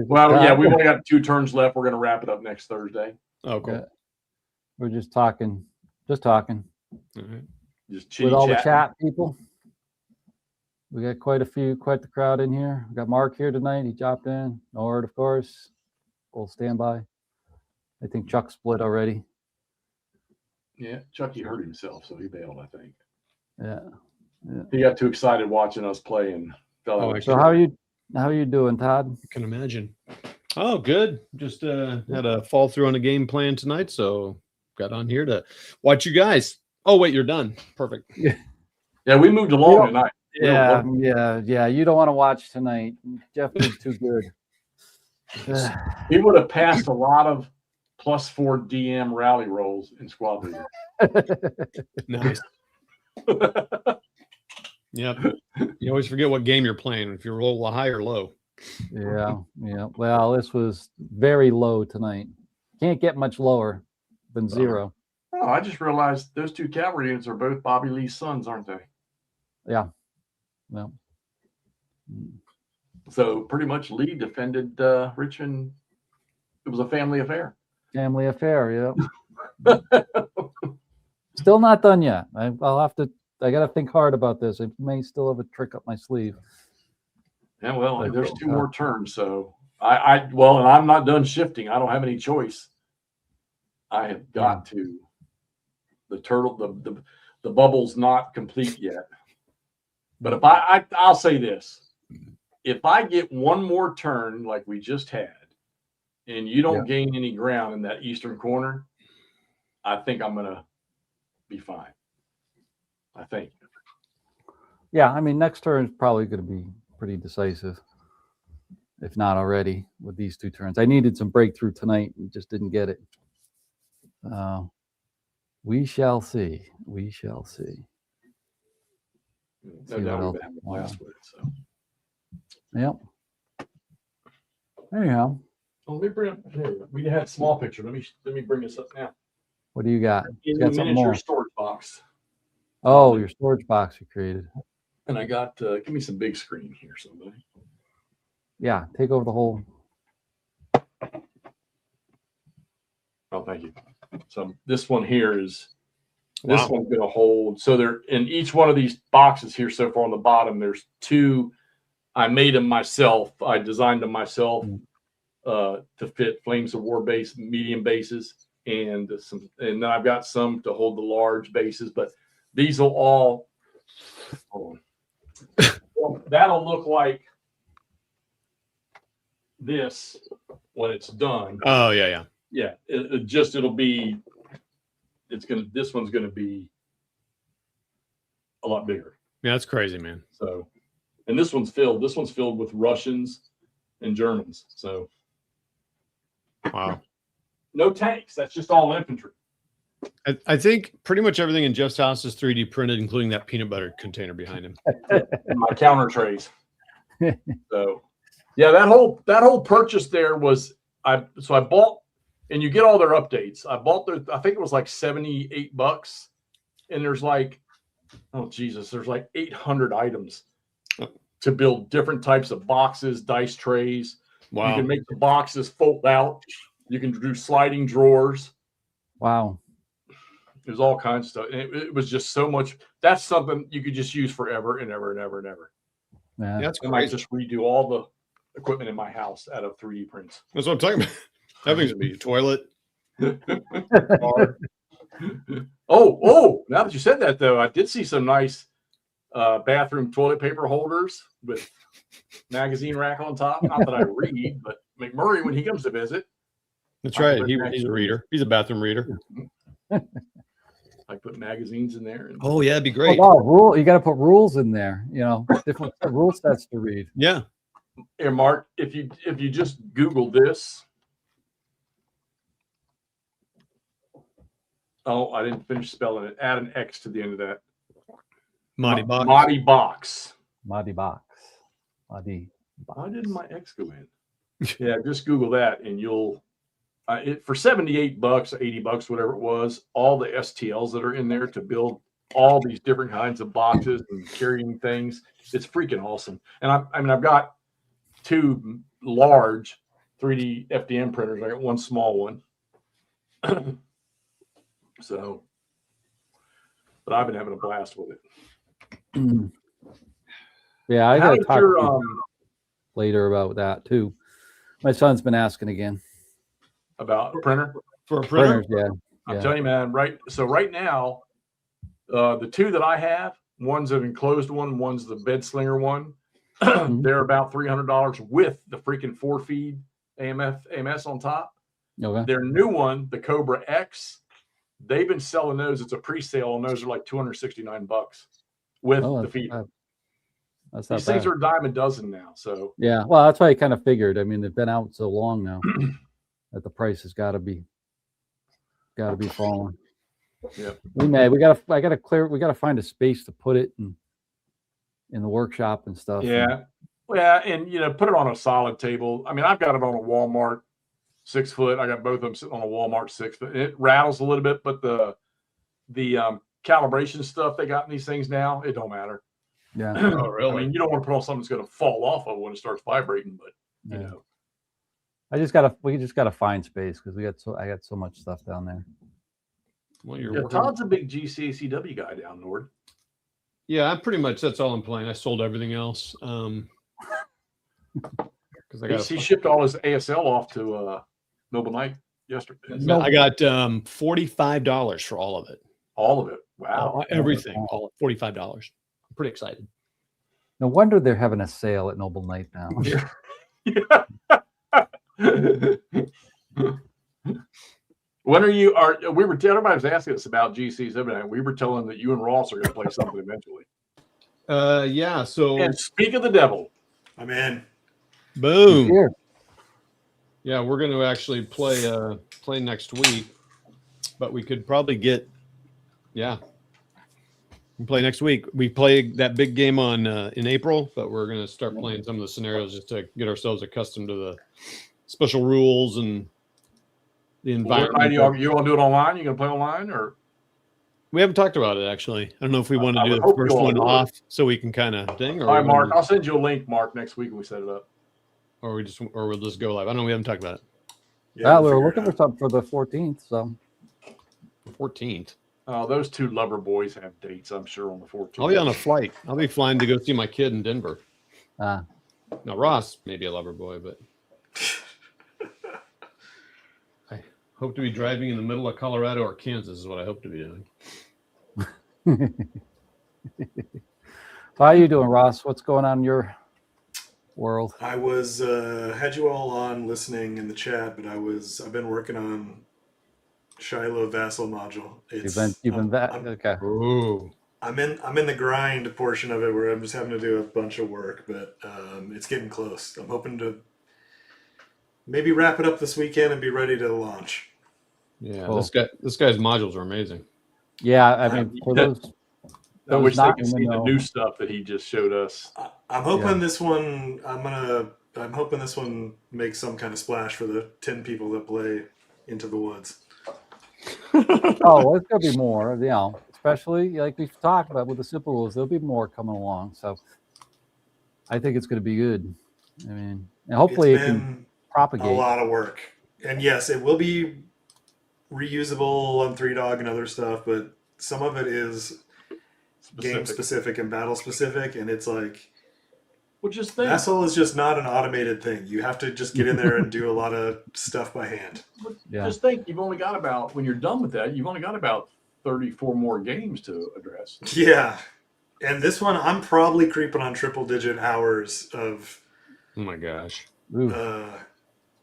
Well, yeah, we've only got 2 turns left. We're going to wrap it up next Thursday. Oh, cool. Yeah. We're just talking. All right. Just with all the chat people. We got quite the crowd in here. We got Mark here tonight. He dropped in. Nord, of course. Full standby. I think Chuck split already. Yeah, Chucky hurt himself, so he bailed, I think. Yeah. He got too excited watching us play and Oh, So how are you doing, Todd? I can imagine. Oh, good. Just had a fall through on the game plan tonight, so got on here to watch you guys. Oh, wait, you're done. Perfect. Yeah, we moved along tonight. Yeah. You don't want to watch tonight. Jeff did too good. He would have passed a lot of +4 DM rally rolls in squad leader. Nice. Yep. You always forget what game you're playing, if you roll high or low. Yeah. Well, this was very low tonight. Can't get much lower than 0. Oh, I just realized those 2 cavalry units are both Bobby Lee's sons, aren't they? Yeah. No. So pretty much Lee defended Richmond. It was a family affair. Family affair, yeah. Still not done yet. I got to think hard about this. I may still have a trick up my sleeve. Yeah, well, there's 2 more turns, so and I'm not done shifting. I don't have any choice. I have got to. The turtle, the bubble's not complete yet. But if I'll say this. If I get 1 more turn like we just had, and you don't gain any ground in that eastern corner, I think I'm gonna be fine. I think. Yeah, I mean, next turn is probably going to be pretty decisive, if not already, with these 2 turns. I needed some breakthrough tonight and just didn't get it. We shall see. We shall see. No doubt we're gonna have a blast with it. So. Yep. Anyhow. Well, let me bring up. We had a small picture. Let me bring this up now. What do you got? In got the something miniature more. storage box. Oh, your storage box you created. And I got. Give me some big screen here, somebody. Yeah, take over the whole. Oh, thank you. So this one here is. This one's going to hold. So there in each one of these boxes here so far on the bottom, there's 2. I made them myself. I designed them myself to fit Flames of War base, medium bases, and then I've got some to hold the large bases. But these will all. Hold on. That'll look like this when it's done. Oh yeah. It'll be. This one's gonna be a lot bigger. Yeah, that's crazy, man. So, and this one's filled. This one's filled with Russians and Germans. So, wow. No tanks. That's just all infantry. I think pretty much everything in Jeff's house is 3D printed, including that peanut butter container behind him. And my counter trays. So, yeah, that whole purchase there was I bought. And you get all their updates. I bought I think it was like $78. And there's like, oh Jesus, there's like 800 items to build different types of boxes, dice trays. Wow. You can make the boxes fold out. You can do sliding drawers. Wow. There's all kinds of stuff. And it was just so much. That's something you could just use forever and ever and ever and ever. Yeah, that's crazy. I might just redo all the equipment in my house out of 3D prints. That's what I'm talking about. That thing's gonna be a toilet. Oh! Now that you said that, though, I did see some nice bathroom toilet paper holders with magazine rack on top. Not that I read, but McMurray, when he comes to visit, that's right. He's a reader. He's a bathroom reader. I put magazines in there. Oh yeah, it'd be great. Oh, wow, you got to put rules in there. Different rule sets to read. Yeah. Here, Mark, if you just Google this. Oh, I didn't finish spelling it. Add an X to the end of that. Mahdi box. Mahdi box. Why didn't my X go in? Yeah, just Google that and you'll for $78, $80, whatever it was, all the STLs that are in there to build all these different kinds of boxes and carrying things. It's freaking awesome. And I've got 2 large 3D FDM printers. I got 1 small one. So, but I've been having a blast with it. Yeah, I got to talk to you later about that too. My son's been asking again about a printer. For a printer, yeah. I'm telling you, man. Right. So right now, the 2 that I have, one's an enclosed one, one's the bed slinger one. They're about $300 with the freaking 4-feed AMS on top. Okay. Their new one, the Cobra X, they've been selling those. It's a pre-sale, and those are like $269 with the feed. That's These things are a dime a dozen now. So yeah, well, that's why I kind of figured. I mean, they've been out so long now that the price has got to be falling. Yeah, we gotta find a space to put it in the workshop and stuff. Yeah, well, and put it on a solid table. I mean, I've got it on a Walmart 6 foot. I got both of them sitting on a Walmart 6 foot. It rattles a little bit, but the calibration stuff they got in these things now, it don't matter. Yeah. Oh, really? I mean, you don't want to put on something that's going to fall off of when it starts vibrating, but we just gotta find space because I got so much stuff down there. Well, Todd's a big GCACW guy down north. Yeah, that's all I'm playing. I sold everything else. Because he shipped all his ASL off to Noble Knight yesterday. I got $45 for all of it. All of it. Wow. Everything. All $45. I'm pretty excited. No wonder they're having a sale at Noble Knight now. When we were everybody was asking us about GCs every night. We were telling them that you and Ross are going to play something eventually. Yeah. So, and speak of the devil, I'm in. Boom. Here. Yeah, we're going to actually play next week, but we could probably we play next week. We play that big game in April, but we're going to start playing some of the scenarios just to get ourselves accustomed to the special rules and the environment. You want to do it online? You going to play online, or we haven't talked about it actually? I don't know if we want to do the first one off so we can kind of thing. Or all right, Mark, I'll send you a link, Mark, next week when we set it up. Or we'll just go live. I don't know. We haven't talked about it. Yeah, we were looking for something for the 14th. So 14th. Oh, those two lover boys have dates, I'm sure, on the 14th. I'll be on a flight. I'll be flying to go see my kid in Denver. Now Ross may be a lover boy, but I hope to be driving in the middle of Colorado or Kansas is what I hope to be doing. How are you doing, Ross? What's going on in your world? I was had you all on listening in the chat, but I've been working on Shiloh Vassal module. You've been that okay. Ooh. I'm in the grind portion of it where I'm just having to do a bunch of work, but it's getting close. I'm hoping to maybe wrap it up this weekend and be ready to launch. Yeah, cool. This guy's modules are amazing. Yeah, I mean, for those I wish they could see the new stuff that he just showed us. I'm hoping this one. I'm hoping this one makes some kind of splash for the 10 people that play Into the Woods. Oh, it's gonna be more. Especially like we've talked about with the simple rules, there'll be more coming along. So I think it's gonna be good. I mean, and hopefully it can propagate. A lot of work, and yes, it will be reusable on 3Dog and other stuff, but some of it is game specific and battle specific, and it's like, well, just think, Vassal is just not an automated thing. You have to just get in there and do a lot of stuff by hand. Just think, you've only got about, when you're done with that, you've only got about 34 more games to address. Yeah, and this one I'm probably creeping on triple digit hours of. Oh my gosh.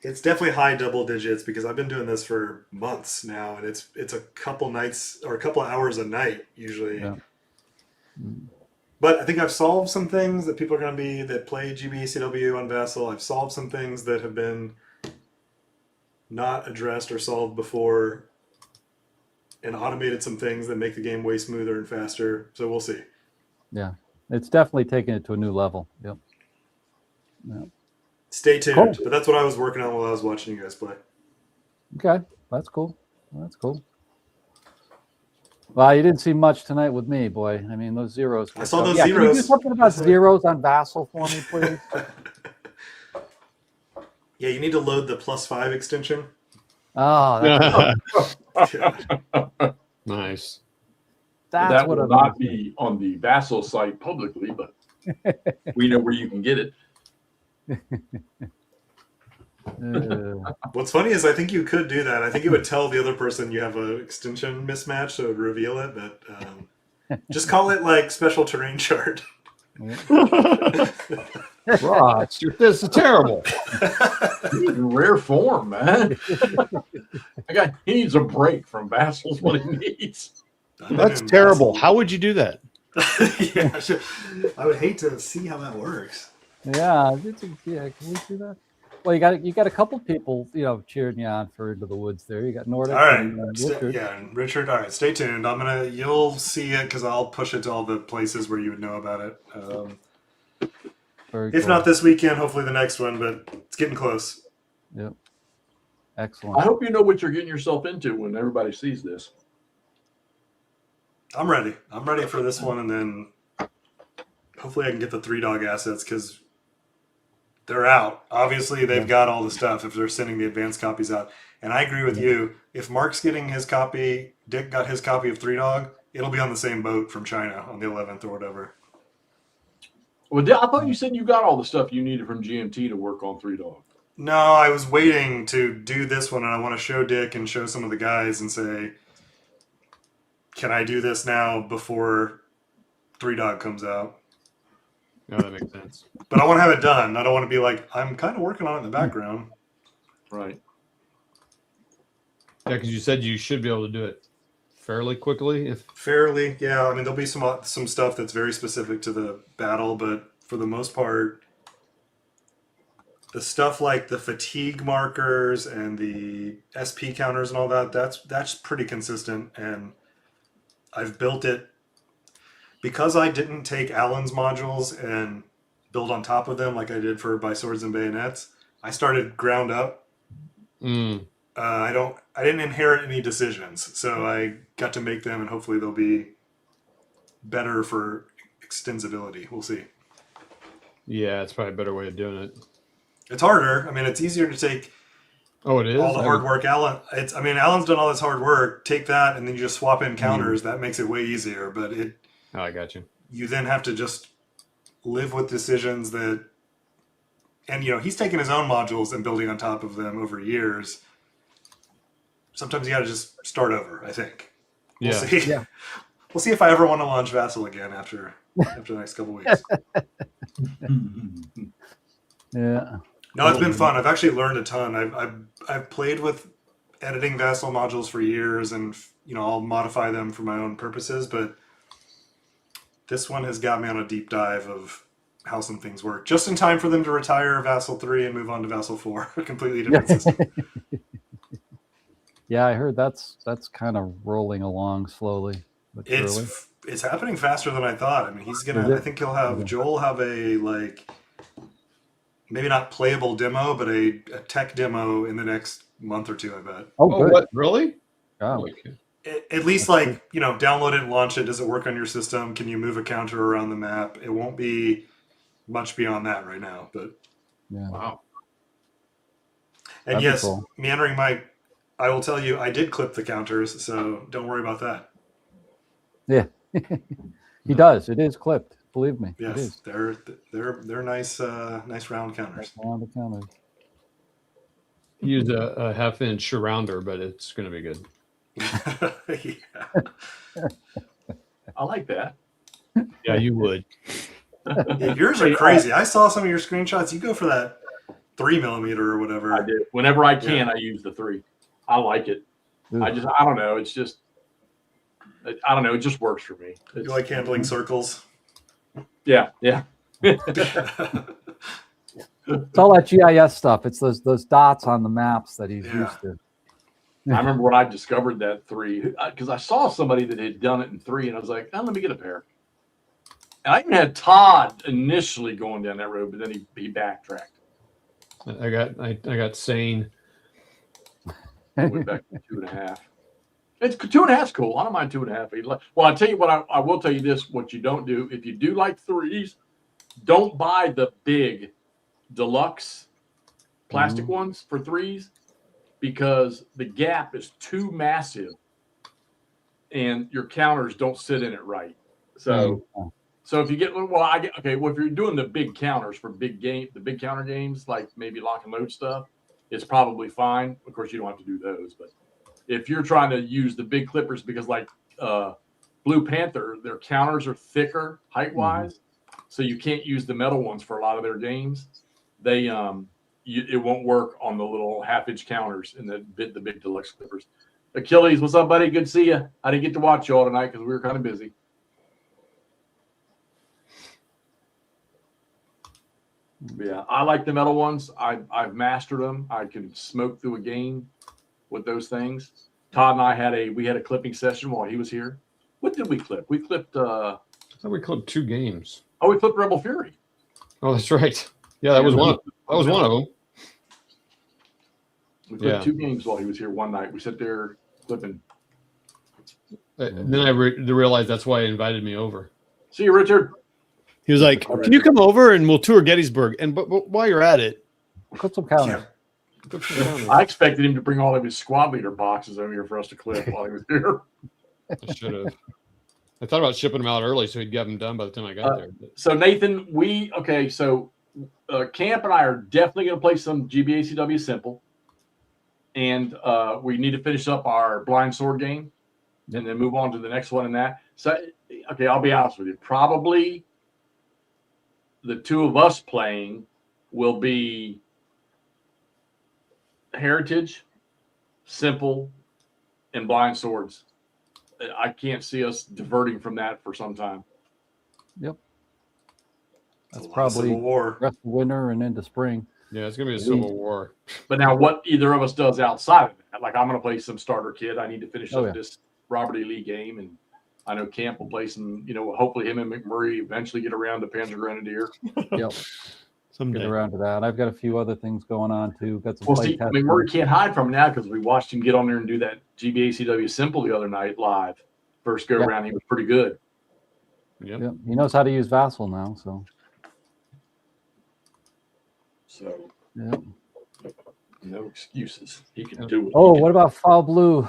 It's definitely high double digits because I've been doing this for months now, and it's a couple nights or a couple of hours a night usually. Yeah. But I think I've solved some things that people are going to be that play GBCW on Vassal. I've solved some things that have been not addressed or solved before, and automated some things that make the game way smoother and faster. So we'll see. Yeah, it's definitely taking it to a new level. Yep. Yeah. Stay tuned. Cool. But that's what I was working on while I was watching you guys play. Okay, that's cool. That's cool. Well, you didn't see much tonight with me, boy. I mean, those zeros. I saw those zeros. Can you do something about zeros on Vassal for me, please? Yeah, you need to load the +5 extension. Oh, nice. That will not be on the Vassal site publicly, but we know where you can get it. What's funny is I think you could do that. I think it would tell the other person you have an extension mismatch, so it would reveal it. But just call it like special terrain chart. Ross, this is terrible. He's in rare form, man. He needs a break from Vassal's what he needs. That's terrible. How would you do that? Yeah, I would hate to see how that works. Yeah, can we see that? Well, you got a couple people, cheering you on for Into the Woods there. You got Nordic. All right, and, Richard. and Richard. All right, stay tuned. You'll see it because I'll push it to all the places where you would know about it. If not this weekend, hopefully the next one, but it's getting close. Yep. Excellent. I hope you know what you're getting yourself into when everybody sees this. I'm ready. I'm ready for this one, and then hopefully I can get the 3-dog assets because they're out. Obviously, they've got all the stuff if they're sending the advanced copies out. And I agree with you. If Mark's getting his copy, Dick got his copy of 3-dog, it'll be on the same boat from China on the 11th or whatever. Well, I thought you said you got all the stuff you needed from GMT to work on 3-dog. No, I was waiting to do this one, and I want to show Dick and show some of the guys and say, can I do this now before 3-dog comes out? No, that makes sense. But I want to have it done. I don't want to be like, I'm kind of working on it in the background. Right. Yeah, because you said you should be able to do it fairly quickly. Fairly, yeah. I mean, there'll be some stuff that's very specific to the battle, but for the most part, the stuff like the fatigue markers and the SP counters and all that, that's pretty consistent. And I've built it because I didn't take Alan's modules and build on top of them like I did for By Swords and Bayonets. I started ground up. I didn't inherit any decisions, so I got to make them, and hopefully they'll be better for extensibility. We'll see. Yeah, it's probably a better way of doing it. It's harder. I mean, it's easier to take. Oh, it is all the hard work. Alan's done all this hard work. Take that, and then you just swap in counters. That makes it way easier. But I got you. You then have to just live with decisions that, and he's taken his own modules and building on top of them over years. Sometimes you got to just start over, I think. We'll see. Yeah. We'll see if I ever want to launch Vassal again after the next couple weeks. Yeah. No, it's been fun. I've actually learned a ton. I've played with editing Vassal modules for years, and I'll modify them for my own purposes. But this one has got me on a deep dive of how some things work, just in time for them to retire Vassal 3 and move on to Vassal 4, a completely different system. Yeah, I heard that's kind of rolling along slowly. It's happening faster than I thought. I mean, I think Joel will have a maybe not playable demo, but a tech demo in the next month or two, I bet. Oh, good. What? Really? Oh. At least download it and launch it. Does it work on your system? Can you move a counter around the map? It won't be much beyond that right now, but yeah. Wow. And That'd yes, cool. meandering I will tell you, I did clip the counters, so don't worry about that. Yeah, he does. It is clipped. Believe me. Yes, it is. they're nice round counters. Round the counters. Use a half-inch surrounder, but it's going to be good. Yeah. I like that. Yeah, you would. Yeah, yours are crazy. I saw some of your screenshots. You go for that 3mm or whatever. I do. Whenever I can, I use the 3. I like it. Ooh. I don't know. It's just, I don't know. It just works for me. You like handling circles? Yeah. It's all that GIS stuff. It's those dots on the maps that he's used to. I remember when I discovered that 3, because I saw somebody that had done it in 3, and I was like, let me get a pair. And I even had Todd initially going down that road, but then he backtracked. I got sane. I went back to 2.5. It's 2.5's cool. I don't mind 2.5. Well, I'll tell you what. I will tell you this: what you don't do if you do like 3s, don't buy the big deluxe plastic ones for 3s because the gap is too massive, and your counters don't sit in it right. So if you get if you're doing the big counters for the big counter games like maybe lock and load stuff, it's probably fine. Of course, you don't have to do those, but if you're trying to use the big clippers, because like Blue Panther, their counters are thicker height-wise, so you can't use the metal ones for a lot of their games. They it won't work on the little half-inch counters in the big deluxe clippers. Achilles, what's up, buddy? Good to see you. I didn't get to watch y'all tonight because we were kind of busy. Yeah, I like the metal ones. I've mastered them. I can smoke through a game with those things. Todd and I had a clipping session while he was here. What did we clip? We clipped. I thought we clipped 2 games. Oh, we clipped Rebel Fury. Oh, that's right. Yeah, that was one. That was one of them. We clipped 2 games while he was here one night. We sat there clipping. And then I realized that's why he invited me over. See you, Richard. He was like, "Can you come over and we'll tour Gettysburg?" And but while you're at it, put some counters. I expected him to bring all of his squad leader boxes over here for us to clip while he was here. I should have. I thought about shipping them out early so he'd get them done by the time I got there. So Nathan, so Camp and I are definitely going to play some GBACW Simple, and we need to finish up our blind sword game, and then move on to the next one in that. So, okay, I'll be honest with you. Probably the 2 of us playing will be Heritage, Simple, and blind swords. I can't see us diverting from that for some time. Yep. That's probably rest of winter and into spring. Yeah, it's gonna be a civil war. But now, what either of us does outside of that, like I'm gonna play some starter kit. I need to finish up this Robert E. Lee game, and I know Camp will play some. Hopefully him and McMurray eventually get around to Panzer Grenadier. Yep. Someday. Get around to that. I've got a few other things going on too. Got some McMurray can't hide from now because we watched him get on there and do that GBACW Simple the other night live. First go around, he was pretty good. Yep. He knows how to use Vassal now, so. Yep. No excuses. He can do it. Oh, what about Fall Blue?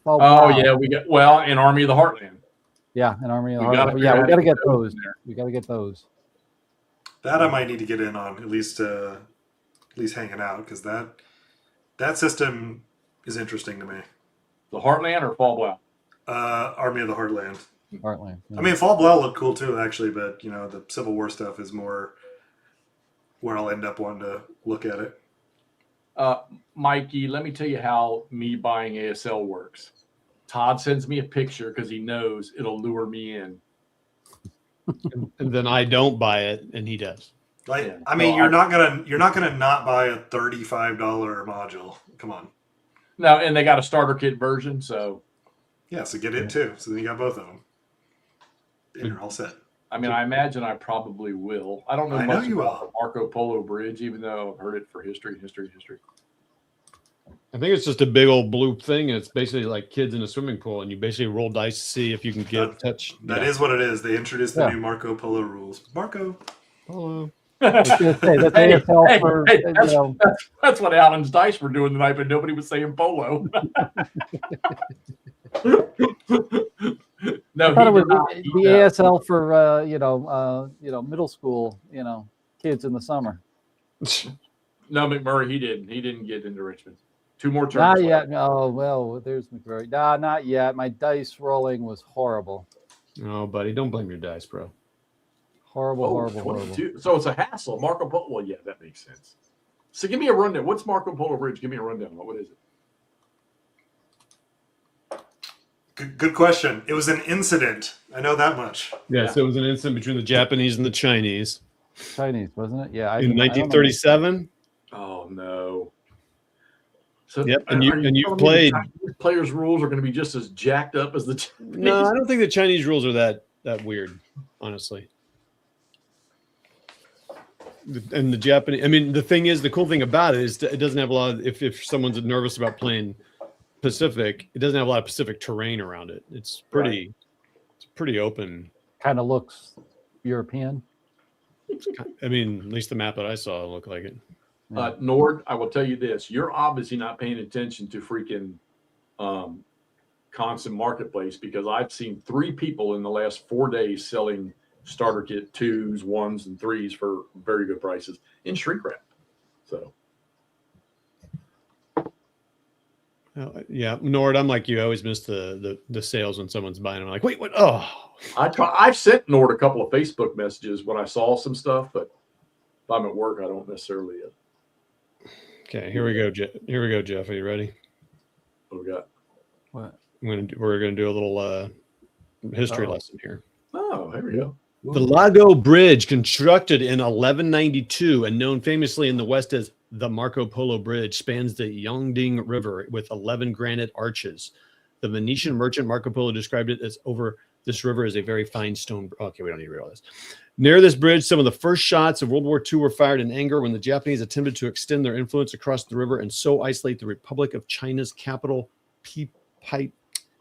Yeah, we got in Army of the Heartland. Yeah, in Army of the Heartland. Yeah, we got to get those. We got to get those. That I might need to get in on, at least hanging out, because that system is interesting to me. The Heartland or Fall Blau? Army of the Heartland. Heartland. Yeah. I mean, Fall Blau looked cool too, actually, but the Civil War stuff is more where I'll end up wanting to look at it. Mikey, let me tell you how me buying ASL works. Todd sends me a picture because he knows it'll lure me in. And then I don't buy it, and he does. You're not gonna not buy a $35 module. Come on. No, and they got a starter kit version, so so get it too. So then you got both of them. And you're all set. I mean, I imagine I probably will. I don't know much about the Marco Polo Bridge, even though I've heard it for history. I think it's just a big old blue thing, and it's basically like kids in a swimming pool, and you basically roll dice to see if you can get touch. That is what it is. They introduced the new Marco Polo rules. Marco Polo. That's what Alan's dice were doing tonight, but nobody was saying polo. No, I thought it was the ASL for middle school kids in the summer. No, McMurray, he didn't get into Richmond. 2 more turns. Not yet. No, well, there's McMurray. Nah, not yet. My dice rolling was horrible. Oh, buddy, don't blame your dice, bro. Horrible. So it's a hassle. Marco Polo. Well, yeah, that makes sense. So give me a rundown. What's Marco Polo Bridge? Give me a rundown. What is it? Good question. It was an incident. I know that much. Yes, it was an incident between the Japanese and the Chinese. Chinese, wasn't it? Yeah. In 1937. Oh no. So and you played. The players' rules are going to be just as jacked up as the Chinese. No, I don't think the Chinese rules are that weird, honestly. And the Japanese, I mean, the cool thing about it is it doesn't have a lot of, if someone's nervous about playing Pacific, it doesn't have a lot of Pacific terrain around it. It's pretty open. Kind of looks European. I mean, at least the map that I saw looked like it. Nord, I will tell you this: you're obviously not paying attention to freaking Constant Marketplace, because I've seen 3 people in the last 4 days selling starter kit 2s, 1s, and 3s for very good prices in shrink wrap. So Yeah, Nord, I'm like you. I always miss the sales when someone's buying. I'm like, wait, what? Oh, I've sent Nord a couple of Facebook messages when I saw some stuff, but if I'm at work, I don't necessarily. okay. Here we go, Here we go, Jeff. Are you ready? What we got? What? We're gonna do a little history lesson here. Oh, here we go. The Lago Bridge, constructed in 1192 and known famously in the West as the Marco Polo Bridge, spans the Yongding River with 11 granite arches. The Venetian merchant Marco Polo described it as over this river as a very fine stone. Okay, we don't need to read all this. Near this bridge, some of the first shots of World War II were fired in anger when the Japanese attempted to extend their influence across the river and so isolate the Republic of China's capital,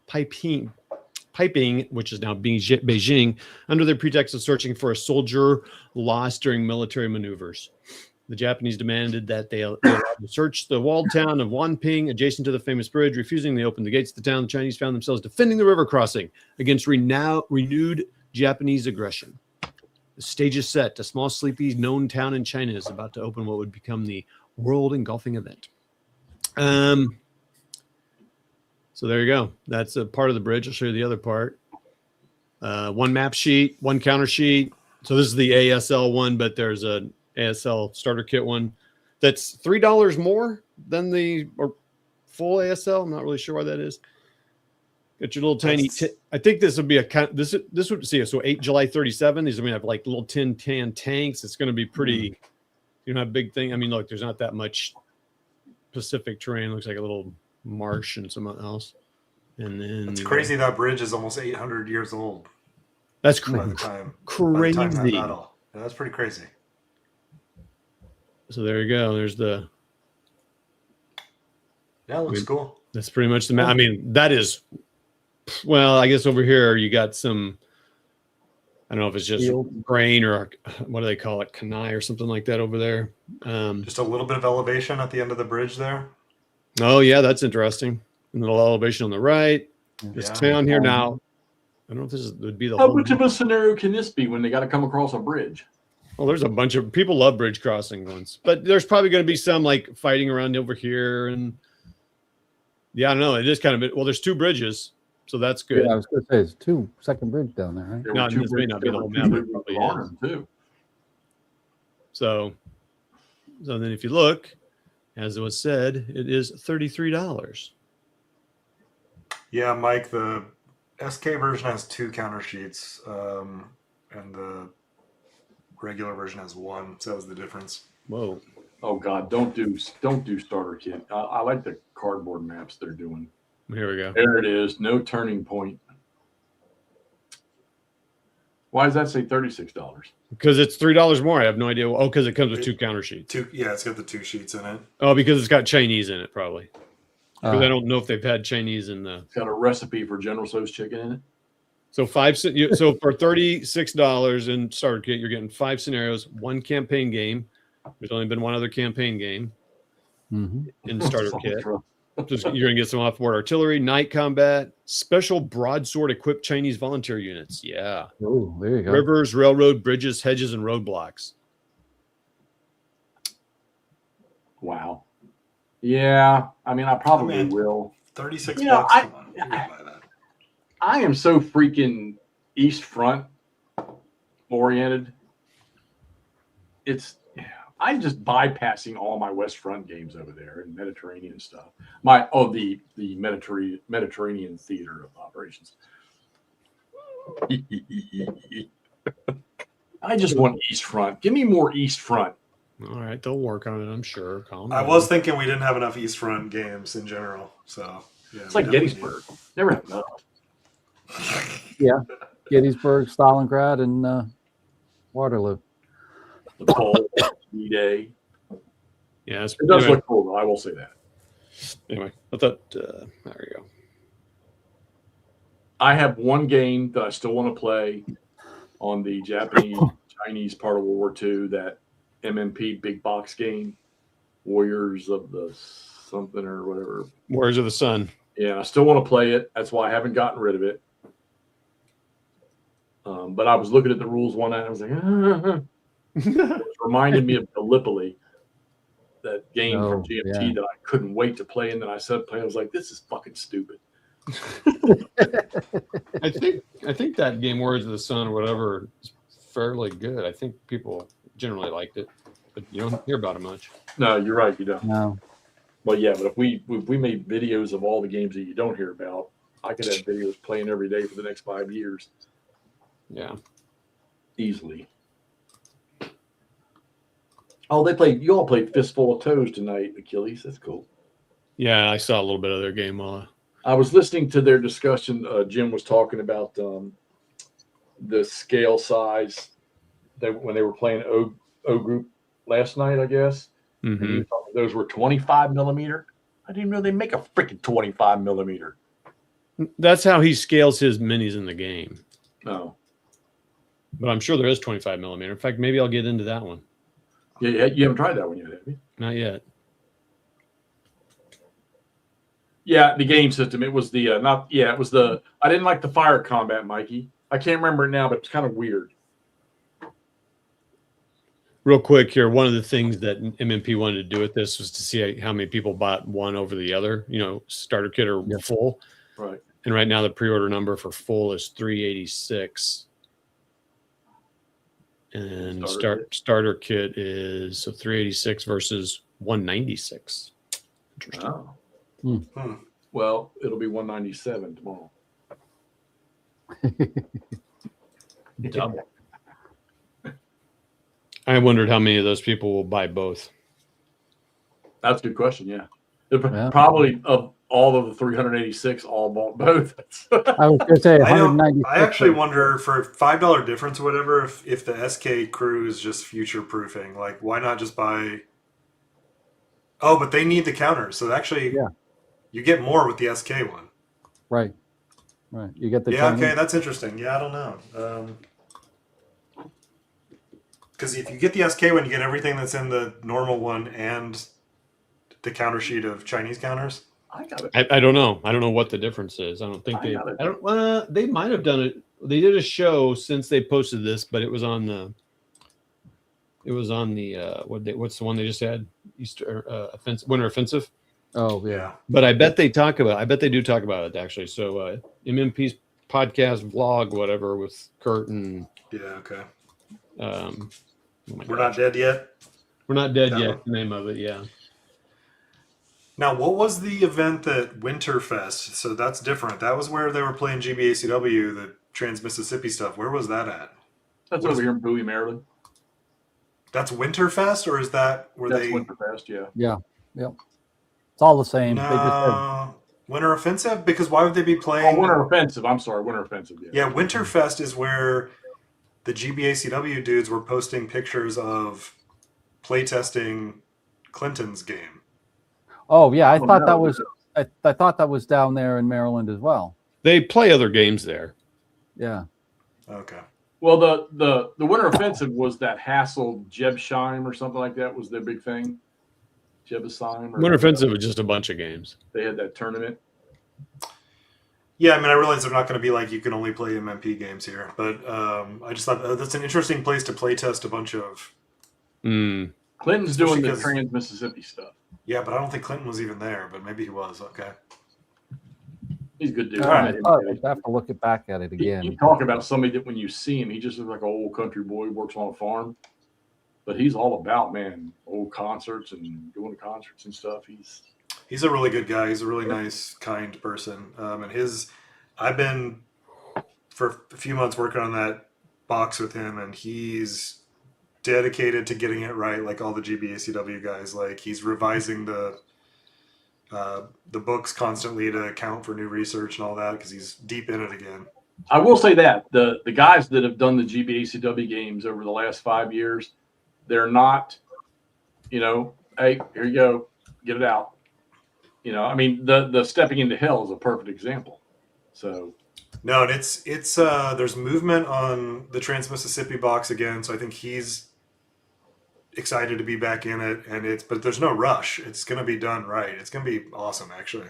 Piping, which is now Beijing, under the pretext of searching for a soldier lost during military maneuvers. The Japanese demanded that they search the walled town of Wanping, adjacent to the famous bridge. Refusing, they opened the gates of the town. The Chinese found themselves defending the river crossing against renewed Japanese aggression. The stage is set. A small, sleepy, known town in China is about to open what would become the world engulfing event. So there you go. That's a part of the bridge. I'll show you the other part. One map sheet, one counter sheet. So this is the ASL one, but there's a ASL starter kit one that's $3 more than the full ASL. I'm not really sure why that is. Got your little tiny. I think this would be this would see. So July 37. These are going to have like little tin can tanks. It's going to be pretty. You know, a big thing. I mean, look, there's not that much Pacific terrain. It looks like a little marsh and something else. And then it's crazy that bridge is almost 800 years old. That's crazy. Crazy. Yeah, that's pretty crazy. So there you go. There's the. Yeah, it looks cool. That's pretty much the map. I mean, that is. Well, I guess over here you got some. I don't know if it's just grain or what do they call it, kanai or something like that over there. Just a little bit of elevation at the end of the bridge there. Oh yeah, that's interesting. A little elevation on the right. This town here now. I don't know if this would be the. How much of a scenario can this be when they got to come across a bridge? Well, there's a bunch of people love bridge crossing ones, but there's probably going to be some like fighting around over here, and yeah, I don't know. It is kind of well. There's two bridges, so that's good. Yeah, I was going to say it's two second bridge down there, right? No, this may not be the whole map. Too. So then if you look, as it was said, it is $33. Yeah, Mike, the SK version has 2 counter sheets, and the regular version has 1. So that was the difference. Whoa. Oh God, don't do starter kit. I like the cardboard maps they're doing. Here we go. There it is. No turning point. Why does that say $36? Because it's $3 more. I have no idea. Oh, because it comes with 2 counter sheets. Yeah, it's got the 2 sheets in it. Oh, because it's got Chinese in it, probably. Because I don't know if they've had Chinese in the. It's got a recipe for General Tso's chicken in it. So so for $36 in starter kit, you're getting 5 scenarios, 1 campaign game. There's only been 1 other campaign game in the starter kit. You're going to get some off-board artillery, night combat, special broadsword equipped Chinese volunteer units. Yeah. Oh, there you go. Rivers, railroad, bridges, hedges, and roadblocks. Wow. Yeah, I mean, I probably will. 36 bucks. I am so freaking East Front oriented. I'm just bypassing all my West Front games over there and Mediterranean stuff. The Mediterranean theater of operations. I just want East Front. Give me more East Front. All right, they'll work on it, I'm sure. I was thinking we didn't have enough East Front games in general, so yeah. It's like Gettysburg. Never have enough. Yeah, Gettysburg, Stalingrad, and Waterloo. The Pole, D-Day. Yeah, it does look cool, though. I will say that. Anyway, I thought there you go. I have one game that I still want to play on the Chinese part of World War II, that MMP big box game, Warriors of the something or whatever. Warriors of the Sun. Yeah, I still want to play it. That's why I haven't gotten rid of it. But I was looking at the rules one night. I was like, it reminded me of Gallipoli. that game from GMT yeah. that I couldn't wait to play, and then I said play. I was like, this is fucking stupid. I think that game Warriors of the Sun or whatever is fairly good. I think people generally liked it, but you don't hear about it much. No, you're right. You don't. No. Well, yeah, but if we made videos of all the games that you don't hear about, I could have videos playing every day for the next 5 years. Yeah, easily. Oh, you all played Fistful of Toes tonight, Achilles. That's cool. yeah, I saw a little bit of their game. I was listening to their discussion. Jim was talking about the scale size when they were playing O Group last night, I guess. Mm-hmm. And those were 25 millimeter. I didn't know they make a freaking 25 millimeter. That's how he scales his minis in the game. Oh. But I'm sure there is 25 millimeter. In fact, maybe I'll get into that one. Yeah, you haven't tried that one yet, have you? Not yet. Yeah, the game system. It was the I didn't like the fire combat, Mikey. I can't remember it now, but it's kind of weird. Real quick here, one of the things that MMP wanted to do with this was to see how many people bought one over the other, starter kit or full. Right. And right now the pre-order number for full is 386. And starter kit is 386 versus 196. Interesting. Oh. Well, it'll be 197 tomorrow. Double. I wondered how many of those people will buy both. That's a good question. Yeah. Probably of all of the 386, all bought both. I was going to say I actually wonder for $5 difference or whatever if the SK crew is just future proofing. Like, why not just buy? Oh, but they need the counters, so actually, you get more with the SK one. Right. You get the Chinese. Okay, that's interesting. Yeah, I don't know. Because if you get the SK one, you get everything that's in the normal one and the counter sheet of Chinese counters. I got it. I don't know. I don't know what the difference is. I don't think they. I don't. They might have done it. They did a show since they posted this, but it was on the. It was on the what's the one they just had? Winter Offensive. Oh yeah. But I bet they do talk about it actually. So MMP's podcast vlog, whatever, with Kurt and. Yeah. Okay. We're not dead yet. We're not dead yet. The name of it, yeah. Now, what was the event that Winterfest? So that's different. That was where they were playing GBACW, the Trans-Mississippi stuff. Where was that at? That's over here in Bowie, Maryland. That's Winterfest, or is that where that's Winterfest, yeah. Yeah. Yep. It's all the same. No, they just Winter Offensive? Because why would they be playing... Oh, Winter Offensive. I'm sorry, Winter Offensive. Yeah, Winterfest is where the GBACW dudes were posting pictures of playtesting Clinton's game. Oh yeah, I thought that was down there in Maryland as well. They play other games there. Yeah. Okay. Well, the Winter Offensive was that Hassel Jebsheim or something like that was their big thing. Jebsheim. Winter Offensive was just a bunch of games. They had that tournament. Yeah, I mean, I realize they're not going to be like you can only play MMP games here, but I just thought that's an interesting place to play test a bunch of. Clinton's doing the Trans-Mississippi stuff. Yeah, but I don't think Clinton was even there, but maybe he was. Okay. He's a good dude. I have to look back at it again. You talk about somebody that when you see him, he just looks like an old country boy who works on a farm. But he's all about, old concerts and doing concerts and stuff. He's a really good guy. He's a really nice, kind person. I've been for a few months working on that box with him, and he's dedicated to getting it right, like all the GBACW guys. Like he's revising the books constantly to account for new research and all that because he's deep in it again. I will say that the guys that have done the GBACW games over the last 5 years, they're not, hey, here you go, get it out. The stepping into hell is a perfect example. So no, and it's there's movement on the Trans-Mississippi box again, so I think he's excited to be back in it, but there's no rush. It's going to be done right. It's going to be awesome, actually.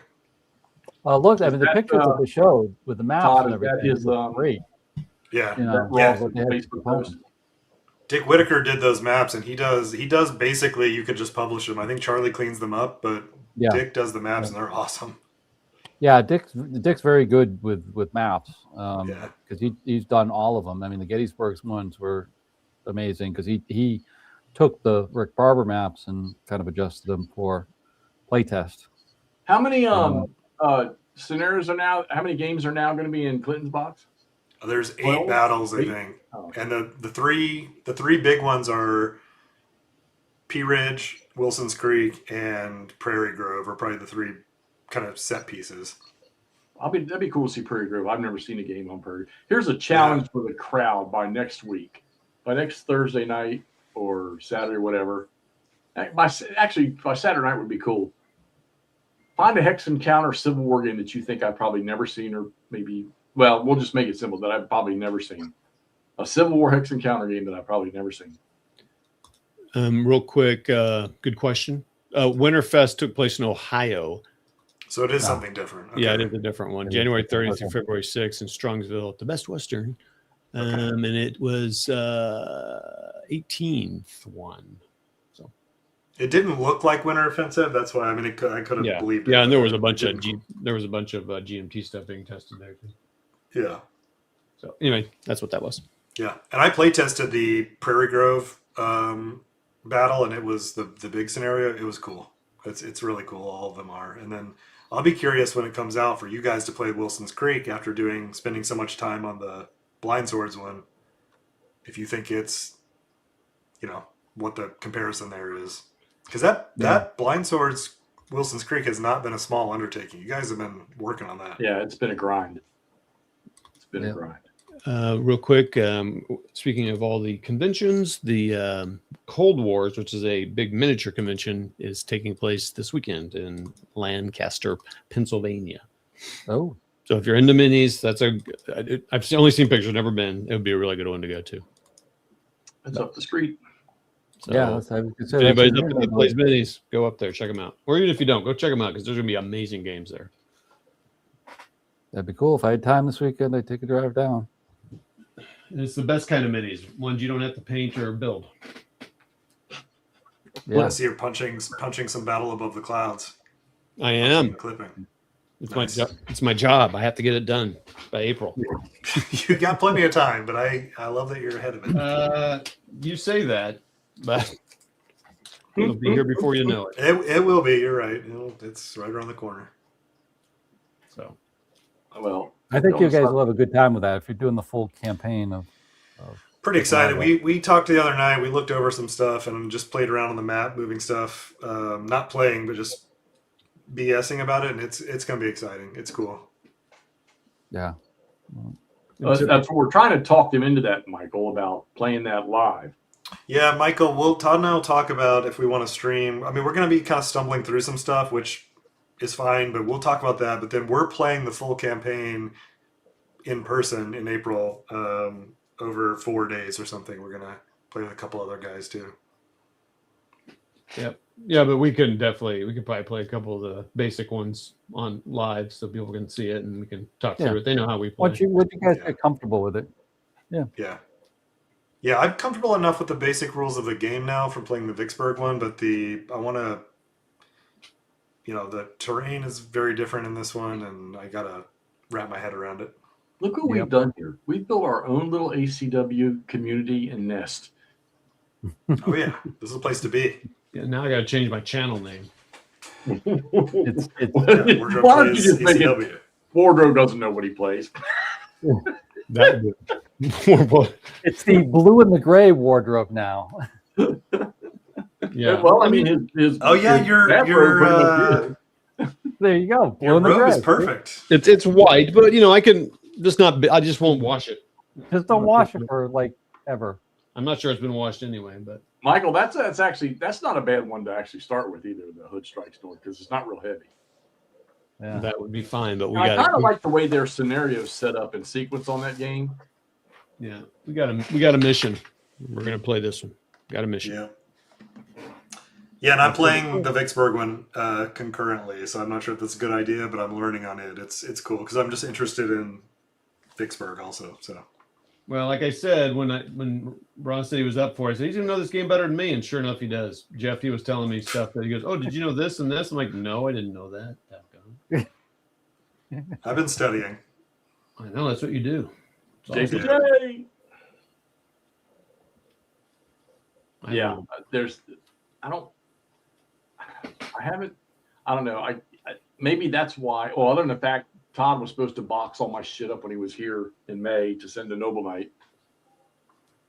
Look, the pictures that they showed with the maps and everything is great. Yeah. Facebook post. Dick Whitaker did those maps, and he does basically. You could just publish them. I think Charlie cleans them up, but Yeah. Dick does the maps, and they're awesome. Yeah, Dick's very good with maps Yeah. because he's done all of them. I mean, the Gettysburg ones were amazing because he took the Rick Barber maps and kind of adjusted them for playtest. How many scenarios are now? How many games are now going to be in Clinton's box? There's 8 12? battles, I 8? think, Oh. and the three big ones are Pea Ridge, Wilson's Creek, and Prairie Grove are probably the 3 kind of set pieces. That'd be cool to see Prairie Grove. I've never seen a game on Prairie. Here's a challenge for the crowd by next week, by next Thursday night or Saturday, whatever. By Saturday night would be cool. Find a Hex Encounter Civil War game that you think I've probably never seen, or maybe, well, we'll just make it simple, that I've probably never seen. A Civil War Hex Encounter game that I've probably never seen. Real quick, good question. Winterfest took place in Ohio. So it is something different. Okay. Yeah, it is a different one. January 30th through February 6th in Strongsville at the Best Western. And it was 18th one. So it didn't look like Winter Offensive. That's why I could have believed it. Yeah, and there was a bunch of GMT stuff being tested there too. Yeah. So anyway, that's what that was. Yeah, and I play tested the Prairie Grove battle, and it was the big scenario. It was cool. It's really cool. All of them are, and then I'll be curious when it comes out for you guys to play Wilson's Creek after spending so much time on the Blind Swords one. If you think it's, what the comparison there is, because that Blind Swords Wilson's Creek has not been a small undertaking. You guys have been working on that. Yeah, it's been a grind. A grind. Real quick, speaking of all the conventions, the Cold Wars, which is a big miniature convention, is taking place this weekend in Lancaster, Pennsylvania. Oh, so if you're into minis, I've only seen pictures, never been. It would be a really good one to go to. It's up the street. So yeah. if anybody's up there that plays minis, go up there, check them out. Or even if you don't, go check them out because there's going to be amazing games there. That'd be cool. If I had time this weekend, I'd take a drive down. And it's the best kind of minis, ones you don't have to paint or build. Yeah. I see you're punching some Battle Above the Clouds. I am. Clipping. It's Nice. It's my job. I have to get it done by April. You got plenty of time, but I love that you're ahead of it. You say that, but it'll be here before you know it. It will be. You're right. It's right around the corner. So, Well, I think you guys will have a good time with that if you're doing the full campaign of Pretty excited. We talked the other night. We looked over some stuff and just played around on the map, moving stuff. Not playing, but just BSing about it, and it's going to be exciting. It's cool. yeah. that's what we're trying to talk them into that, Michael, about playing that live. Yeah, Michael, Todd and I will talk about if we want to stream. I mean, we're going to be kind of stumbling through some stuff, which is fine, but we'll talk about that. But then we're playing the full campaign in person in April over 4 days or something. We're going to play with a couple other guys too. yep. Yeah, but we could probably play a couple of the basic ones on live so people can see it and we can talk through it. They know how we play. Once you guys get comfortable with it. Yeah. Yeah, I'm comfortable enough with the basic rules of the game now from playing the Vicksburg one, but I want to, the terrain is very different in this one, and I got to wrap my head around it. Look what we've done here. We've built our own little ACW community and nest. Oh, yeah. This is a place to be. Yeah, now I got to change my channel name. It's Wardrobe Why don't you plays just make it? ACW. Wardrobe doesn't know what he plays. That it's the blue and the gray wardrobe now. yeah. Well, I mean, his Oh, yeah, his your bathrobe There you go. Blue your and the robe gray. is perfect. It's white, but I can just not. I just won't wash it. Just don't wash it for like ever. I'm not sure it's been washed anyway, but Michael, that's not a bad one to actually start with either. The Hood Strike Store, because it's not real heavy. Yeah. that would be fine. But I kind of like the way their scenarios set up in sequence on that game. Yeah, we got a mission. We're gonna play this one. Got a mission. Yeah. Yeah, and I'm playing the Vicksburg one concurrently, so I'm not sure if that's a good idea, but I'm learning on it. It's cool because I'm just interested in Vicksburg also. So Well, like I said, when Ross said he was up for it, I said he's gonna know this game better than me, and sure enough, he does. Jeff, he was telling me stuff that he goes, "Oh, did you know this and this?" I'm like, "No, I didn't know that." I've been studying. I know that's what you do. JPJ. I Yeah, know. I don't know. I maybe that's why. Well, other than the fact Todd was supposed to box all my shit up when he was here in May to send to Noble Knight.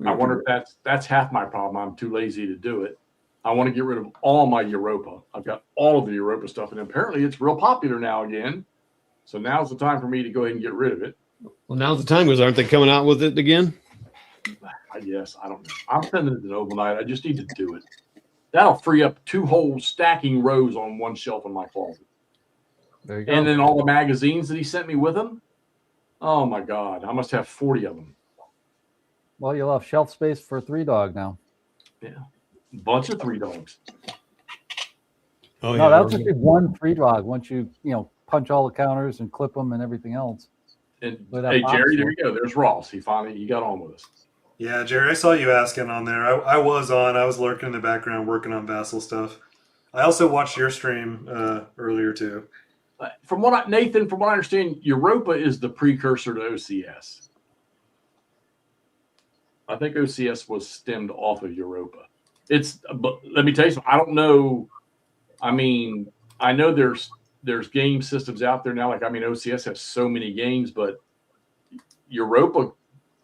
I wonder if that's half my problem. I'm too lazy to do it. I want to get rid of all my Europa. I've got all of the Europa stuff, and apparently it's real popular now again. So now's the time for me to go ahead and get rid of it. Well, now's the time because aren't they coming out with it again? I guess. I don't know. I'm sending it to Noble Knight. I just need to do it. That'll free up 2 whole stacking rows on one shelf in my closet. There you go. And then all the magazines that he sent me with him. Oh my God. I must have 40 of them. Well, you'll have shelf space for 3 Dog now. Yeah. Bunch of 3 Dogs. Oh No, that'll just be one 3 Dog once you punch all the counters and clip them and everything else. And Without hey, box Jerry, there store. you go. There's Ross. He got on with us. Yeah, Jerry, I saw you asking on there. I was lurking in the background working on Vassal stuff. I also watched your stream earlier too. From what I understand, Europa is the precursor to OCS. I think OCS was stemmed off of Europa. But let me tell you something. I don't know. I mean, I know there's game systems out there now. Like, I mean, OCS has so many games, but Europa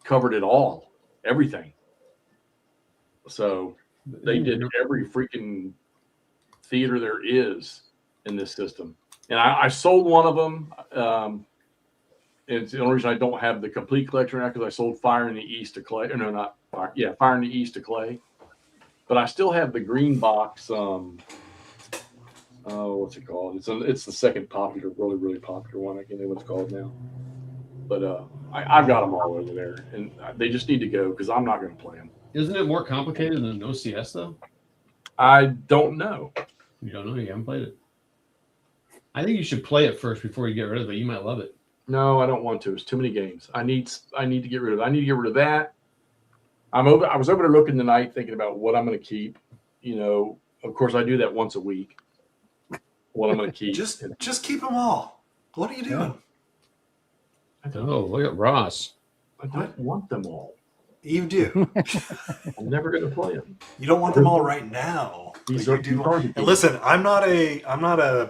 covered it all, everything. So they did every freaking theater there is in this system. And I sold one of them. It's the only reason I don't have the complete collection now because I sold Fire in the East to Clay. No, not Fire. Yeah, Fire in the East to Clay. But I still have the green box. What's it called? It's the second popular, really, really popular one. I can't think what it's called now. But I've got them all over there, and they just need to go because I'm not going to play them. Isn't it more complicated than OCS though? I don't know. You don't know? You haven't played it. I think you should play it first before you get rid of it. You might love it. No, I don't want to. It's too many games. I need to get rid of it. I need to get rid of that. I was over there looking tonight, thinking about what I'm going to keep. Of course, I do that once a week. What I'm going to keep. Just keep them all. What are you doing? Oh, look at Ross. I don't want them all. You do. I'm never going to play them. You don't want them all right now. These You do. And listen, I'm not a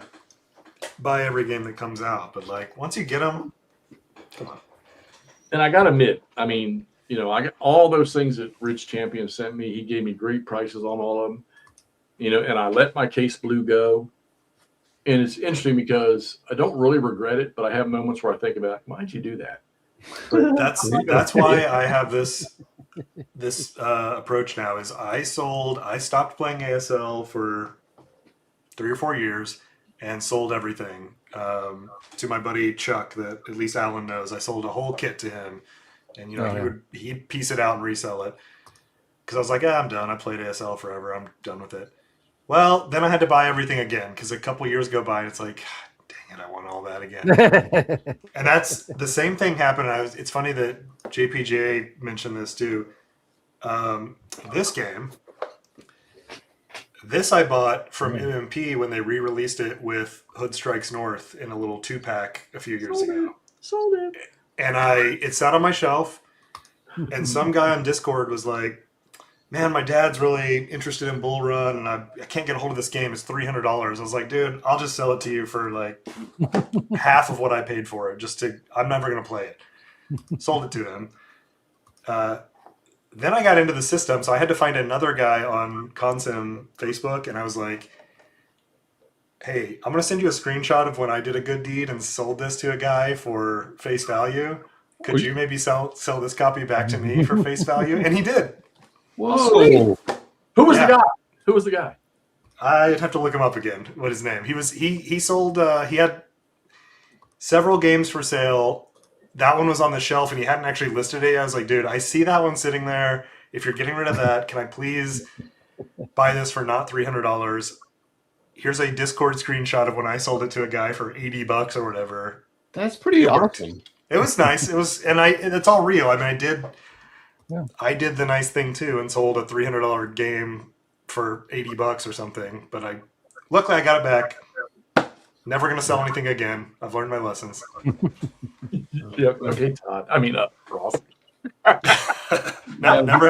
buy every game that comes out, but like once you get them, come on. And I got to admit, I mean, I got all those things that Rich Champion sent me. He gave me great prices on all of them, and I let my Case Blue go. And it's interesting because I don't really regret it, but I have moments where I think about, why'd you do that? But that's why I have this approach now. Is I stopped playing ASL for 3 or 4 years and sold everything to my buddy Chuck. That at least Alan knows. I sold a whole kit to him, and he'd piece it out and resell it because I was like, I'm done. I played ASL forever. I'm done with it. Well, then I had to buy everything again because a couple years go by and it's like, dang it, I want all that again. And that's the same thing happened. It's funny that JPJ mentioned this too. This game, I bought from MMP when they re-released it with Hood Strikes North in a little 2-pack a few years ago. Sold it. And it sat on my shelf, and some guy on Discord was like, man, my dad's really interested in Bull Run, and I can't get a hold of this game. It's $300. I was like, dude, I'll just sell it to you for like half of what I paid for it. I'm never going to play it. Sold it to him. Then I got into the system, so I had to find another guy on Consim Facebook, and I was like, hey, I'm going to send you a screenshot of when I did a good deed and sold this to a guy for face value. Could you maybe sell this copy back to me for face value? And he did. Whoa! Who was the guy? Who was the guy? I'd have to look him up again. What his name? He sold. He had several games for sale. That one was on the shelf, and he hadn't actually listed it. I was like, dude, I see that one sitting there. If you're getting rid of that, can I please buy this for not $300? Here's a Discord screenshot of when I sold it to a guy for $80 or whatever. That's pretty awesome. It was nice. It was, and it's all real. I mean, I did the nice thing too and sold a $300 game for $80 or something. But luckily I got it back. Never gonna sell anything again. I've learned my lessons. Yep. Okay, Todd. I mean, Ross. No, never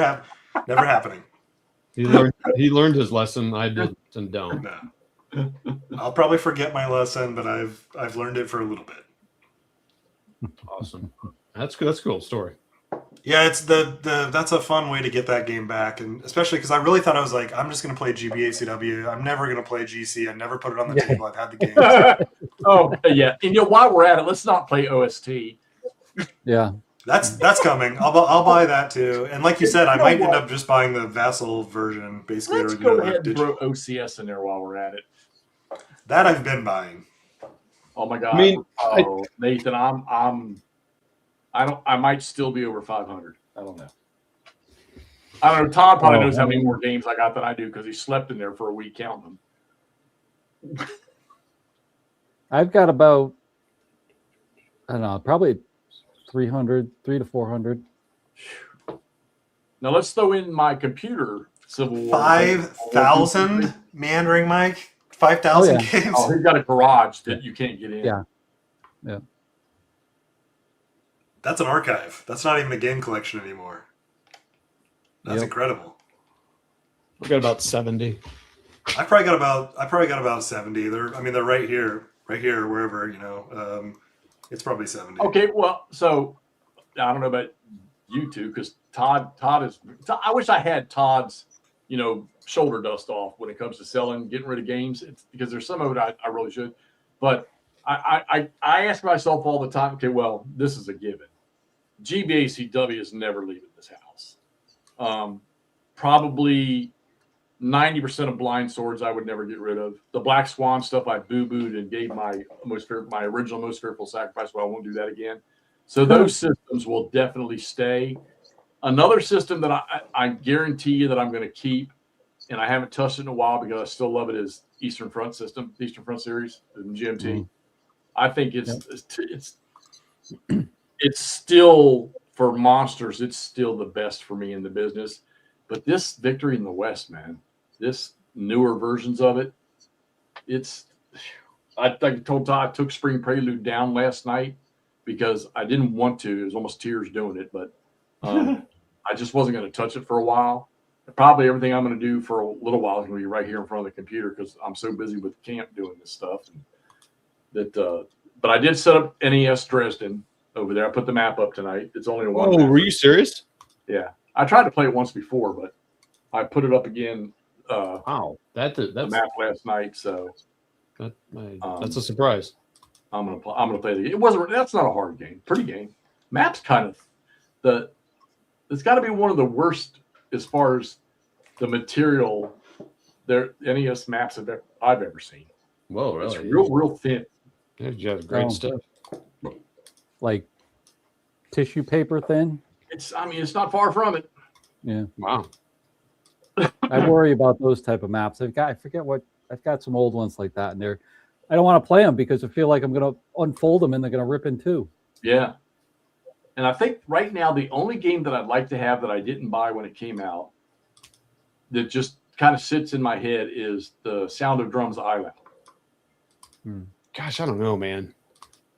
happening. He learned his lesson. I did and don't. No. I'll probably forget my lesson, but I've learned it for a little bit. Awesome. That's good. That's a cool story. Yeah, it's that's a fun way to get that game back, and especially because I really thought I was like, I'm just gonna play GBACW. I'm never gonna play GC. I never put it on the table. I've had the game. Oh yeah, and while we're at it, let's not play OST. Yeah. That's coming. I'll buy that too. And like you said, I might end up just buying the Vassal version, basically. Let's go ahead and throw OCS in there while we're at it. That I've been buying. Oh my god! I mean, Nathan, I might still be over 500. I don't know. I don't know. Todd probably knows how many more games I got than I do because he slept in there for a week counting them. I've got about, I don't know, probably 300 to 400. Now let's throw in my computer Civil War. 5,000 meandering Mike. 5,000 games. Oh, he's got a garage that you can't get in. Yeah. That's an archive. That's not even a game collection anymore. That's incredible. I've got about 70. I probably got about 70. They're right here, wherever, it's probably 70. Okay, well, so I don't know about you two because Todd is. I wish I had Todd's, shoulder dust off when it comes to selling, getting rid of games. It's because there's some of it I really should, but I ask myself all the time. Okay, well, this is a given. GBACW is never leaving this house. Probably 90% of Blind Swords I would never get rid of. The Black Swan stuff I boo-booed and gave my original Most Fearful Sacrifice, so I won't do that again. So those systems will definitely stay. Another system that I guarantee you that I'm going to keep, and I haven't touched it in a while because I still love it, is Eastern Front system, Eastern Front series, the GMT. Mm-hmm. I think it's still, for monsters, it's still the best for me in the business. But this Victory in the West, man, this newer versions of it, I told Todd I took Spring Prelude down last night because I didn't want to. It was almost tears doing it, but I just wasn't going to touch it for a while. Probably everything I'm going to do for a little while is going to be right here in front of the computer because I'm so busy with camp doing this stuff. But I did set up NES Dresden over there. I put the map up tonight. It's only one. Oh, were you serious? Yeah, I tried to play it once before, but I put it up again. Wow, that's the map last night. So that's a surprise. I'm gonna play the game. That's not a hard game. Pretty game. Map's kind of it's got to be one of the worst as far as the material their NES maps I've ever seen. Whoa, really? It's real thin. Yeah, you have great stuff. Like tissue paper thin. It's not far from it. Yeah. Wow. I worry about those type of maps. I've got some old ones like that, and I don't want to play them because I feel like I'm going to unfold them and they're going to rip in two. Yeah. And I think right now the only game that I'd like to have that I didn't buy when it came out that just kind of sits in my head is the Sound of Drums Island. Gosh, I don't know, man.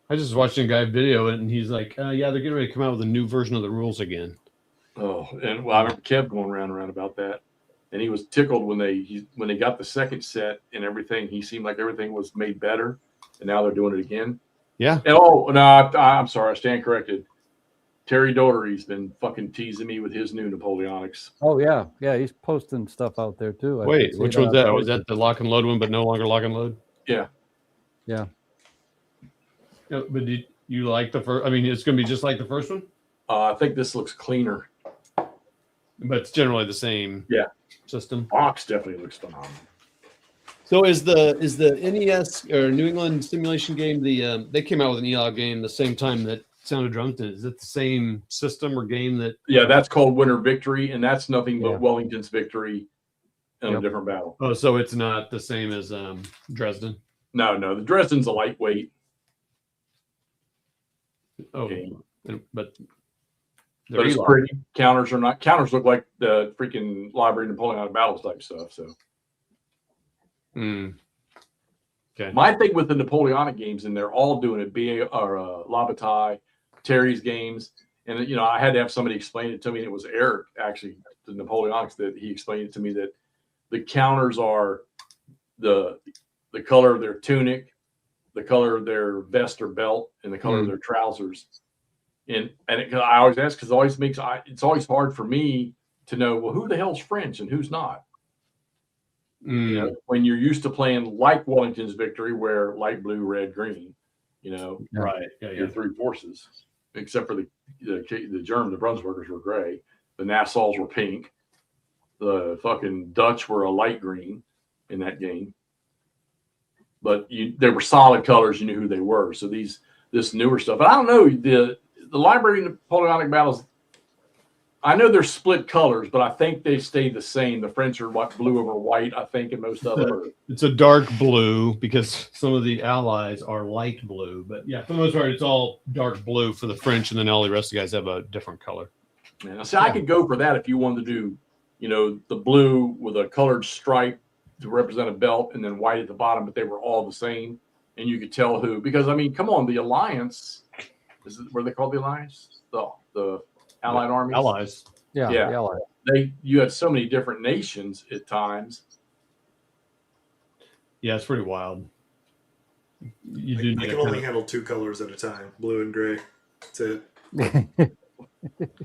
I just watched a guy video it, and he's like, yeah, they're getting ready to come out with a new version of the rules again. Oh, and I remember Kev going around about that. And he was tickled when they got the second set and everything. He seemed like everything was made better, and now they're doing it again. Yeah. And I'm sorry, I stand corrected. Terry Doherty's been fucking teasing me with his new Napoleonics. Oh yeah, he's posting stuff out there too. Wait, which one's that? Was that the lock and load one, but no longer lock and load? Yeah. Yeah. But did you like the first? I mean, it's going to be just like the first one. I think this looks cleaner, but it's generally the same. Yeah. System. Box definitely looks phenomenal. So is the NES or New England simulation game they came out with an ELO game the same time that Sound of Drums did? Is it the same system or game that? Yeah, that's called Winter Victory, and that's nothing but Wellington's Victory in a different battle. Oh, so it's not the same as Dresden? No, the Dresden's a lightweight. Oh, game. but But it's pretty. Counters are not. Counters look like the freaking Library Napoleonic Battles type stuff. So. Okay. My thing with the Napoleonic games, and they're all doing it, Labatai, Terry's games, and I had to have somebody explain it to me. And it was Eric, actually, the Napoleonics, that he explained it to me that the counters are the color of their tunic, the color of their vest or belt, and the color of their trousers. And I always ask because it's always hard for me to know, well, who the hell's French and who's not. When you're used to playing like Wellington's Victory, where light blue, red, green, right? Your three forces, except for the German, the Brunswickers were gray, the Nassaus were pink, the fucking Dutch were a light green in that game. But they were solid colors. You knew who they were. So this newer stuff, but I don't know the Library Napoleonic Battles. I know they're split colors, but I think they stay the same. The French are blue over white, I think, and most of them are. It's a dark blue because some of the allies are light blue. But yeah, for the most part, it's all dark blue for the French, and then all the rest of the guys have a different color. Yeah, see, I could go for that if you wanted to do, the blue with a colored stripe to represent a belt, and then white at the bottom, but they were all the same, and you could tell who. Because I mean, come on, the Alliance, what are they called? The Alliance, the Allied armies. Allies. Yeah. The Allies. You had so many different nations at times. Yeah, it's pretty wild. I can only handle two colors at a time, blue and gray. That's it.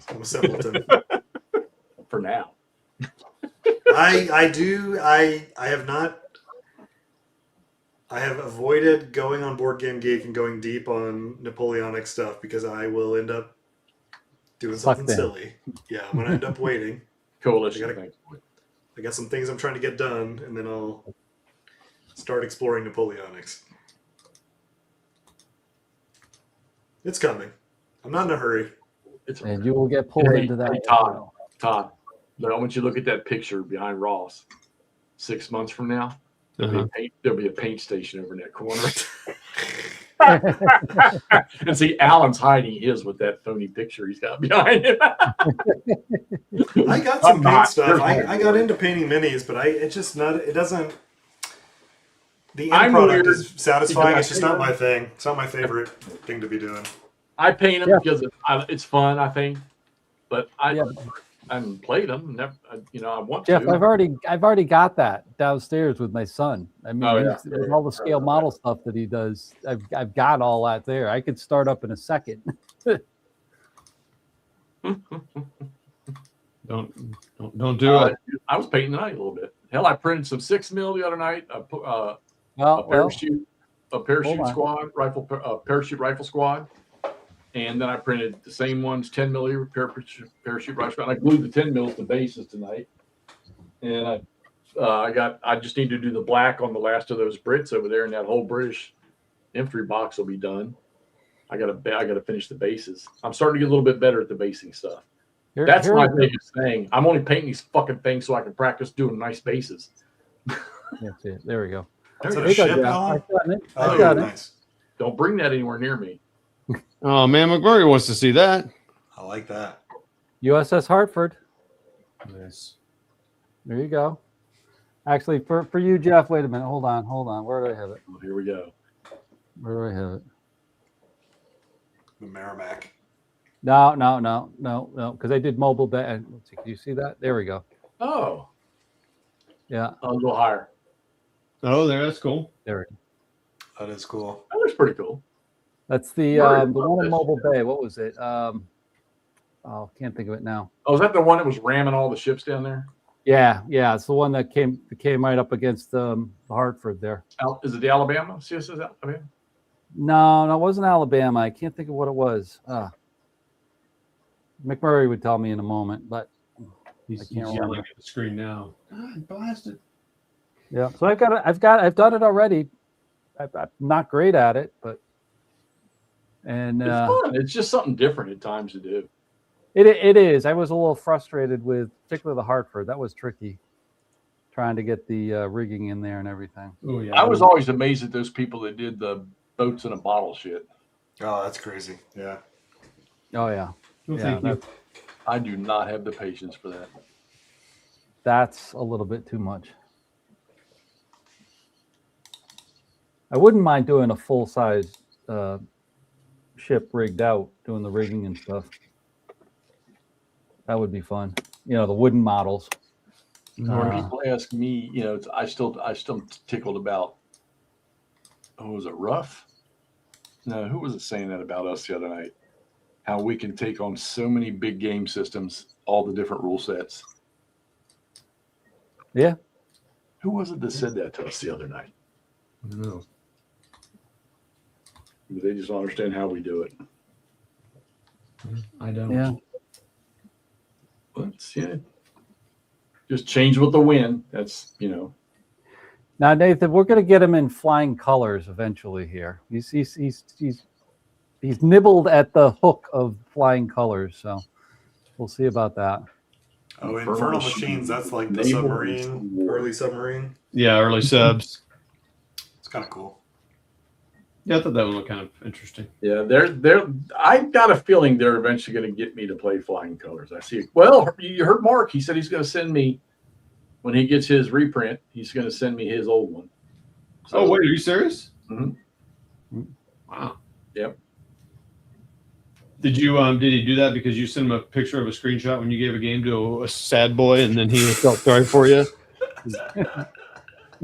I'm a simpleton. For now. I have avoided going on Board Game Geek and going deep on Napoleonic stuff because I will end up doing something silly. Yeah, I'm going to end up waiting. Coalition. I got some things I'm trying to get done, and then I'll start exploring Napoleonics. It's coming. I'm not in a hurry. And you will get pulled into that. Todd, the moment you look at that picture behind Ross, 6 months from now, there'll be a paint station over in that corner. And see, Alan's hiding his with that phony picture he's got behind him. I got some paint stuff. I got into painting minis, but it doesn't. The end product is satisfying. It's just not my thing. It's not my favorite thing to be doing. I paint them because it's fun, I think, but I haven't played them. Never, I want Jeff, to. I've already got that downstairs with my son. I mean, with all the scale model stuff that he does, I've got all that there. I could start up in a second. Don't do it. I was painting tonight a little bit. Hell, I printed some 6mm the other night. A parachute squad parachute rifle squad. And then I printed the same ones, 10mm parachute rifle. I glued the 10 mils to bases tonight. And I just need to do the black on the last of those Brits over there, and that whole British infantry box will be done. I gotta finish the bases. I'm starting to get a little bit better at the basing stuff. That's my biggest thing. I'm only painting these fucking things so I can practice doing nice bases. That's it. There we go. Is that a ship, Alan? I got it. Nice. Don't bring that anywhere near me. Oh man, McMurray wants to see that. I like that. USS Hartford. Nice. There you go. Actually, for you, Jeff, wait a minute. Hold on. Where do I have it? Oh, here we go. Where do I have it? The Merrimack. No, because I did mobile bet. Let's see, can you see that? There we go. Oh. Yeah. I'll go higher. Oh, that's cool. There we go. That is cool. That looks pretty cool. That's the one in Mobile Bay. What was it? Can't think of it now. Oh, is that the one that was ramming all the ships down there? Yeah. It's the one that came right up against the Hartford there. Is it the Alabama? CSS Alabama? No, it wasn't Alabama. I can't think of what it was. McMurray would tell me in a moment, but he's yelling at the screen now. Blasted. Yeah. So I've done it already. I'm not great at it, but it's fun. It's just something different at times to do. It is. I was a little frustrated with particularly the Hartford. That was tricky, trying to get the rigging in there and everything. Oh yeah. I was always amazed at those people that did the boats in a bottle shit. Oh, that's crazy. Yeah. Oh yeah. Well, Yeah, thank you. I do not have the patience for that. that's a little bit too much. I wouldn't mind doing a full size ship rigged out, doing the rigging and stuff. That would be fun. You know, the wooden models. When people ask me, you know, I still tickled about. Oh, was it Ruff? No, who was it saying that about us the other night? How we can take on so many big game systems, all the different rule sets. Yeah. Who was it that said that to us the other night? I don't know. They just don't understand how we do it. I don't. Yeah. Let's just change with the wind. That's, you know. Now, Nathan, we're going to get him in flying colors eventually here. He's nibbled at the hook of flying colors, so we'll see about that. Oh, Infernal Machines, that's like the submarine, early submarine. Yeah, early subs. It's kind of cool. Yeah, I thought that one looked kind of interesting. Yeah, I've got a feeling they're eventually going to get me to play flying colors. I see it. Well, you heard Mark. He said he's going to send me, when he gets his reprint, he's going to send me his old one. So, Oh, wait, are you serious? Mm-hmm. Wow. Yep. Did he do that because you sent him a picture of a screenshot when you gave a game to a sad boy and then he felt sorry for you?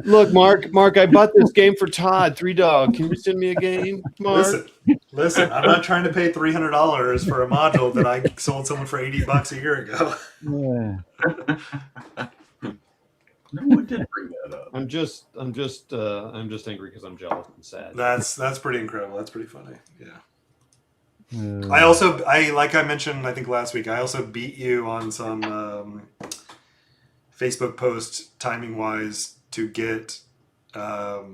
Look, Mark, I bought this game for Todd, 3 Dog. Can you send me a game, Mark? Listen, I'm not trying to pay $300 for a module that I sold someone for $80 a year ago. Yeah. No, we did bring that up. I'm just angry because I'm jealous and sad. That's pretty incredible. That's pretty funny. Yeah. I like I mentioned, I think last week, I also beat you on some Facebook post timing wise to get what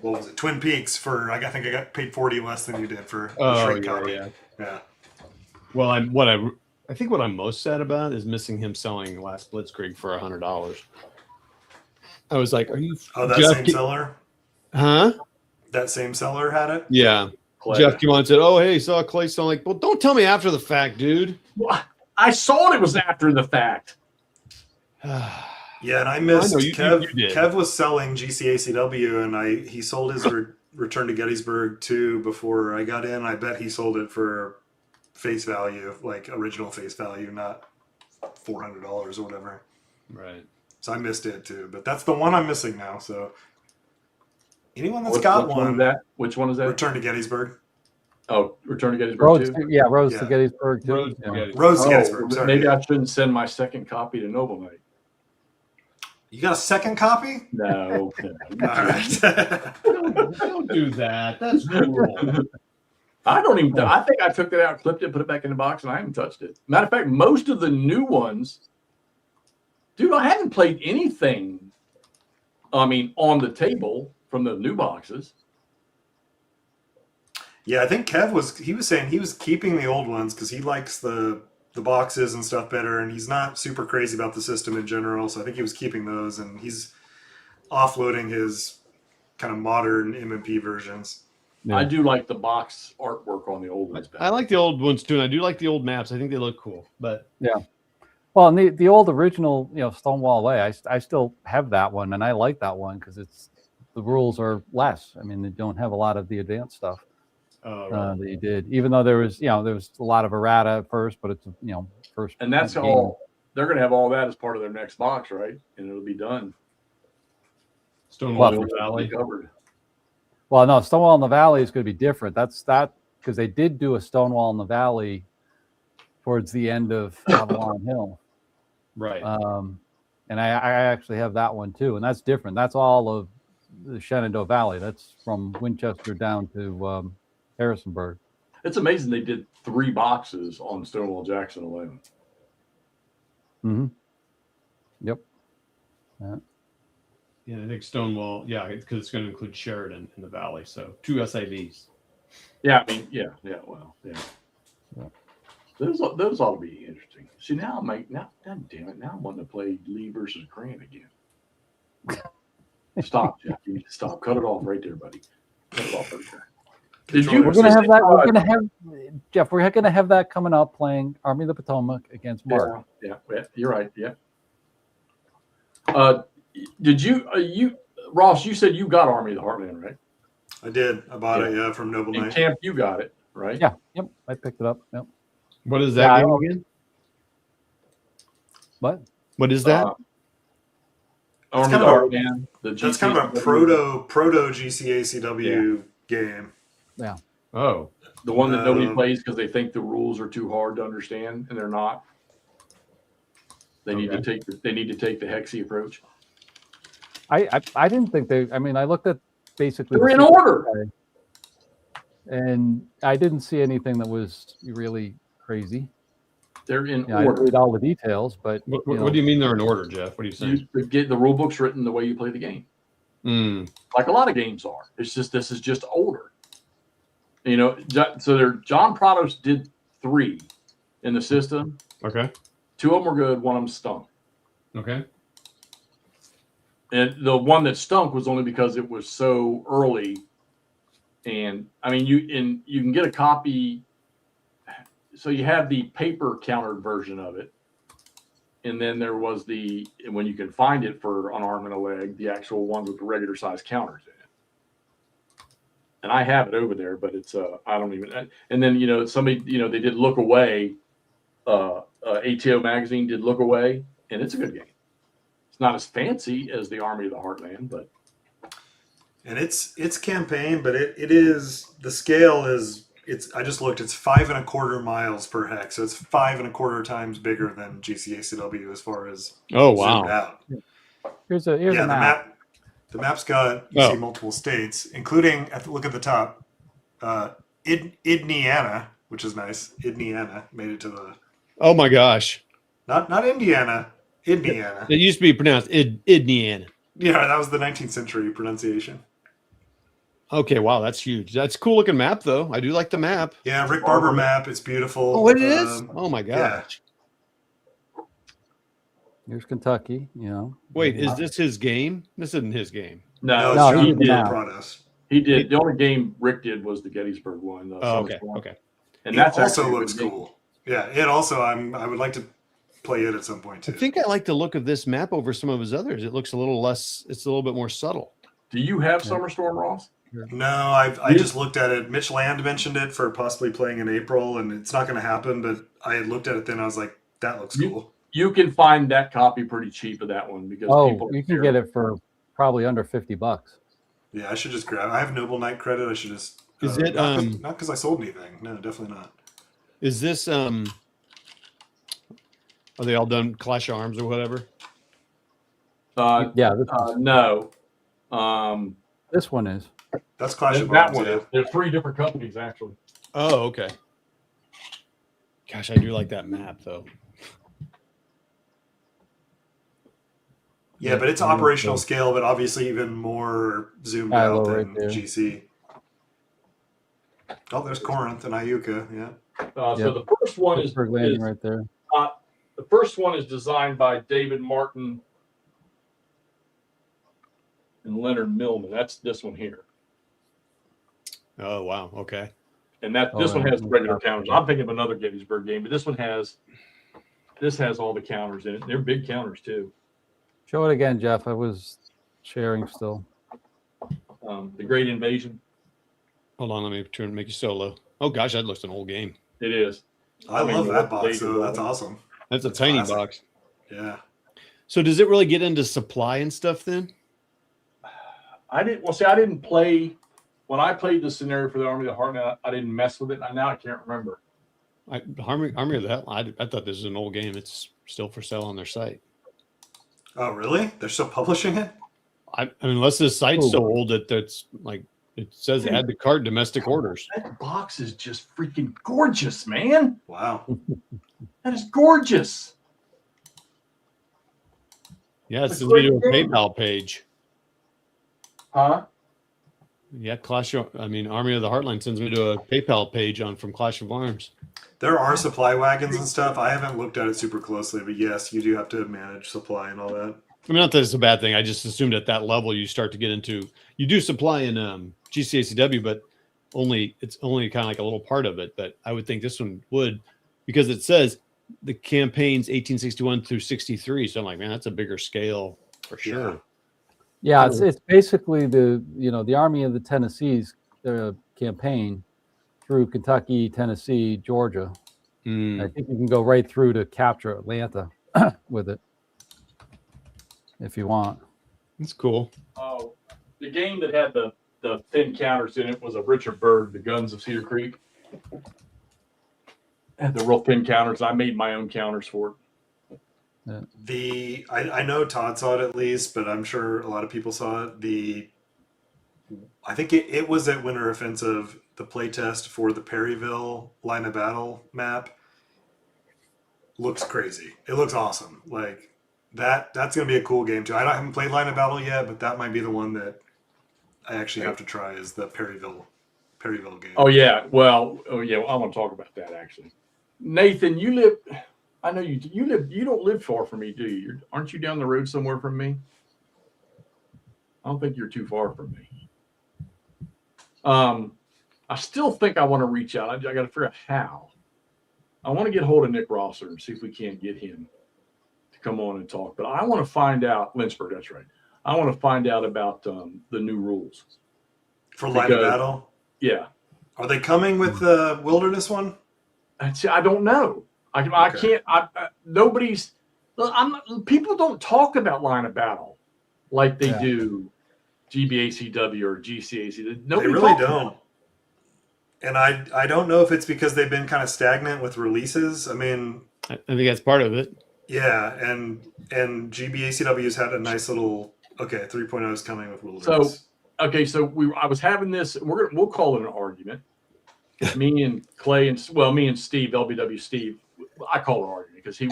was it, Twin Peaks for I think I got paid 40 less than you did for the shrink copy. Yeah. Well, I think what I'm most sad about is missing him selling Last Blitzkrieg for $100. I was like, "Are you?" Oh, that Jeff, same seller? Huh? That same seller had it? Yeah. Clay. Jeff came on and said, "Oh, hey, saw Clay." So I'm like, "Well, don't tell me after the fact, dude." Well, I saw it was after the fact. Yeah, and I missed I know, Kev was selling GCACW, and he sold his Return to Gettysburg too before I got in. I bet he sold it for face value, like original face value, not $400 or whatever. Right. So I missed it too, but that's the one I'm missing now. So anyone that's Which one is that? Return to Gettysburg. Oh, Return to Gettysburg too? Rose to Gettysburg too. Rose to Gettysburg. Rose to Gettysburg. Sorry. Maybe I shouldn't send my second copy to Noble Knight. You got a second copy? No. All right. Don't do that. That's cruel. I don't even. I think I took it out, clipped it, put it back in the box, and I haven't touched it. Matter of fact, most of the new ones, dude, I haven't played anything. I mean, on the table from the new boxes. Yeah, I think Kev was saying he was keeping the old ones because he likes the boxes and stuff better, and he's not super crazy about the system in general. So I think he was keeping those, and he's offloading his kind of modern MMP versions. Yeah. I do like the box artwork on the old ones. I like the old ones too, and I do like the old maps. I think they look cool. But yeah, well, and the old original, Stonewall Way, I still have that one, and I like that one because the rules are less. I mean, they don't have a lot of the advanced stuff. That you did, even though there was a lot of errata at first, but it's first. And that's game. all. They're going to have all that as part of their next box, right? And it'll be done. Stonewall Valley covered. Well, no, Stonewall in the Valley is going to be different. That's because they did do a Stonewall in the Valley towards the end of Avalon Hill, right? And I actually have that one too, and that's different. That's all of the Shenandoah Valley. That's from Winchester down to Harrisonburg. It's amazing they did 3 boxes on Stonewall Jackson alone. Mm-hmm. Yep. Yeah, I think Stonewall. Yeah, because it's going to include Sheridan in the Valley, so 2 SIVs. Yeah, I mean, yeah. Well, yeah. Those ought to be interesting. See, now God damn it! Now I'm wanting to play Lee versus Grant again. Stop, Jeff. You need to stop. Cut it off right there, buddy. Cut it off right there. Did you? We're gonna have that. We're gonna have Jeff. We're gonna have that coming up playing Army of the Potomac against Mark. Yeah, you're right. Yeah. Did you Ross? You said you got Army of the Heartland, right? I did. I bought it. Yeah, from Noble In Knight. camp, you got it, right? Yeah. Yep. I picked it up. Yep. What is that game Yeah, again? What is that? Army of the Heartland. That's kind of a proto GCACW game. Yeah. Oh. The one that nobody plays because they think the rules are too hard to understand, and they're not. They need to take the Hexy approach. I didn't think they. I mean, I looked at basically. They're in order. And I didn't see anything that was really crazy. They're in I order. read all the details, but what do you mean they're in order, Jeff? What are you saying? You get the rule book's written the way you play the game. Like a lot of games are. It's just this is just older. You know, so John Prados did 3 in the system. Okay. 2 of them were good. 1 of them stunk. Okay. And the one that stunk was only because it was so early. And I mean, you can get a copy. So you have the paper countered version of it, and then there was when you can find it for an arm and a leg, the actual ones with the regular size counters in it. And I have it over there, but it's I don't even. And then somebody they did Look Away. ATO magazine did Look Away, and it's a good game. It's not as fancy as the Army of the Heartland, but. And it's campaign, but it is, the scale is, I just looked, it's 5.25 miles per hex. So it's 5.25 times bigger than GCACW as far as zoomed out. Here's a map. The map's got, you see multiple states, including, look at the top, Indiana, which is nice. Indiana made it to the. Oh my gosh. Not Indiana, Indiana. It used to be pronounced Indiana. Yeah, that was the 19th century pronunciation. Okay, wow, that's huge. That's a cool looking map, though. I do like the map. Yeah, Rick Barber map. It's beautiful. Oh, it is? Oh my gosh. Yeah. Here's Kentucky. Wait, is this his game? This isn't his game. No, he did. He did. The only game Rick did was the Gettysburg one. Okay. And that that's also looks cool. Yeah, it also. I would like to play it at some point too. I think I like the look of this map over some of his others. It looks a little less. It's a little bit more subtle. Do you have Summer Storm, Ross? No, I just looked at it. Mitch Land mentioned it for possibly playing in April, and it's not going to happen. But I had looked at it then. I was like, that looks cool. You can find that copy pretty cheap of that one because you can get it for probably under $50. Yeah, I should just grab. I have Noble Knight credit. I should just. Is it not because I sold anything? No, definitely not. Is this Are they all done Clash of Arms or whatever? Yeah. No. This one is. That's Clash of that Arms. One yeah. is. There's 3 different companies actually. Oh, okay. Gosh, I do like that map though. Yeah, but it's operational scale, but obviously even more zoomed out than GC. Oh, there's Corinth and Iuka. Yeah. So the first one is right there. The first one is designed by David Martin and Leonard Millman. That's this one here. Oh wow, okay. And this one has regular counters. I'm thinking of another Gettysburg game, but this has all the counters in it. They're big counters too. Show it again, Jeff. I was sharing still. The Great Invasion. Hold on, let me turn make you solo. Oh gosh, that looks an old game. It is. I love that box though. That's awesome. That's a tiny box. Yeah. So does it really get into supply and stuff then? I didn't play when I played the scenario for the Army of the Heartland. I didn't mess with it. Now I can't remember. Army of the Hell. I thought this was an old game. It's still for sale on their site. Oh really? They're still publishing it? I mean, unless this site's so old that it's like it says add to cart domestic orders. That box is just freaking gorgeous, man. Wow. That is gorgeous. Yeah, it sends me to a PayPal page. Huh? Yeah, Army of the Heartland sends me to a PayPal page from Clash of Arms. There are supply wagons and stuff. I haven't looked at it super closely, but yes, you do have to manage supply and all that. I mean, not that it's a bad thing. I just assumed at that level you start to get into. You do supply in GCACW, but it's only kind of like a little part of it, but I would think this one would, because it says the campaigns 1861 through 63. So I'm like, man, that's a bigger scale for sure. Yeah, it's basically the Army of the Tennessee's campaign through Kentucky, Tennessee, Georgia. I think you can go right through to capture Atlanta with it if you want. That's cool. Oh, the game that had the thin counters in it was a Richard Byrd, The Guns of Cedar Creek. Had the real thin counters. I made my own counters for it. Yeah. I know Todd saw it at least, but I'm sure a lot of people saw it. I think it was at Winter Offensive, the playtest for the Perryville line of battle map. Looks crazy. It looks awesome. Like that's gonna be a cool game too. I haven't played line of battle yet, but that might be the one that I actually have to try, is the Perryville game. Oh yeah. Well, I want to talk about that actually. Nathan, you live. I know you live. You don't live far from me, do you? Aren't you down the road somewhere from me? I don't think you're too far from me. I still think I want to reach out. I got to figure out how. I want to get hold of Nick Rosser and see if we can't get him to come on and talk. But I want to find out, Lynchburg, that's right. I want to find out about the new rules. For line of battle? Yeah. Are they coming with the wilderness one? I don't know. I can't. Nobody's. People don't talk about line of battle like they do GBACW or GCAC. Nobody they really don't. And I don't know if it's because they've been kind of stagnant with releases. I mean, I think that's part of it. Yeah, and GBACW's had a nice little 3.0 is coming with wilderness. So I was having this. We'll call it an argument. Me and Clay me and Steve, LBW Steve. I call it an argument because he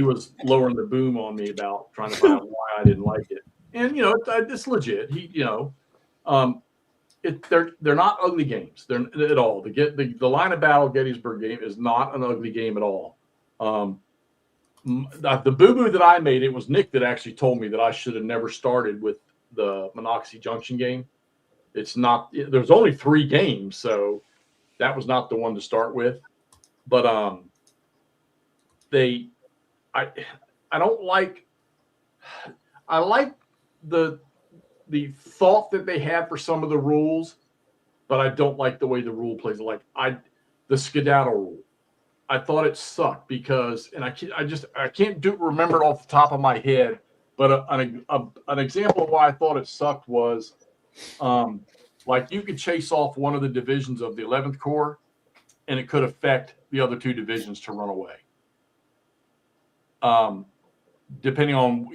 was lowering the boom on me about trying to find out why I didn't like it. And it's legit. They're not ugly games. They're at all. The line of battle Gettysburg game is not an ugly game at all. The boo-boo that I made, it was Nick that actually told me that I should have never started with the Monocacy Junction game. It's not. There's only 3 games, so that was not the one to start with. But I don't like. I like the thought that they had for some of the rules, but I don't like the way the rule plays. Like the skedaddle rule, I thought it sucked because, and I can't remember it off the top of my head. But an example of why I thought it sucked was, like you could chase off one of the divisions of the 11th Corps, and it could affect the other 2 divisions to run away. Depending on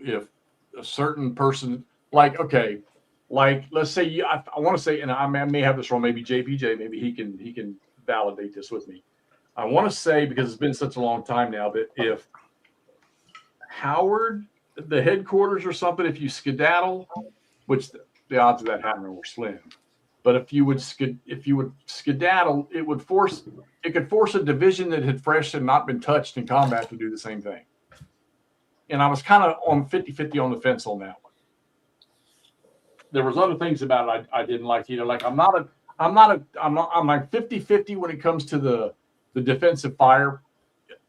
if a certain person, like let's say I want to say, and I may have this wrong, maybe JPJ, maybe he can validate this with me. I want to say, because it's been such a long time now, that if Howard, the headquarters or something, if you skedaddle, which the odds of that happening were slim, but if you would skedaddle, it could force a division that had fresh and not been touched in combat to do the same thing. And I was kind of on 50-50 on the fence on that one. There was other things about it I didn't like either. Like I'm like 50-50 when it comes to the defensive fire.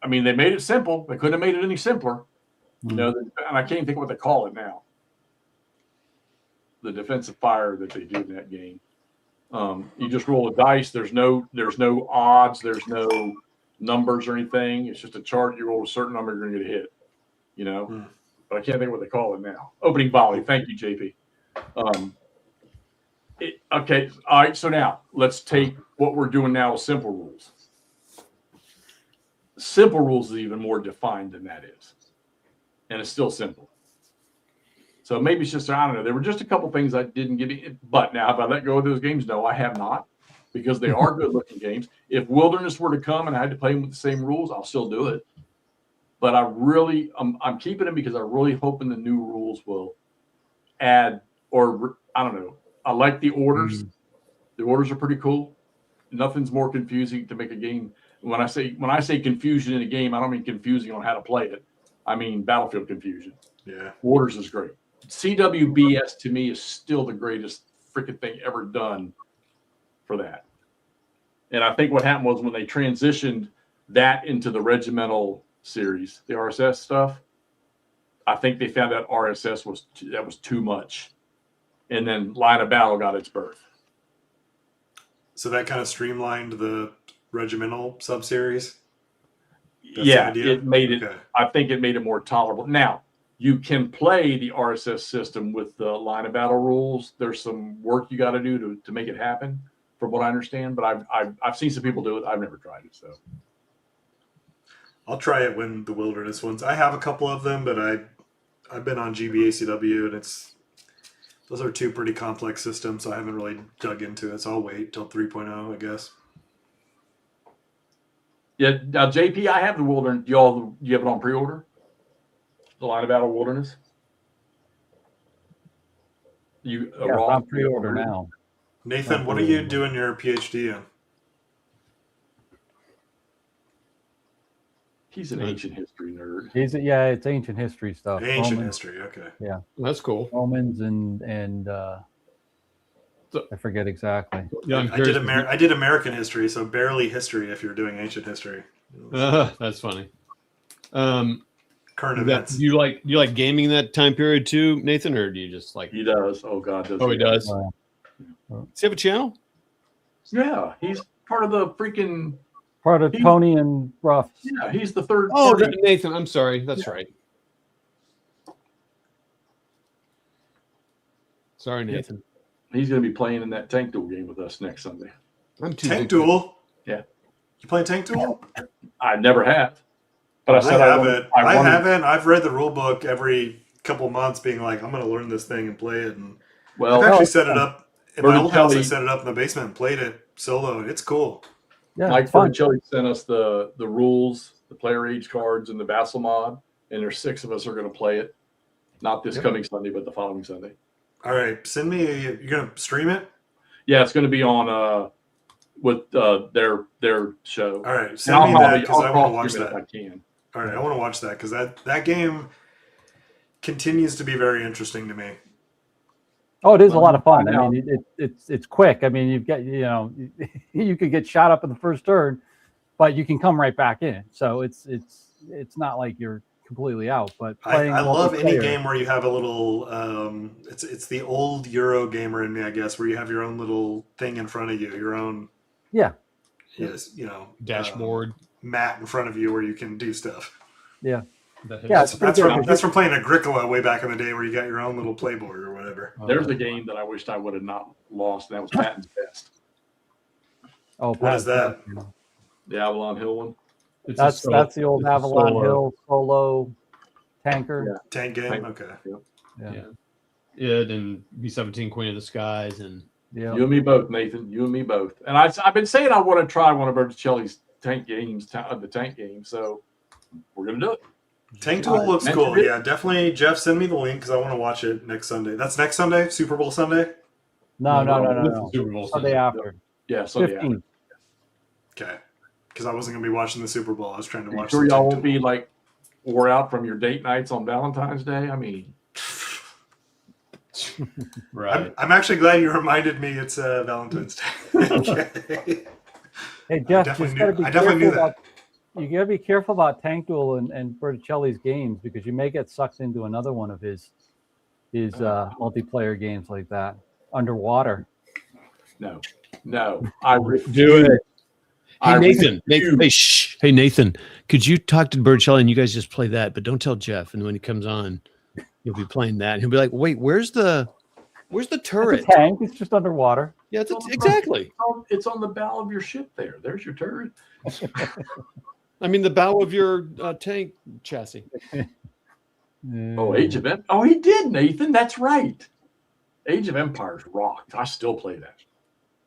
I mean, they made it simple. They couldn't have made it any simpler. Mm-hmm. And I can't even think what they call it now. The defensive fire that they do in that game. You just roll a dice. There's no odds. There's no numbers or anything. It's just a chart. You roll a certain number, you're going to get a hit. But I can't think of what they call it now. Opening volley. Thank you, JP. Okay. All right. So now let's take what we're doing now with simple rules. Simple rules is even more defined than that is. And it's still simple. So maybe it's just, I don't know. There were just a couple things I didn't get in. But now, have I let go of those games? No, I have not. Because they are good-looking games. If Wilderness were to come and I had to play them with the same rules, I'll still do it. But I'm keeping them because I'm really hoping the new rules will add, or I don't know. I like the orders. Mm-hmm. The orders are pretty cool. Nothing's more confusing to make a game. When I say confusion in a game, I don't mean confusing on how to play it. I mean battlefield confusion. Yeah. Orders is great. CWBS to me is still the greatest freaking thing ever done for that. And I think what happened was when they transitioned that into the regimental series, the RSS stuff, I think they found that RSS was too much. And then Line of Battle got its birth. So that kind of streamlined the regimental sub-series? Yeah, it made it, okay. I think it made it more tolerable. Now, you can play the RSS system with the Line of Battle rules. There's some work you got to do to make it happen, from what I understand. But I've seen some people do it. I've never tried it, so I'll try it when the Wilderness ones. I have a couple of them, but I've been on GBACW, and those are two pretty complex systems, so I haven't really dug into it. So I'll wait till 3.0, I guess. Yeah, now JP, I have the Wilderness. You have it on pre-order? The Line of Battle Wilderness? On pre-order now. Nathan, what are you doing your PhD in? He's an ancient history nerd. It's ancient history stuff. Ancient history, okay. Yeah. That's cool. Romans and I forget exactly. Yeah, I did American history, so barely history if you're doing ancient history. That's funny. Current events. You like gaming that time period too, Nathan, or do you just like? He does. Oh God, does. Oh, he does. Does he have a channel? Yeah, he's part of the freaking. Part of Tony and Ruff. Yeah, he's the third. Oh, Nathan. I'm sorry. That's right. Sorry, Nathan. He's going to be playing in that Tank Duel game with us next Sunday. Tank Duel? Yeah. You playing Tank Duel? I never have. But I said I haven't. I haven't. I've read the rule book every couple months being like, I'm going to learn this thing and play it. And I've actually set it up. In my old house, I set it up in the basement and played it solo, and it's cool. Yeah, Mike Berticelli sent us the rules, the player age cards, and the Vassal mod, and there's 6 of us are going to play it. Not this coming Sunday, but the following Sunday. All right, send me. You're going to stream it? Yeah, it's going to be on with their show. All right, send me that because I want to watch that. If I can. All right, I want to watch that because that game continues to be very interesting to me. Oh, it is a lot of fun. I mean, it's quick. I mean, you've got you could get shot up in the first turn, but you can come right back in. So it's not like you're completely out. But I love any game where you have a little. It's the old Euro gamer in me, I guess, where you have your own little thing in front of you, your own. Yeah. Yes, dashboard mat in front of you where you can do stuff. Yeah. That's from playing Agricola way back in the day where you got your own little playboard or whatever. There's a game that I wished I would have not lost. And that was Patton's Best. Oh, what is that? The Avalon Hill one. That's the old Avalon Hill solo tanker. Yeah. Tank game. Okay. Yeah. It and B-17 Queen of the Skies and you and me both, Nathan. You and me both. And I've been saying I want to try one of Berticelli's tank games, the tank game. So we're gonna do it. Tank Duel looks cool. Yeah, definitely. Jeff, send me the link because I want to watch it next Sunday. That's next Sunday, Super Bowl Sunday? No. Super Bowl Sunday after. Yeah, Sunday after. Okay. Because I wasn't going to be watching the Super Bowl. I was trying to watch. Sure, y'all won't be like wore out from your date nights on Valentine's Day. I mean, right. I'm actually glad you reminded me it's Valentine's Day. Okay. Hey Jeff, I definitely knew that. You got to be careful about Tank Duel and Berticelli's games because you may get sucked into another one of his multiplayer games like that. Underwater. No. I refuse. Do it. Hey, Nathan. Hey, Nathan, could you talk to Berticelli and you guys just play that, but don't tell Jeff. And when he comes on, you'll be playing that. And he'll be like, wait, where's the turret? It's a tank. It's just underwater. Yeah, exactly. It's on the bow of your ship there. There's your turret. I mean, the bow of your tank chassis. Age of Empires. Oh, he did, Nathan. That's right. Age of Empires rocked. I still play that.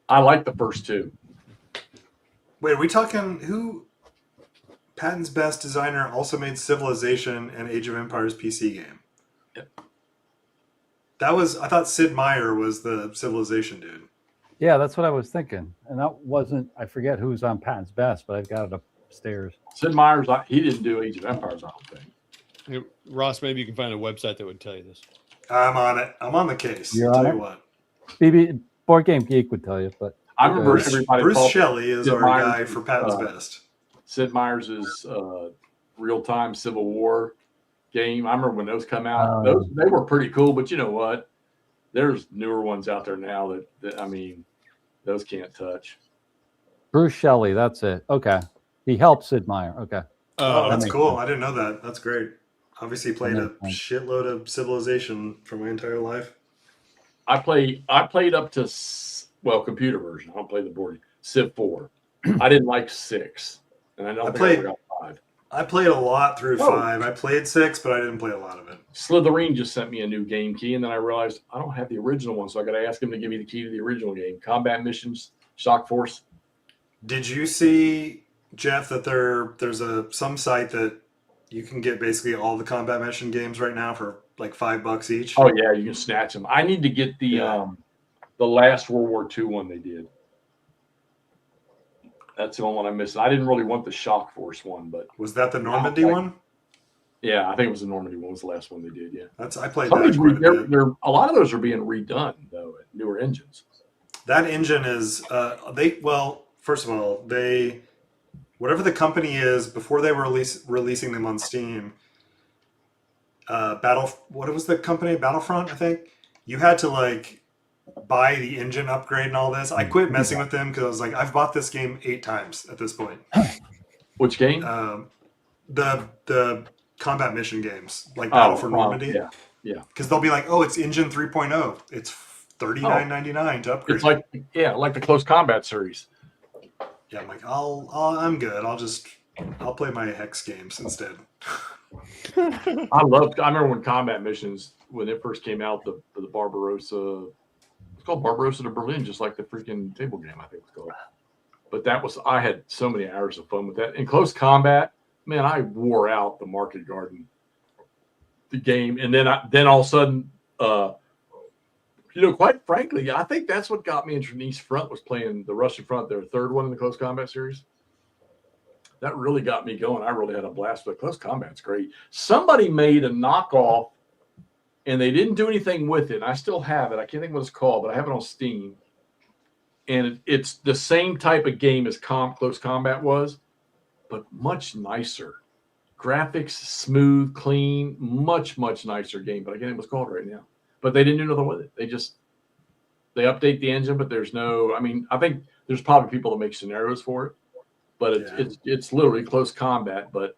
I like the first 2. Wait, are we talking who? Patton's Best designer also made Civilization and Age of Empires PC game. Yep. I thought Sid Meier was the Civilization dude. Yeah, that's what I was thinking. And that wasn't, I forget who's on Patton's Best, but I've got it upstairs. Sid Meier's, he didn't do Age of Empires, I don't think. Hey, Ross, maybe you can find a website that would tell you this. I'm on it. I'm on the case. You're I'll on tell it? you what. BB Board Game Geek would tell you, but I remember everybody. Bruce called Shelley is Sid our Meier's, guy for Patton's Best. Sid Meier's real-time Civil War game. I remember when those come out. They were pretty cool, but you know what? There's newer ones out there now that I mean, those can't touch. Bruce Shelley, that's it. Okay. He helped Sid Meier. Okay. Oh, that's cool. Sense. I didn't know that. That's great. Obviously played a shitload of Civilization for my entire life. I played up to computer version. I don't play the board. Civ 4. I didn't like 6, and I don't think I ever got 5. I played a lot through 5. I played 6, but I didn't play a lot of it. Slytherin just sent me a new game key, and then I realized I don't have the original one, so I got to ask him to give me the key to the original game. Combat Missions, Shock Force. Did you see, Jeff, that there's some site that you can get basically all the Combat Mission games right now for like $5 each? Oh yeah, you can snatch them. I need to get the last World War II one they did. That's the only one I missed. I didn't really want the Shock Force one, but was that the Normandy one? Yeah, I think it was the Normandy one. Was the last one they did. Yeah, I played that quite a bit. A lot of those are being redone though, newer engines. That engine is first of all, whatever the company is before they were releasing them on Steam. What was the company? Battlefront, I think. You had to like buy the engine upgrade and all this. I quit messing with them because I was like, I've bought this game 8 times at this point. Which game? The combat mission games, like Battle for Normandy. Yeah. Because they'll be like, oh, it's engine 3.0. It's $39.99 to upgrade. It's like the Close Combat series. Yeah, I'm like, I'm good. I'll play my Hex games instead. I remember when Combat Missions, when it first came out, the Barbarossa, it's called Barbarossa to Berlin, just like the freaking table game, I think it's called. But I had so many hours of fun with that. In Close Combat, man, I wore out the Market Garden, the game. And then all of a sudden, quite frankly, I think that's what got me into East Front was playing the Russian Front, their third one in the Close Combat series. That really got me going. I really had a blast, but Close Combat's great. Somebody made a knockoff, and they didn't do anything with it. I still have it. I can't think what it's called, but I have it on Steam. And it's the same type of game as Close Combat was, but much nicer. Graphics, smooth, clean, much, much nicer game. But I can't think what it's called right now. But they didn't do nothing with it. They update the engine, but there's no. I mean, I think there's probably people that make scenarios for it. But it's literally Close Combat, but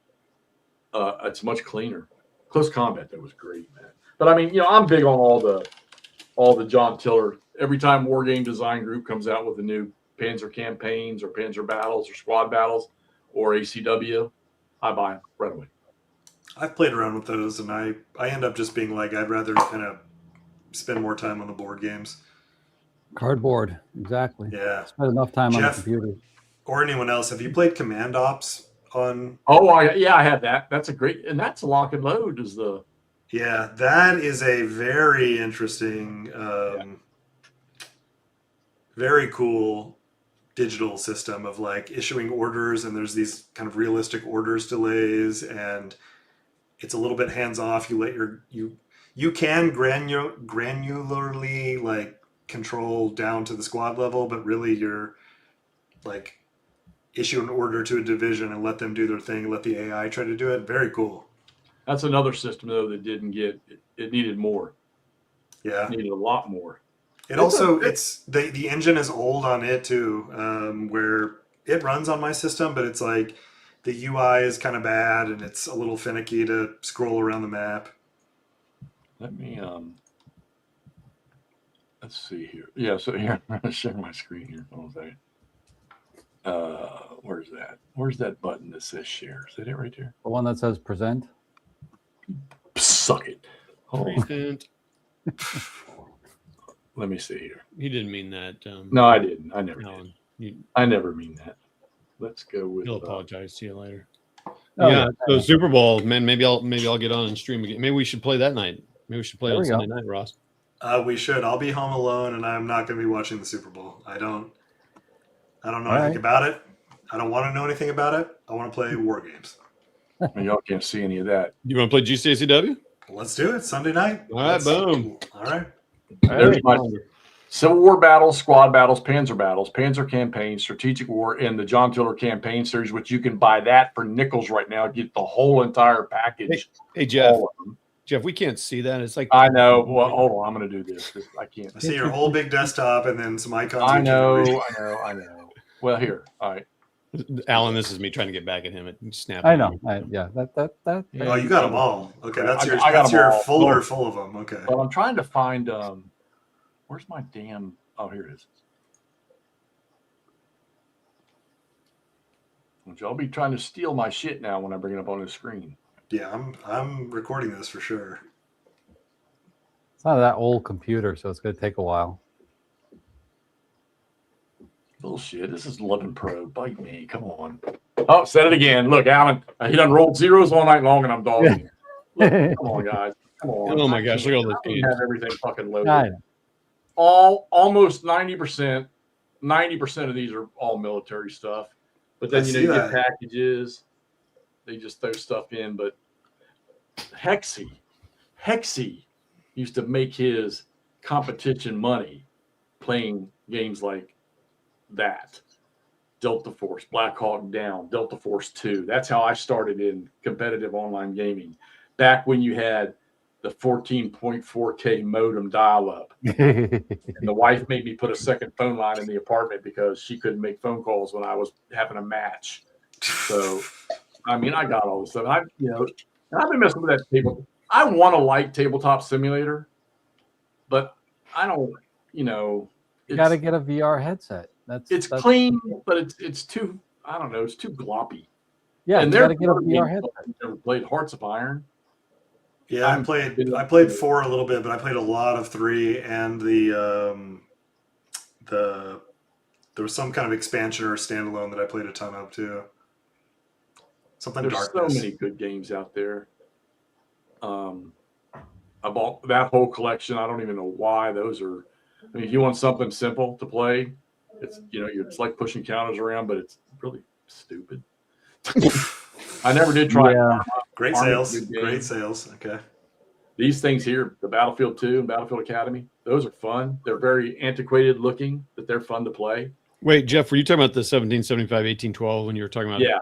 it's much cleaner. Close Combat, that was great, man. But I mean, I'm big on all the John Tiller. Every time War Game Design Group comes out with a new Panzer campaigns or Panzer battles or squad battles or ACW, I buy them right away. I've played around with those, and I end up just being like, I'd rather kind of spend more time on the board games. Cardboard, exactly. Yeah. Spend enough time on the computer. Or anyone else, have you played Command Ops on? Oh, I had that. That's a great, and that's a lock and load is the. Yeah, that is a very interesting, very cool digital system of like issuing orders, and there's these kind of realistic orders delays, and it's a little bit hands off. You let you can granularly like control down to the squad level, but really you're like issue an order to a division and let them do their thing, let the AI try to do it. Very cool. That's another system though that didn't get it needed more. Yeah. It needed a lot more. It's the engine is old on it too, where it runs on my system, but it's like the UI is kind of bad and it's a little finicky to scroll around the map. Let me let's see here. Yeah, so here I'm gonna share my screen here. Hold on a second. Where's that? Where's that button that says share? Is that it right there? The one that says present? Suck it. Present. Let me see here. He didn't mean that. No, I didn't. I never did. I never mean that. Let's go with. He'll apologize to you later. Oh, yeah. So Super Bowl, man. Maybe I'll get on and stream again. Maybe we should play that night. Maybe we should play on Sunday night, Ross. We should. I'll be home alone, and I'm not going to be watching the Super Bowl. I don't know anything about it. I don't want to know anything about it. I want to play war games. And y'all can't see any of that. You want to play GCACW? Let's do it Sunday night. All right, boom. All right. Civil War battles, squad battles, Panzer campaign, strategic war, and the John Tiller campaign series, which you can buy that for nickels right now. Get the whole entire package. Hey Jeff. Jeff, we can't see that. It's like I know. Well, hold on. I'm going to do this. I can't. I see your whole big desktop and then some icons. I know. Well, here. All right. Alan, this is me trying to get back at him. Snap. I know. Yeah. Oh, you got them all. Okay, that's your all. folder full of them. Okay. Well, I'm trying to find. Where's my damn? Oh, here it is. Which I'll be trying to steal my shit now when I bring it up on the screen. Yeah, I'm recording this for sure. It's not that old computer, so it's going to take a while. Bullshit. This is 11 Pro. Bite me. Come on. Oh, said it again. Look, Alan, he done rolled zeros all night long, and I'm dogging. Look, come on, guys. Come on. Oh my gosh, look at all this I games. have everything fucking loaded. Almost 90% of these are all military stuff. But then you get packages. They just throw stuff in. But Hexy used to make his competition money playing games like that. Delta Force, Black Hawk Down, Delta Force 2. That's how I started in competitive online gaming. Back when you had the 14.4K modem dial-up. And the wife made me put a second phone line in the apartment because she couldn't make phone calls when I was having a match. So, I mean, I got all this stuff. I've been messing with that table. I want to like Tabletop Simulator, but I don't, you got to get a VR headset. That's clean, but it's too, I don't know, it's too gloppy. Yeah, and you got to get a VR headset. I've never played Hearts of Iron. Yeah, I played 4 a little bit, but I played a lot of 3 and there was some kind of expansion or standalone that I played a ton of too. There's Darkness. so many good games out there. I bought that whole collection. I don't even know why those are. I mean, if you want something simple to play, it's it's like pushing counters around, but it's really stupid. I never did try. Yeah. Great sales. Great sales. Okay. These things here, the Battlefield 2 and Battlefield Academy, those are fun. They're very antiquated looking, but they're fun to play. Wait, Jeff, were you talking about the 1775, 1812 when you were talking about? Yeah.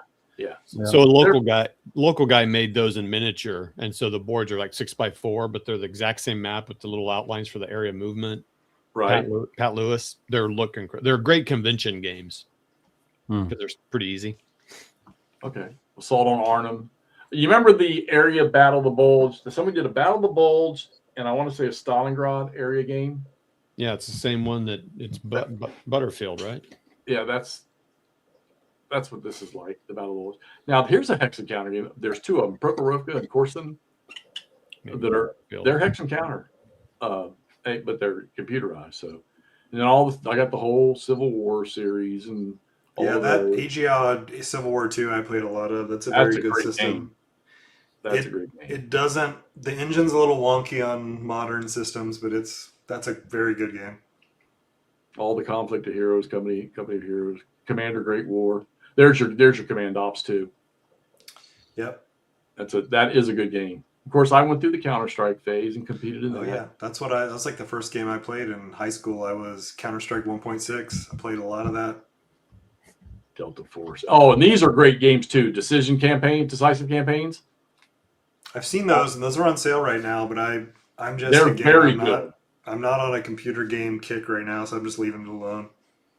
So a local guy made those in miniature, and so the boards are like 6x4, but they're the exact same map with the little outlines for the area movement. Right. Pat Lewis, they're great convention games because they're pretty easy. Okay. Assault on Arnhem. You remember the area Battle of the Bulge? Somebody did a Battle of the Bulge, and I want to say a Stalingrad area game. Yeah, it's the same one that it's Butterfield, right? Yeah, that's what this is like, the Battle of the Bulge. Now, here's a hex encounter game. There's 2 of them, Prokhorovka and Korsun, they're hex encounter, but they're computerized. So, and then I got the whole Civil War series and that AGI Civil War 2 I played a lot of. That's a very good system. Game. That's a great game. It doesn't. The engine's a little wonky on modern systems, but that's a very good game. All the Conflict of Heroes, Company of Heroes, Commander Great War. There's your Command Ops too. Yep. That is a good game. Of course, I went through the Counter-Strike phase and competed in that. Oh yeah, that's like the first game I played in high school. I was Counter-Strike 1.6. I played a lot of that. Delta Force. Oh, and these are great games too. Decisive campaigns. I've seen those, and those are on sale right now. But I'm just very good. I'm not on a computer game kick right now, so I'm just leaving it alone.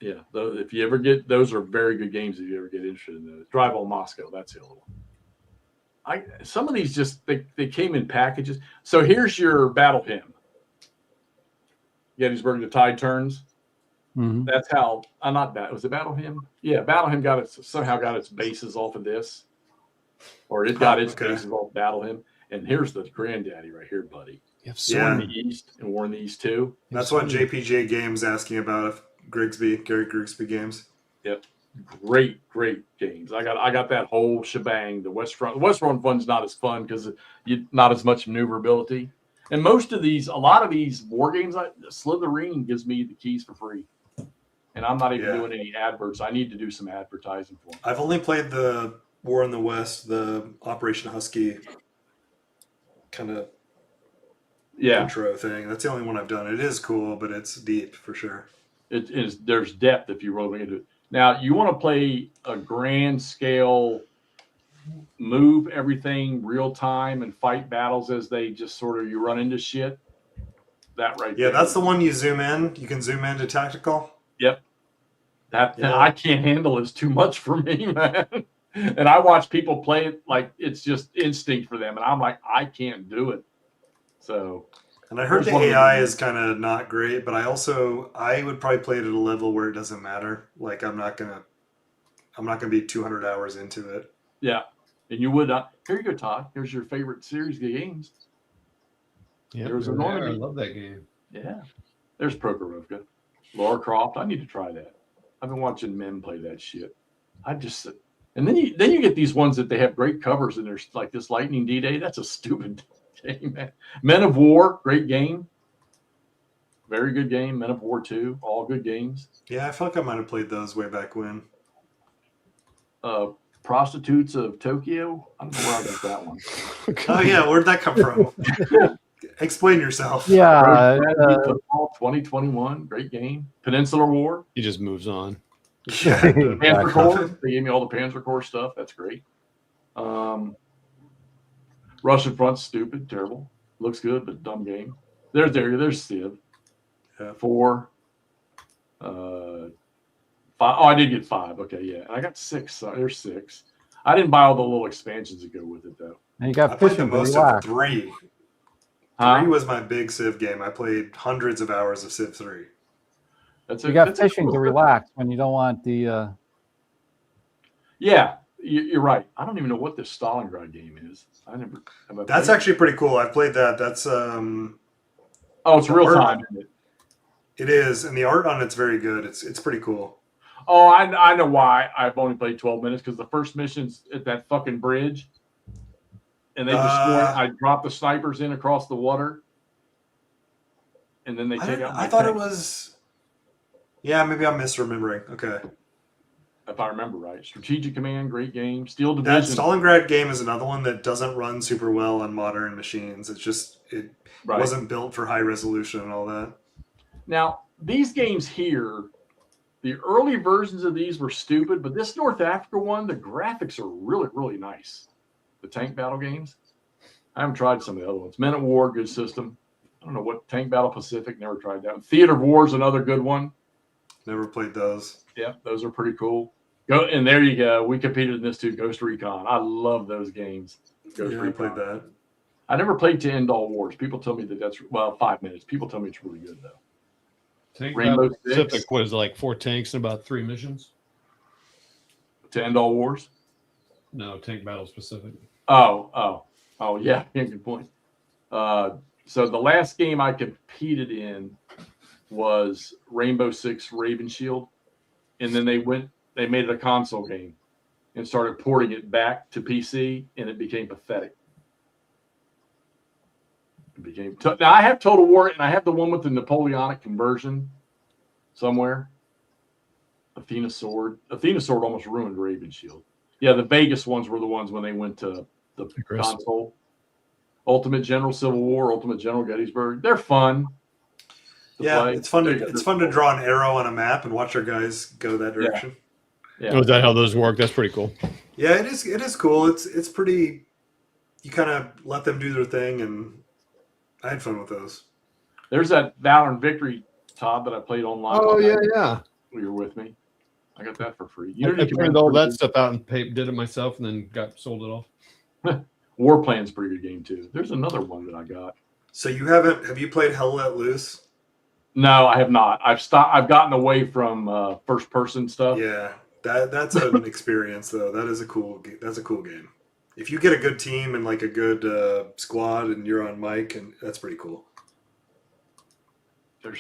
Yeah, if you ever get those are very good games. If you ever get interested in those, Drive on Moscow. That's the other one. Some of these just they came in packages. So here's your battle hymn. Gettysburg, the Tide Turns. Mm-hmm. That's how. Not that was the Battle Hymn. Yeah, Battle Hymn somehow got its bases off of this, or it got its bases off Battle Hymn. And here's the granddaddy right here, buddy. You have War in the East and War in the East too. That's what JPJ Games asking about. Gary Grigsby games. Yep, great games. I got that whole shebang. The West Front one's not as fun because not as much maneuverability. And a lot of these war games, Slytherin gives me the keys for free. And I'm not even doing any adverts. I need to do some advertising for them. I've only played the War in the West, the Operation Husky kind of intro thing. That's the only one I've done. It is cool, but it's deep for sure. It is. There's depth if you really into it. Now, you want to play a grand scale, move everything real time and fight battles as they just sort of you run into shit. That right Yeah, there. that's the one you zoom in. You can zoom into tactical. Yep. That I can't handle is too much for me, man. And I watch people play it like it's just instinct for them, and I'm like, I can't do it. So. And I heard the AI is kind of not great, but I would probably play it at a level where it doesn't matter. Like I'm not gonna be 200 hours into it. Yeah, and you would not. Here you go, Todd. Here's your favorite series of games. Yeah, there's a I Normandy. love that game. Yeah, there's Prokhorovka, Lara Croft. I need to try that. I've been watching men play that shit. And then you get these ones that they have great covers, and there's like this Lightning D-Day. That's a stupid game, man. Men of War, great game. Very good game. Men of War 2, all good games. Yeah, I feel like I might have played those way back when. Prostitutes of Tokyo. I don't know where I got that one. Oh yeah, where'd that come from? Explain yourself. Yeah, 2021, great game. Peninsular War. He just moves on. Yeah. Panzer Corps. They gave me all the Panzer Corps stuff. That's great. Russian Front's stupid, terrible. Looks good, but dumb game. There's Civ. Yeah. 4. 5. Oh, I did get 5. Okay, yeah. And I got 6. So there's 6. I didn't buy all the little expansions that go with it, though. And you I got played the fishing to most of relax. 3. Huh? 3 was my big Civ game. I played hundreds of hours of Civ 3. You got fishing to relax when you don't want the. Yeah, you're right. I don't even know what this Stalingrad game is. That's actually pretty cool. I played that. That's Oh, it's real time, isn't it? It is, and the art on it's very good. It's pretty cool. Oh, I know why I've only played 12 minutes, because the first mission's at that fucking bridge, and they I drop the snipers in across the water, and then they take out. I thought it was. Yeah, maybe I'm misremembering. Okay. If I remember right, Strategic Command, great game. Steel That Division. Stalingrad game is another one that doesn't run super well on modern machines. It wasn't built for high resolution and all that. Now, these games here, the early versions of these were stupid, but this North Africa one, the graphics are really, really nice. The tank battle games. I haven't tried some of the other ones. Men at War, good system. I don't know what Tank Battle Pacific, never tried that. Theater of War is another good one. Never played those. Yeah, those are pretty cool. And there you go. We competed in this too. Ghost Recon. I love those games. I played that. I never played To End All Wars. People tell me that's 5 minutes. People tell me it's really good though. Tank Rainbow Battle Pacific, what is it, like 4 tanks and about 3 missions? To End All Wars? No, Tank Battle Pacific. Oh, yeah. Good point. So the last game I competed in was Rainbow Six Raven Shield, and then they made it a console game and started porting it back to PC, and it became pathetic. Now I have Total War, and I have the one with the Napoleonic conversion somewhere. Athena Sword almost ruined Raven Shield. Yeah, the Vegas ones were the ones when they went to the console. Ultimate General Civil War, Ultimate General Gettysburg. They're fun. Play. It's fun to draw an arrow on a map and watch our guys go that direction. Yeah. Oh, is that how those work? That's pretty cool. Yeah, it is. It is cool. It's pretty. You kind of let them do their thing, and I had fun with those. There's that Valor and Victory, Todd, that I played online. Oh yeah. When you were with me, I got that for free. I printed all that stuff out and did it myself, and then sold it off. War Plan's a pretty good game too. There's another one that I got. So you haven't? Have you played Hell Let Loose? No, I have not. I've gotten away from first person stuff. Yeah, that's an experience though. That's a cool game. If you get a good team and like a good squad, and you're on mic, and that's pretty cool. I love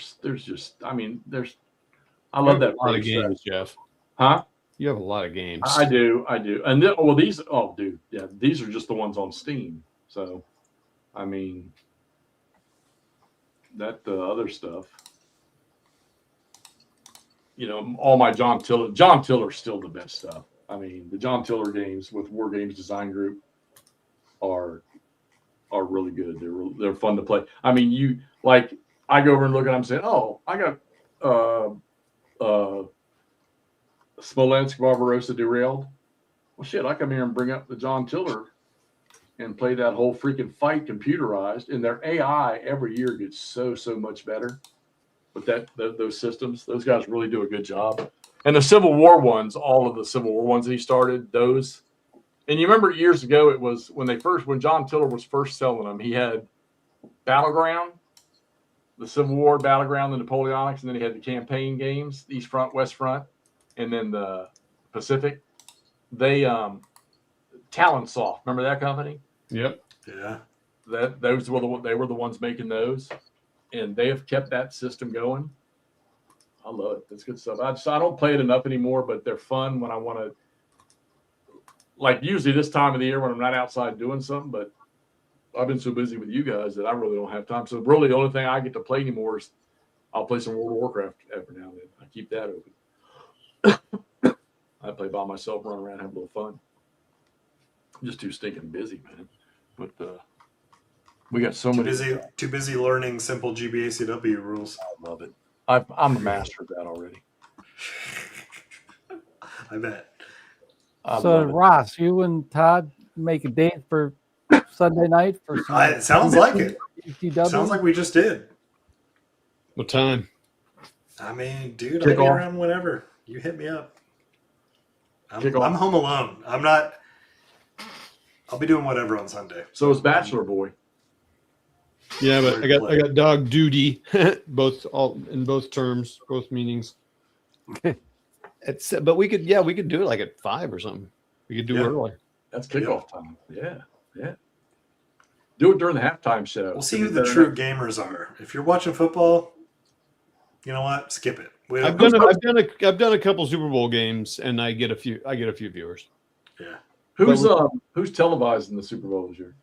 that. A lot of games, Jeff. Huh? You have a lot of games. I do. And these. Oh, dude. Yeah, these are just the ones on Steam. So, I mean, that other stuff. All my John Tiller. John Tiller's still the best stuff. I mean, the John Tiller games with War Games Design Group are are really good. They're fun to play. I mean, I go over and look at them and say, oh, I got Smolensk Barbarossa derailed. Well, shit, I come here and bring up the John Tiller and play that whole freaking fight computerized, and their AI every year gets so much better with those systems. Those guys really do a good job. And the Civil War ones, all of the Civil War ones that he started, those. And you remember years ago, it was when John Tiller was first selling them, he had Battleground, the Civil War, Battleground, the Napoleonics, and then he had the campaign games, East Front, West Front, and then the Pacific. They Talonsoft, remember that company? Yep. Yeah. They were the ones making those, and they have kept that system going. I love it. That's good stuff. I don't play it enough anymore, but they're fun when I want to. Like usually this time of the year when I'm not outside doing something, but I've been so busy with you guys that I really don't have time. So really the only thing I get to play anymore is I'll play some World of Warcraft every now and then. I keep that open. I play by myself, run around, have a little fun. I'm just too stinking busy, man. But we got so many. Too busy learning simple GBACW rules. I love it. I'm a master of that already. I bet. So Ross, you and Todd make a date for Sunday night for some It sounds like it. UTW? Sounds like we just did. What time? I mean, dude, Kick I'll be off. around whenever. You hit me up. Kick off. I'm home alone. I'm not. I'll be doing whatever on Sunday. So is Bachelor Boy. Yeah, but I got dog duty, in both terms, both meanings. But we could do it like at 5 or something. We could do it early. That's kickoff time. Yeah. Do it during the halftime show. We'll see who the true gamers are. If you're watching football, you know what? Skip it. I've done a couple Super Bowl games, and I get a few viewers. Yeah. Who's televising the Super Bowl this year?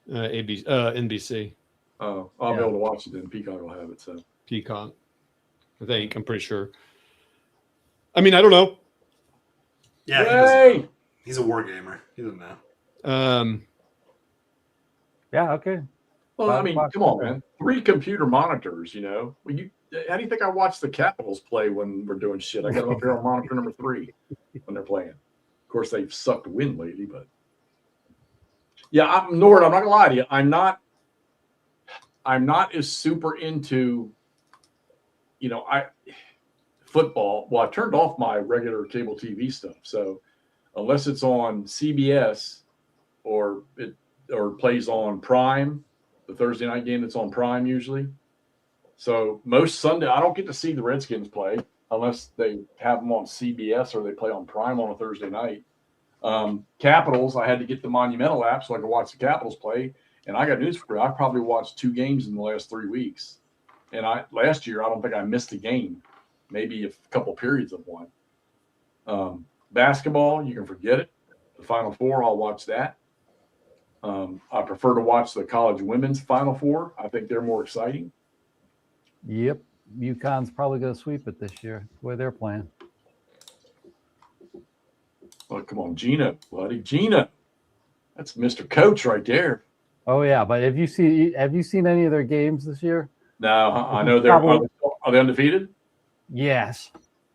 NBC. Oh, I'll be able to watch it then. Peacock will have it. So Peacock. I'm pretty sure. I mean, I don't know. Yeah, he's a war gamer. He doesn't know. Yeah, okay. Well, I mean, come on, man. 3 computer monitors, you know. How do you think I watch the Capitals play when we're doing shit? I got them up here on monitor number 3 when they're playing. Of course, they've sucked wind lately, but yeah, Nord, I'm not gonna lie to you. I'm not as super into, football. Well, I've turned off my regular cable TV stuff. So unless it's on CBS or it plays on Prime, the Thursday night game that's on Prime usually. So most Sunday, I don't get to see the Redskins play unless they have them on CBS or they play on Prime on a Thursday night. Capitals, I had to get the Monumental app so I could watch the Capitals play. And I got news for you. I've probably watched 2 games in the last 3 weeks. And last year, I don't think I missed a game. Maybe a couple periods of one. Basketball, you can forget it. The Final Four, I'll watch that. I prefer to watch the college women's Final Four. I think they're more exciting. Yep. UConn's probably going to sweep it this year, the way they're playing. Oh, come on, Gina, buddy. Gina. That's Mr. Coach right there. Oh, yeah. But have you seen any of their games this year? No, I know are they undefeated? Yes.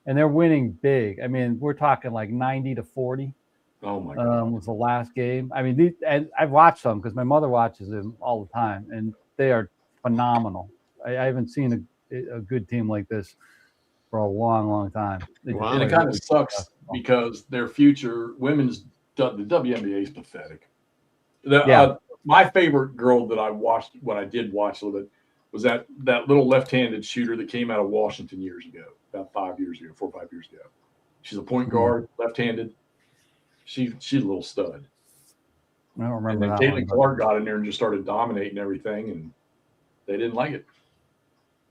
And they're winning big. I mean, we're talking like 90-40. Oh, my God. Was the last game. I mean, and I've watched them because my mother watches them all the time, and they are phenomenal. I haven't seen a good team like this for a long, long time. Wow. And it kind of sucks because their future women's the WNBA is pathetic. My favorite girl that I watched when I did watch a little bit was that little left-handed shooter that came out of Washington years ago, about 4 or 5 years ago. She's a point guard, left-handed. She's a little stud. I don't remember and that then one. Caitlin Clark got in there and just started dominating everything, and they didn't like it.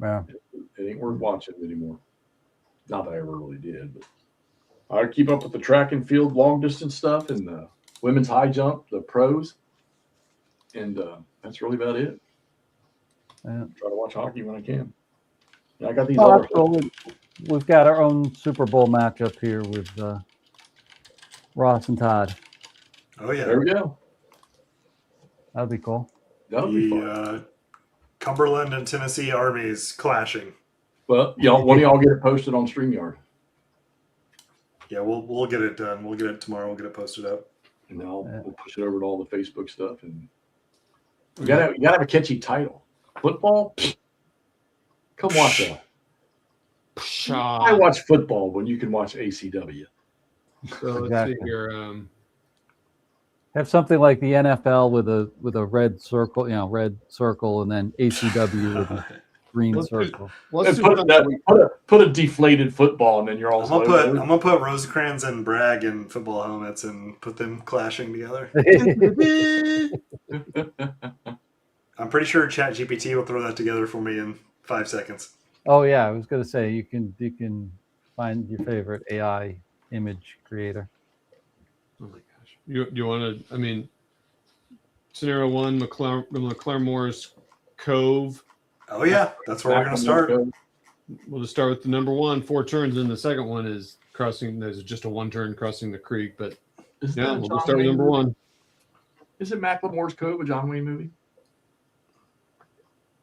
Yeah. It ain't worth watching anymore. Not that I ever really did, but I keep up with the track and field long distance stuff and the women's high jump, the pros, and that's really about it. Yeah. Try to watch hockey when I can. And I got these Oh, other that's cool. We've got our own Super Bowl matchup here with Ross and Todd. Oh, yeah. There we go. That'd be cool. That'll be fun. Cumberland and Tennessee armies clashing. Well, one of y'all get it posted on StreamYard. Yeah, we'll get it done. We'll get it tomorrow. We'll get it posted up. And then we'll push it over to all the Facebook stuff. And you gotta have a catchy title. Football? Come watch that. I watch football when you can watch ACW. So let's see here. Have something like the NFL with a red circle, red circle, and then ACW with a green circle. Put a deflated football, and then you're all. I'm gonna put Rosecrans and Bragg in football helmets and put them clashing together. I'm pretty sure ChatGPT will throw that together for me in 5 seconds. Oh yeah, I was gonna say you can find your favorite AI image creator. Oh my gosh! You want to? I mean, scenario 1, McClarmore's Cove. Oh yeah, that's where we're gonna start. We'll just start with the number 1, 4 turns, and the second one is crossing. There's just a 1 turn crossing the creek, but we'll just start with number 1. Is it Macklemore's Cove, a John Wayne movie?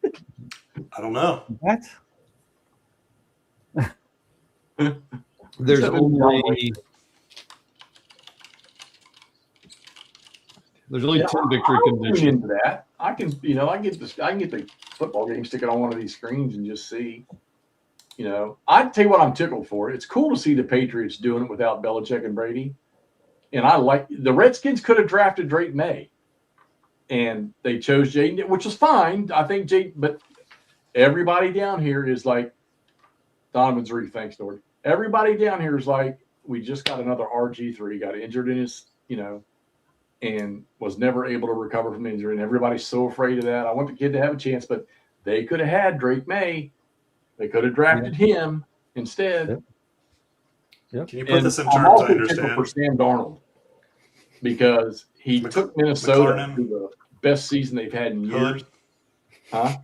I don't know. What? There's only 10 victory conditions. Into that, I can get the football game, stick it on one of these screens, and just see. I'd tell you what I'm tickled for. It's cool to see the Patriots doing it without Belichick and Brady, and I like the Redskins could have drafted Drake May, and they chose Jaden, which was fine. I think but everybody down here is like Donovan's Reef. Thanks, Lord. Everybody down here is like, we just got another RG3, got injured in his, and was never able to recover from injury. And everybody's so afraid of that. I want the kid to have a chance, but they could have had Drake May. They could have drafted him instead. Yep. Can you put this in terms I understand? For Sam Darnold, because he took Minnesota to the best season they've had in years. Huh?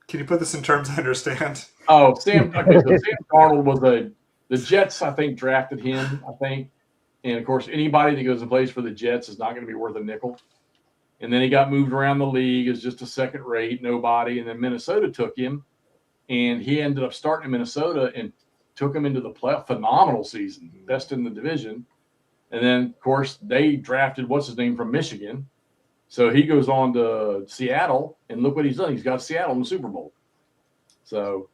Can you put this in terms I understand? Oh, Sam Darnold was the Jets, I think, drafted him, I think. And, of course, anybody that goes and plays for the Jets is not going to be worth a nickel. And then he got moved around the league as just a second rate, nobody. And then Minnesota took him, and he ended up starting in Minnesota and took him into the playoff. Phenomenal season, best in the division. And then, of course, they drafted what's-his-name from Michigan. So he goes on to Seattle, and look what he's done. He's got Seattle in the Super Bowl. So,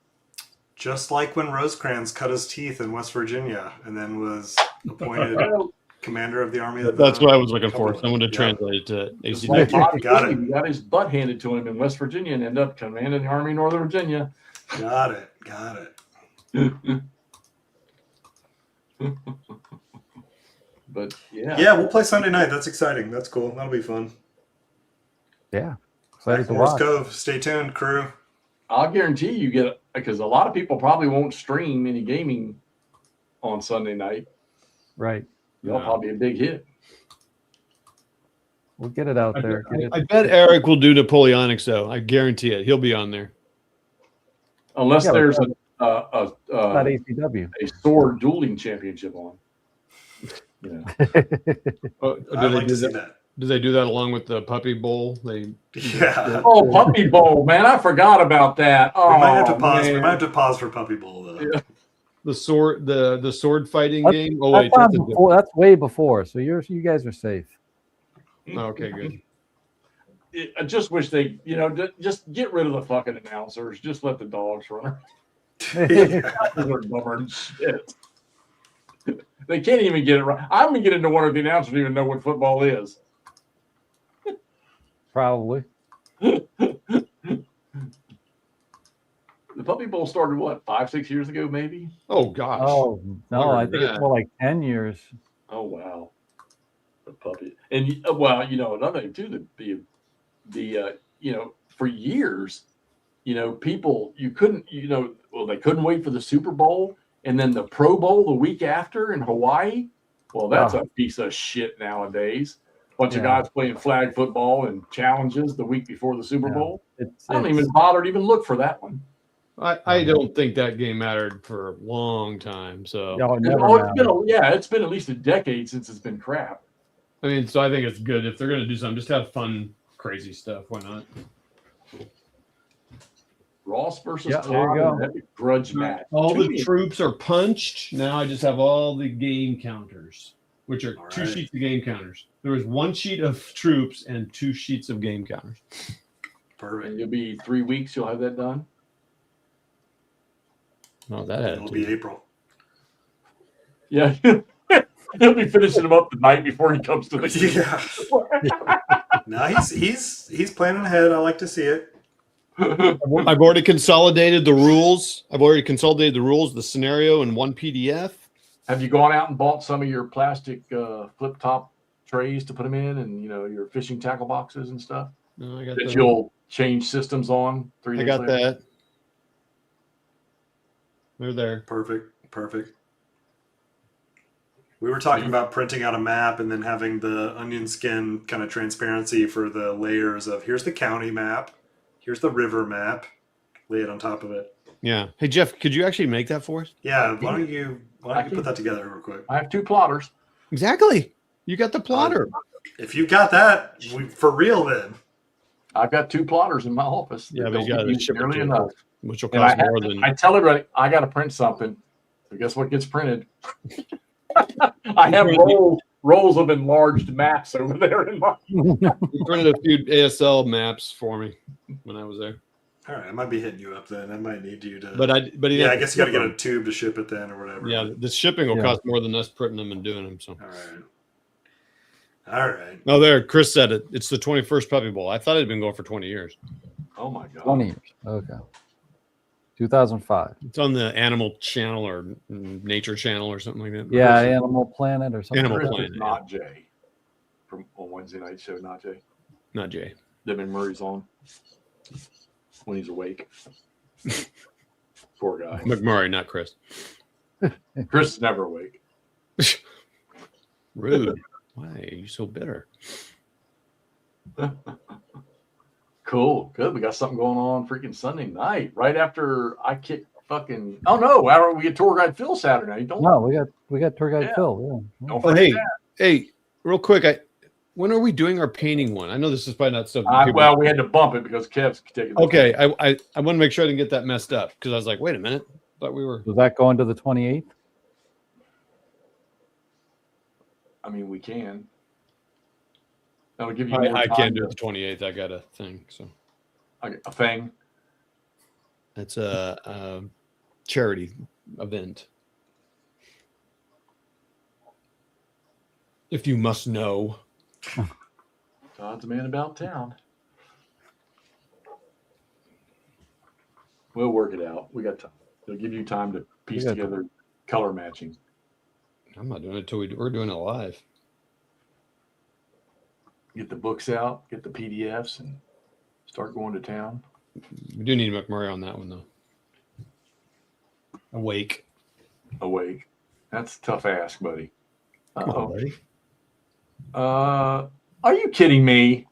just like when Rosecrans cut his teeth in West Virginia and then was appointed commander of the Army. That's what I was looking for. Someone to translate it to ACW. Like got it. He got his butt handed to him in West Virginia and ended up commanding the Army of Northern Virginia. Got it. But yeah, we'll play Sunday night. That's exciting. That's cool. That'll be fun. Yeah, excited to watch. Cove. Stay tuned, crew. I'll guarantee you get it, because a lot of people probably won't stream any gaming on Sunday night. Right. That'll probably be a big hit. We'll get it out there. I bet Eric will do Napoleonics, though. I guarantee it. He'll be on there. Unless there's not ACW. a sword dueling championship on. I'd like to see that. Do they do that along with the Puppy Bowl? Oh, Puppy Bowl, man! I forgot about that. Oh, we might have to pause. Man. We might have to pause for Puppy Bowl, though. Yeah. The sword fiting game. Oh wait, that's way before. So you guys are safe. Okay, good. I just wish they, just get rid of the fucking announcers. Just let the dogs run. They're dumber than shit. They can't even get it right. I'm gonna get into one of the announcers don't even know what football is. Probably. The Puppy Bowl started 5-6 years ago, maybe? Oh gosh. Oh no, I think it's more like 10 years. Oh wow. The puppy. And another thing too, for years, people they couldn't wait for the Super Bowl and then the Pro Bowl the week after in Hawaii. Well, that's a piece of shit nowadays. Bunch of guys playing flag football and challenges the week before the Super Bowl. I don't even bother to even look for that one. I don't think that game mattered for a long time. So it's been at least a decade since it's been crap. I mean, so I think it's good if they're going to do something. Just have fun crazy stuff. Why not? Ross versus Yeah, there you Todd go. in an epic grudge match. All the Two- troops are punched. Now I just have all the game counters, which are All two right. sheets of game counters. There was one sheet of troops and 2 sheets of game counters. Perfect. And you'll be 3 weeks. You'll have that done. Oh, that had It'll to be April. Yeah, he'll be finishing them up the night before he comes to the game. Yeah. No, he's planning ahead. I like to see it. I've already consolidated the rules. The scenario in one PDF. Have you gone out and bought some of your plastic flip top trays to put them in, and your fishing tackle boxes and stuff No, I got that that. you'll change systems on 3 days I got later? that. They're there. Perfect. We were talking about printing out a map and then having the onion skin kind of transparency for the layers of here's the county map, here's the river map, lay it on top of it. Yeah. Hey Jeff, could you actually make that for us? Yeah, why don't you put that together real quick? I have 2 plotters. Exactly. You got the plotter. If you got that, for real then. I've got 2 plotters in my office. Yeah, that but don't you got get to used ship it nearly to enough. which will And cost more than. I tell everybody I got to print something. So guess what gets printed? I have rolls of enlarged maps over there in my. You printed a few ASL maps for me when I was there. All right, I might be hitting you up then. I might need you to. But I guess you got to get a tube to ship it then or whatever. Yeah, the shipping will cost more than us printing them and doing them. So. All right. Oh, there, Chris said it. It's the 21st Puppy Bowl. I thought it had been going for 20 years. Oh my god. 20 years. Okay. 2005. It's on the Animal Channel or Nature Channel or something like that. Yeah, Animal Planet or something. Animal Chris Planet, is not Jay from on Wednesday night show. Not Jay. Not Jay. Devin Murray's on when he's awake. Poor guy. McMurray, not Chris. Chris is never awake. Rude. Why are you so bitter? Cool. Good. We got something going on freaking Sunday night. Right after I kick fucking. Oh no! After we get tour guide Phil Saturday night. Don't. No, we got tour guide Yeah. Phil. Yeah. Don't Oh, forget hey, real quick. When are we doing our painting one? I know this is probably not stuff. that. Well, we had to bump it because Kev's taking. the- Okay, I want to make sure I didn't get that messed up because I was like, wait a minute, thought we were. Was that going to the 28th? I mean, we can. That would give you. More I time can't do to- it the 28th. I got a thing, so a thing. it's a charity event. If you must know. Todd's a man about town. We'll work it out. We got time. It'll give you time to piece got together color matching. I'm not doing it till we're doing it live. Get the books out, get the PDFs, and start going to town. We do need McMurray on that one though. Awake. Awake. That's a tough ask, buddy. Come on, buddy. Are you kidding me?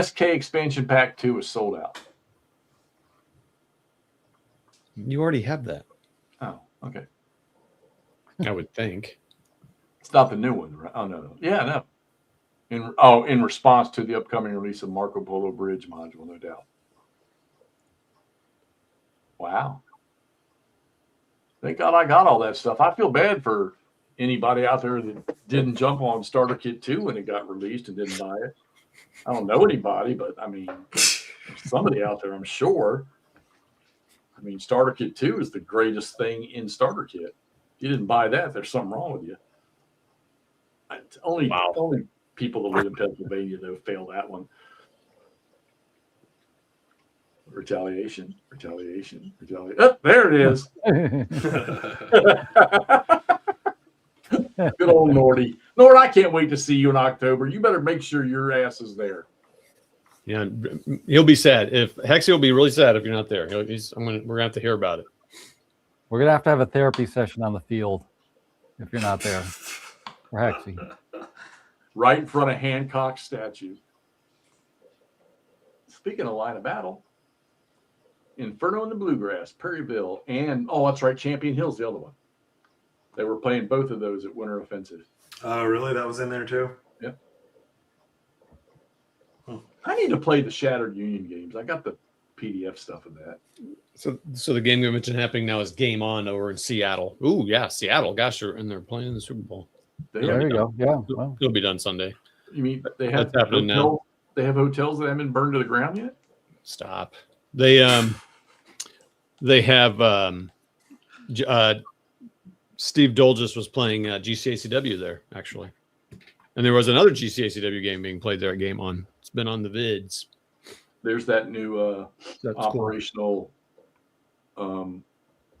SK Expansion Pack 2 is sold out. You already have that, Oh, okay. I would think. It's not the new one, right? Oh no. Yeah, no. In response to the upcoming release of Marco Polo Bridge module, no doubt. Wow. Thank God I got all that stuff. I feel bad for anybody out there that didn't jump on Starter Kit 2 when it got released and didn't buy it. I don't know anybody, but I mean, somebody out there, I'm sure. I mean, Starter Kit 2 is the greatest thing in Starter Kit. If you didn't buy that, there's something wrong with you. Only people that live in Pennsylvania, though, fail that one. Retaliation. Oh, there it is. Good old Nordy. Nord, I can't wait to see you in October. You better make sure your ass is there. Yeah, he'll be sad. If Hexy will be really sad if you're not there. We're gonna have to hear about it. We're gonna have to have a therapy session on the field if you're not there. For Hexy. Right in front of Hancock's statue. Speaking of line of battle, Inferno in the Bluegrass, Perryville, and that's right, Champion Hill's the other one. They were playing both of those at Winter Offensive. Oh, really? That was in there too? Yep. need to play the Shattered Union games. I got the PDF stuff of that. So the game you mentioned happening now is Game On over in Seattle. Ooh, yeah, Seattle. Gosh, they're playing in the Super Bowl. There you go. Yeah. Well, It'll be done Sunday. You mean they have That's happening now. They have hotels that haven't been burned to the ground yet? Stop. They have Steve Dolges was playing GCACW there, actually. And there was another GCACW game being played there at Game On. It's been on the vids. There's that new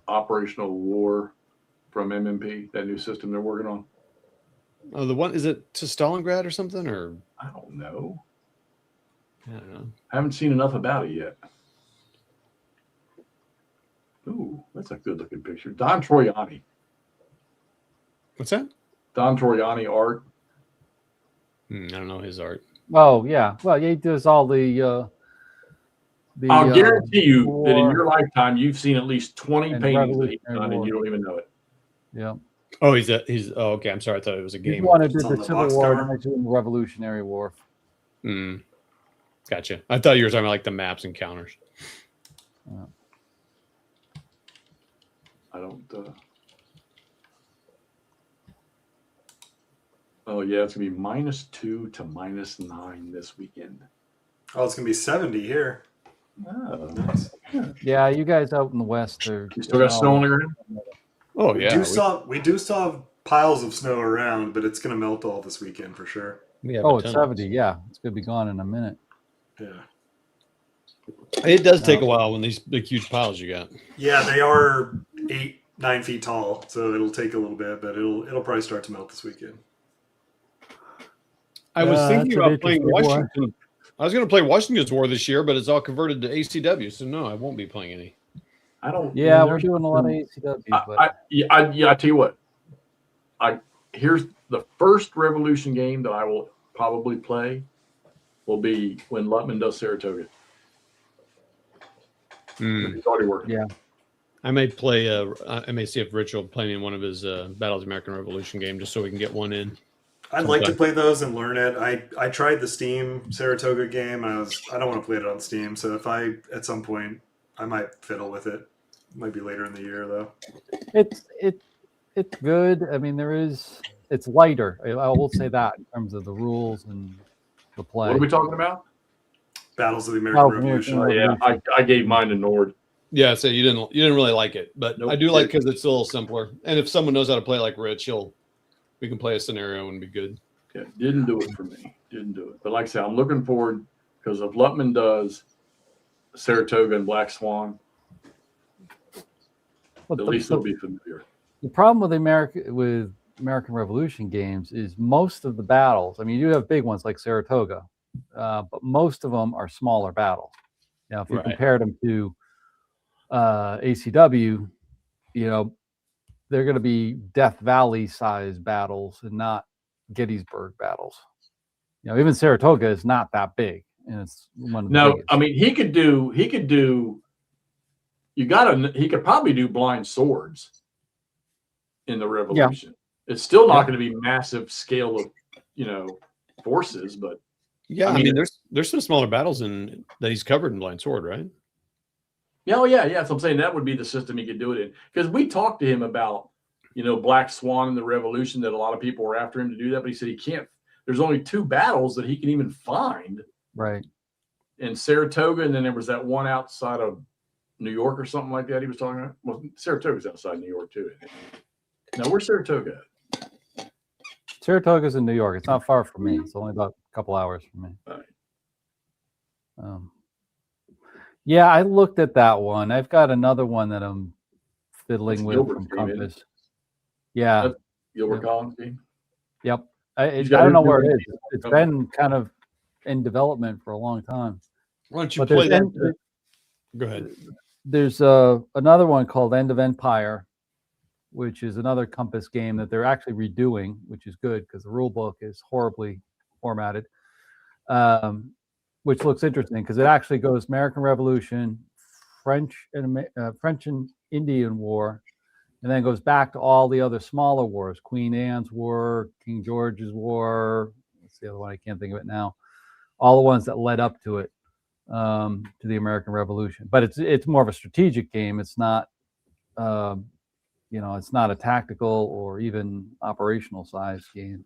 operational war from MMP, that new system they're working on. Oh, the one, is it to Stalingrad or something? Or I don't know. I don't know. I haven't seen enough about it yet. Ooh, that's a good looking picture. Don Troiani. What's that? Don Troiani art. I don't know his art. oh yeah. Well, he does all the I'll guarantee you that in war your lifetime you've seen at least 20 and paintings that he's Revolutionary done and War. you don't even know it. Yeah. Oh, he's oh, okay. I'm sorry. I thought it was a He game. wanted to It's do on the the Civil box War cover. and the Revolutionary War. Gotcha. I thought you were talking about like the maps and counters. I don't. Oh yeah, it's gonna be -2 to -9 this weekend. Oh, it's gonna be 70 here. Oh, Nice. Yeah, you guys out in the West are. you still got snow on the ground? Oh We yeah. do still have piles of snow around, but it's gonna melt all this weekend for sure. we have Oh, a it's ton of 70. Yeah, it's gonna be gone in a minute. Yeah. It does take a while when these big huge piles you got. Yeah, they are 8-9 feet tall, so it'll take a little bit, but it'll probably start to melt this weekend. I was thinking that's an about playing interesting one. Washington. I was going to play Washington's War this year, but it's all converted to ACW, so no, I won't be playing any. I don't. Yeah, man, we're there's- doing a lot of ACW, but I tell you what. Here's the first Revolution game that I will probably play. Will be when Lutman does Saratoga. He's already working. Yeah. I may play. I may see if Rich will play me in one of his Battles of the American Revolution game, just so we can get one in. I'd like to play those and learn it. I tried the Steam Saratoga game. I don't want to play it on Steam, so if at some point I might fiddle with it. Might be later in the year though. it's good. I mean, it's lighter. I will say that in terms of the rules and the play. What are we talking about? Battles of the American Revolution. Oh, Yeah, I gave mine to Nord. Yeah, so you didn't really like it, but Nope. I do like because it's a little simpler. And if someone knows how to play like Rich, we can play a scenario and be good. Yeah, didn't do it for me. Didn't do it. But like I said, I'm looking forward because if Lutman does Saratoga and Black Swan, But at least it'll be familiar. the problem with American Revolution games is most of the battles. I mean, you have big ones like Saratoga, but most of them are smaller battles. Now, if you Right. compared them to ACW, they're going to be Death Valley size battles and not Gettysburg battles. Even Saratoga is not that big, and it's one of the No, biggest. I mean he could do. He could probably do blind swords in the Revolution. It's still not going to be massive scale of forces, but Yeah, I mean, there's some smaller battles that he's covered in Blind Sword, right? yeah. So I'm saying that would be the system he could do it in because we talked to him about Black Swan and the Revolution that a lot of people were after him to do that, but he said he can't. There's only 2 battles that he can even find. Right. In Saratoga, and then there was that one outside of New York or something like that he was talking about. Well, Saratoga's outside New York too. Now, where's Saratoga at? Saratoga's in New York. It's not far from me. It's only about a couple hours from me. Right. Yeah, I looked at that one. I've got another one that I'm fiddling That's with Gilbert's from game, isn't it? Compass. Yeah. That's Gilbert Collins' game? Yep. I He's got don't know his where it own is. game. It's Okay. been kind of in development for a long time. Why don't you But play there's, that? Go ahead. there's another one called End of Empire, which is another Compass game that they're actually redoing, which is good because the rule book is horribly formatted, which looks interesting because it actually goes American Revolution, French and Indian War, and then goes back to all the other smaller wars: Queen Anne's War, King George's War. What's the other one? I can't think of it now. all the ones that led up to it, to the American Revolution. But it's more of a strategic game. It's not, it's not a tactical or even operational size game.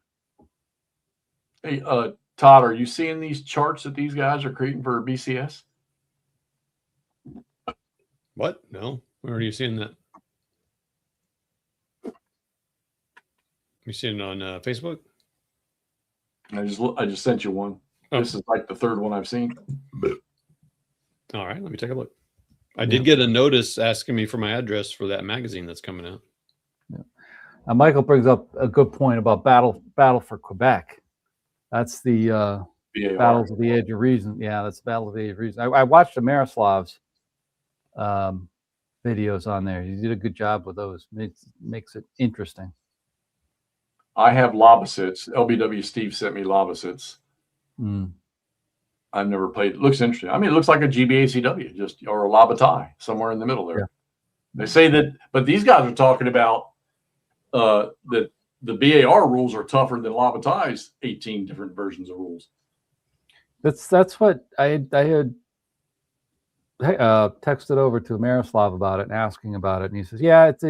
Hey, Todd, are you seeing these charts that these guys are creating for BCS? What? No. Where are you seeing that? You seeing it on Facebook? I just sent you one. Oh. This is like the third one I've seen. All right, let me take a look. I did get a notice asking me for my address for that magazine that's coming out. Yeah. Michael brings up a good point about Battle for Quebec. That's the Battles of the Age of Reason. Yeah, that's Battle of the Age of Reason. I watched the Maroslav's videos on there. He did a good job with those. Makes it interesting. I have Lobosits. LBW Steve sent me Lobosits. I've never played. It looks interesting. I mean, it looks like a GBACW, or a Lobatai, somewhere in the middle there. Yeah. They say that, but these guys are talking about that the BAR rules are tougher than Lobatai's 18 different versions of rules. That's what I had texted over to Miroslav about it and asking about it, and he says, yeah, it's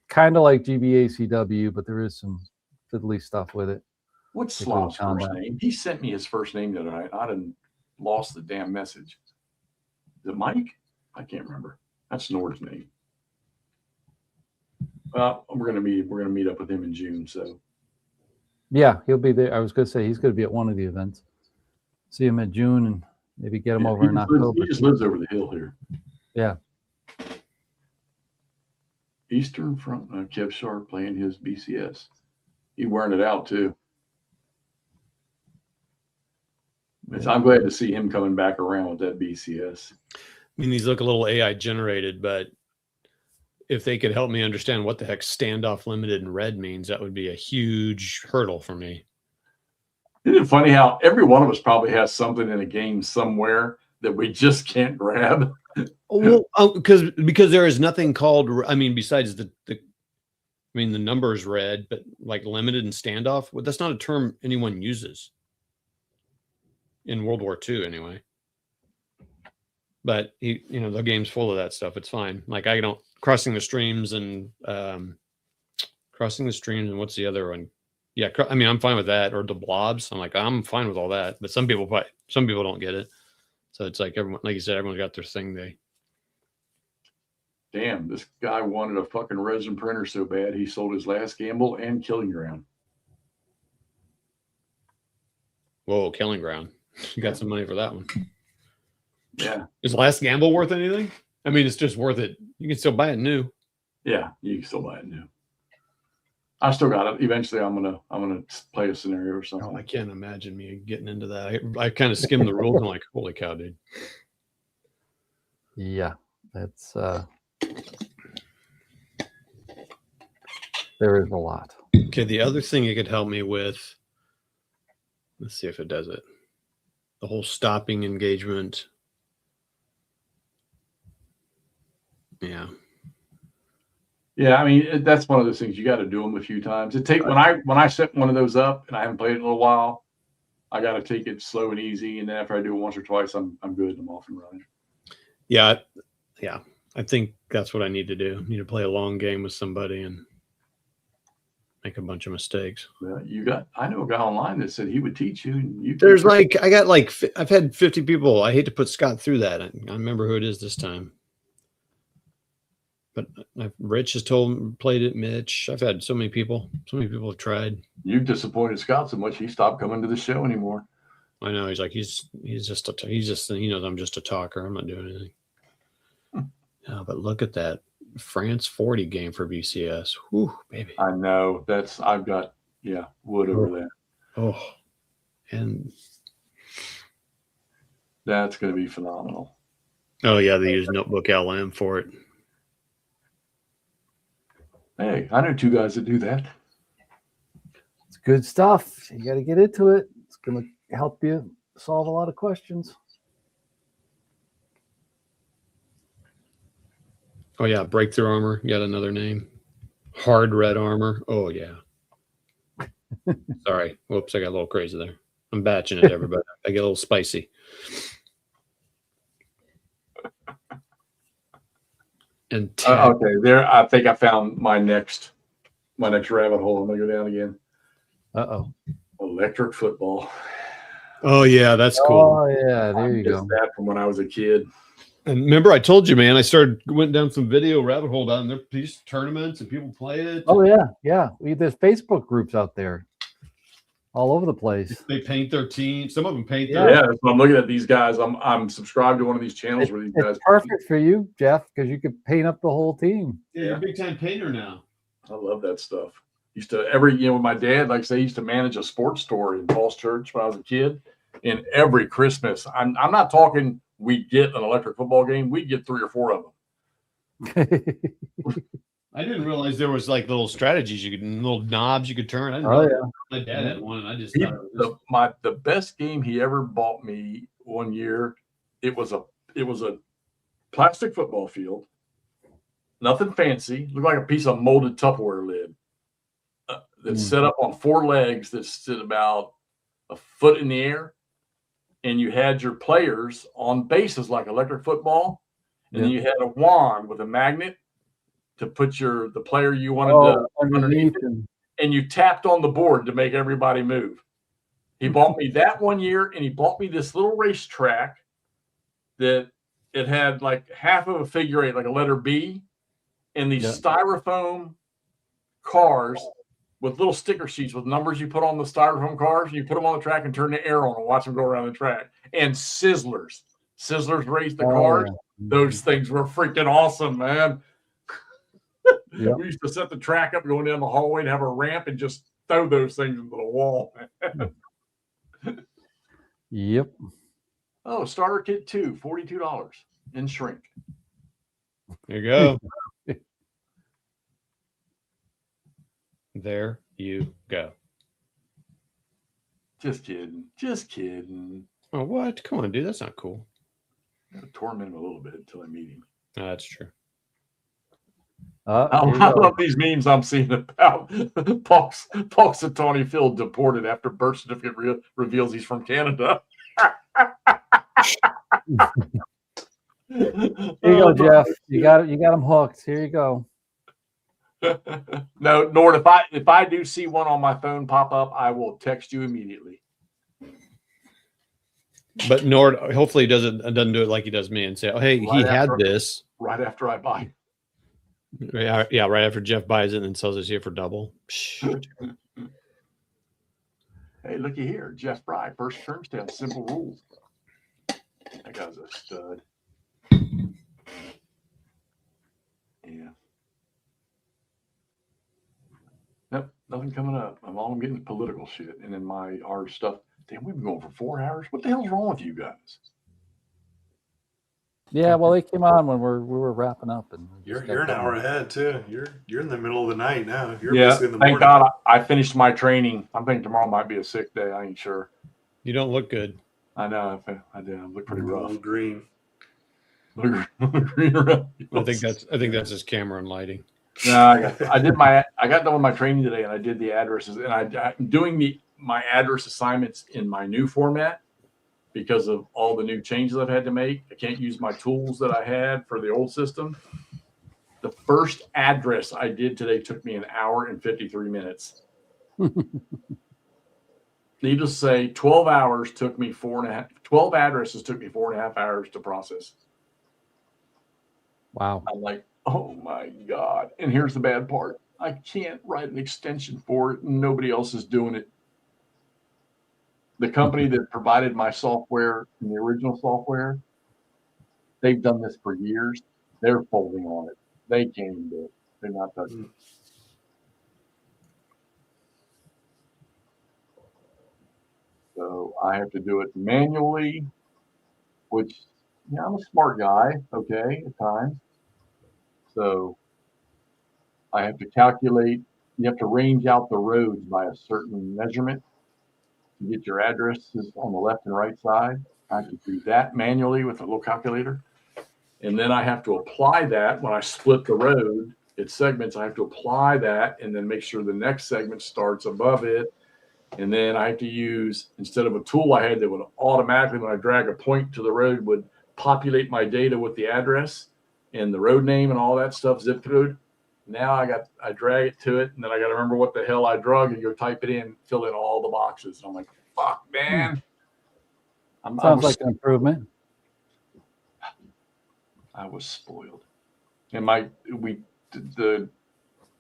kind of like GBACW, but there is some fiddly stuff with it. What's Slav's first name? He sent me his first name the other night. I didn't lost the damn message. Is it Mike? I can't remember. That's Nord's name. We're gonna meet up with him in June. So yeah, he'll be there. I was gonna say he's gonna be at one of the events. See him in June and maybe get him over in October. He just lives over the hill here. Yeah. Eastern Front. Kev Sharp playing his BCS. He wearing it out too. I'm glad to see him coming back around with that BCS. I mean, these look a little AI generated, but if they could help me understand what the heck standoff limited in red means, that would be a huge hurdle for me. Isn't it funny how every one of us probably has something in a game somewhere that we just can't grab? Well, because there is nothing called, I mean, besides the number is red, but like limited and standoff, well, that's not a term anyone uses in World War II anyway. But the game's full of that stuff. It's fine. Like crossing the streams and what's the other one? Yeah, I mean, I'm fine with that, or the blobs. I'm fine with all that. But some people don't get it. So it's like everyone, like you said, everyone's got their thing. Damn, this guy wanted a fucking resin printer so bad he sold his last gamble and killing ground. Whoa, killing ground. You got some money for that one. Yeah. Is Last Gamble worth anything? I mean, it's just worth it. You can still buy it new. Yeah, you can still buy it new. I still got it. Eventually, I'm gonna play a scenario or something. Oh, I can't imagine me getting into that. I kind of skimmed the rules and I'm like, holy cow, dude. Yeah, that's there is a lot. Okay, the other thing it could help me with, let's see if it does it. The whole stopping engagement. Yeah. Yeah, I mean, that's one of those things you got to do them a few times. When I set one of those up and I haven't played it in a little while, I got to take it slow and easy, and then after I do it once or twice, I'm good. I'm off and running. Yeah. I think that's what I need to do. I need to play a long game with somebody and make a bunch of mistakes. I know a guy online that said he would teach you. I've had 50 people. I hate to put Scott through that. I remember who it is this time. But Rich has played it. Mitch. I've had so many people. So many people have tried. You've disappointed Scott so much he stopped coming to the show anymore. I know. He's like he knows I'm just a talker. I'm not doing anything. Yeah, but look at that France 40 game for BCS. Whew, baby. I know. I've got wood over there. Oh, and that's going to be phenomenal. Oh yeah, they use Notebook LM for it. Hey, I know two guys that do that. It's good stuff. You got to get into it. It's going to help you solve a lot of questions. Oh yeah, breakthrough armor. Yet another name. Hard red armor. Oh yeah. Sorry. Whoops, I got a little crazy there. I'm batching it, everybody. I get a little spicy. And okay, there. I think I found my next rabbit hole. I'm gonna go down again. Uh-oh. Electric football. Oh yeah, that's cool. Oh yeah, there you go. That from when I was a kid. And remember, I told you, man, went down some video rabbit hole down there. These tournaments and people play it. Oh yeah. There's Facebook groups out there, all over the place. They paint their team. Some of them paint. Yeah, so I'm looking at these guys. I'm subscribed to one of these channels where these guys. It's perfect for you, Jeff, because you could paint up the whole team. Yeah, you're a big time painter now. I love that stuff. Used to with my dad, like I say, used to manage a sports store in Falls Church when I was a kid. And every Christmas, I'm not talking we get an electric football game. We get 3 or 4 of them. I didn't realize there was like little strategies little knobs you could turn. I didn't know. My dad had one, and I just thought the best game he ever bought me one year. It was a plastic football field, nothing fancy. Looked like a piece of molded Tupperware lid that's set up on 4 legs that stood about a foot in the air, and you had your players on bases like electric football, and then you had a wand with a magnet to put the player you wanted to underneath it, and you tapped on the board to make everybody move. He bought me that one year, and he bought me this little racetrack that it had like half of a figure 8, like a letter B, and these styrofoam cars with little sticker sheets with numbers you put on the styrofoam cars, and you put them on the track and turn the air on and watch them go around the track. And Sizzlers race the cars. Yeah. Those things were freaking awesome, man. Yep. We used to set the track up going down the hallway and have a ramp and just throw those things into the wall. Yep. Oh, starter kit 2, $42 in shrink. There you go. There you go. Just kidding. Oh, what? Come on, dude. That's not cool. I'm going to torment him a little bit until I meet him. Oh, that's true. I love these memes I'm seeing about Paul Satani Phil deported after birth certificate reveals he's from Canada. Here you go, Jeff. You got him hooked. Here you go. No, Nord, if I do see one on my phone pop up, I will text you immediately. But Nord, hopefully, he doesn't do it like he does me and say, "Oh, hey, he had this right after I buy." Yeah, right after Jeff buys it and sells it here for double. Hey, looky here, Jeff Fry, first term stamp, simple rules. That guy's a stud. Yeah. Nope, nothing coming up. I'm getting political shit, and then our stuff. Damn, we've been going for 4 hours. What the hell's wrong with you guys? Yeah, well, they came on when we were wrapping up, and you're an hour ahead too. You're in the middle of the night now. You're basically in the morning. Thank God I finished my training. I'm thinking tomorrow might be a sick day. I ain't sure. You don't look good. I know. I do. I look pretty rough. Look green. Look green around. I think that's his camera and lighting. No, I got done with my training today, and I did the addresses, and I'm doing my address assignments in my new format because of all the new changes I've had to make. I can't use my tools that I had for the old system. The first address I did today took me 1 hour and 53 minutes. Needless to say, 12 hours took me 12 addresses took me 4.5 hours to process. Wow. I'm like, oh my God. And here's the bad part. I can't write an extension for it. Nobody else is doing it. The company that provided my software in the original software, they've done this for years. They're folding on it. They can't even do it. They're not touching it. So I have to do it manually, which, I'm a smart guy, okay, at times. So I have to calculate, you have to range out the roads by a certain measurement to get your addresses on the left and right side. I can do that manually with a little calculator. And then I have to apply that when I split the road, it's segments. I have to apply that and then make sure the next segment starts above it. And then I have to use, instead of a tool I had that would automatically, when I drag a point to the road, would populate my data with the address and the road name and all that stuff, zip code. Now I drag it to it, and then I got to remember what the hell I drug and go type it in, fill in all the boxes. And I'm like, fuck, man. Sounds like an improvement. I was spoiled. And the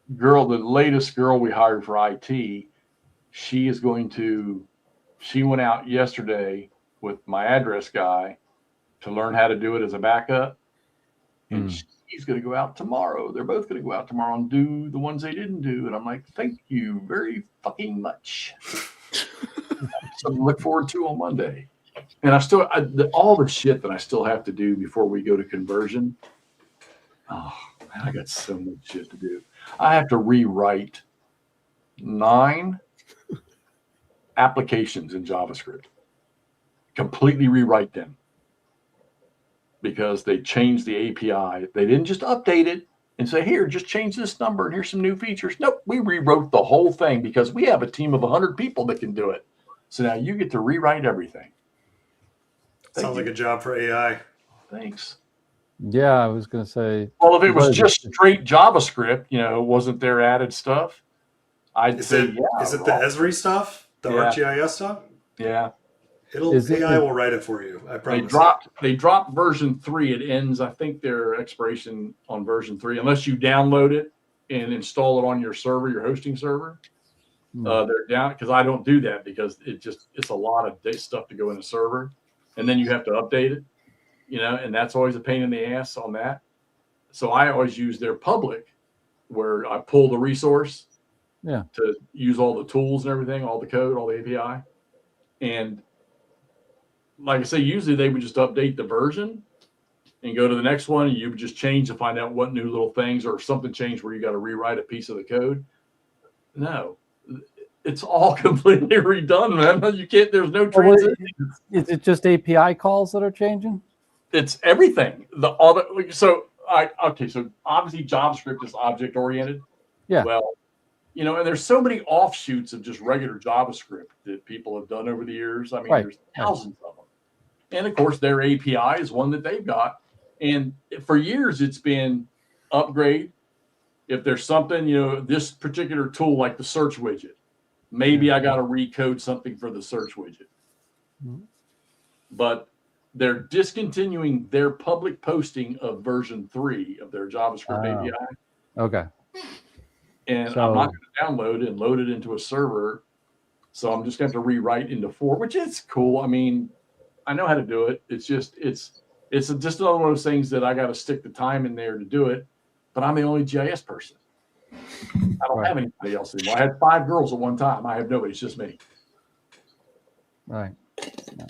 latest girl we hired for IT, she went out yesterday with my address guy to learn how to do it as a backup. And she's going to go out tomorrow. They're both going to go out tomorrow and do the ones they didn't do. And I'm like, thank you very fucking much. Something to look forward to on Monday. And all the shit that I still have to do before we go to conversion. Oh, man, I got so much shit to do. I have to rewrite 9 applications in JavaScript. Completely rewrite them. Because they changed the API. They didn't just update it and say, here, just change this number and here's some new features. Nope, we rewrote the whole thing because we have a team of 100 people that can do it. So now you get to rewrite everything. Sounds like a job for AI. Thanks. Yeah, I was going to say. Well, if it was just straight JavaScript, wasn't there added stuff, I'd say, yeah. Is it the Esri stuff? The ArcGIS stuff? Yeah. AI will write it for you. I promise. They dropped version 3. It ends, I think, their expiration on version 3, unless you download it and install it on your server, your hosting server. They're down because I don't do that because it's a lot of stuff to go in a server, and then you have to update it, and that's always a pain in the ass on that. So I always use their public, where I pull the resource, to use all the tools and everything, all the code, all the API, and like I say, usually they would just update the version and go to the next one, and you would just change to find out what new little things or something changed where you got to rewrite a piece of the code. No, it's all completely redone, man. You can't. There's no transition. Is it just API calls that are changing? It's everything. So obviously JavaScript is object oriented. Yeah. Well, and there's so many offshoots of just regular JavaScript that people have done over the years. I mean, there's thousands of them. And of course, their API is one that they've got. And for years, it's been upgrade. If there's something, this particular tool, like the search widget, maybe I got to recode something for the search widget. Mm-hmm. But they're discontinuing their public posting of version 3 of their JavaScript API. Okay. And I'm not going to download and load it into a server. So I'm just going to have to rewrite into 4, which is cool. I mean, I know how to do it. It's just another one of those things that I got to stick the time in there to do it. But I'm the only GIS person. I don't have anybody else anymore. I had 5 girls at one time. I have nobody. It's just me. Right. Yeah.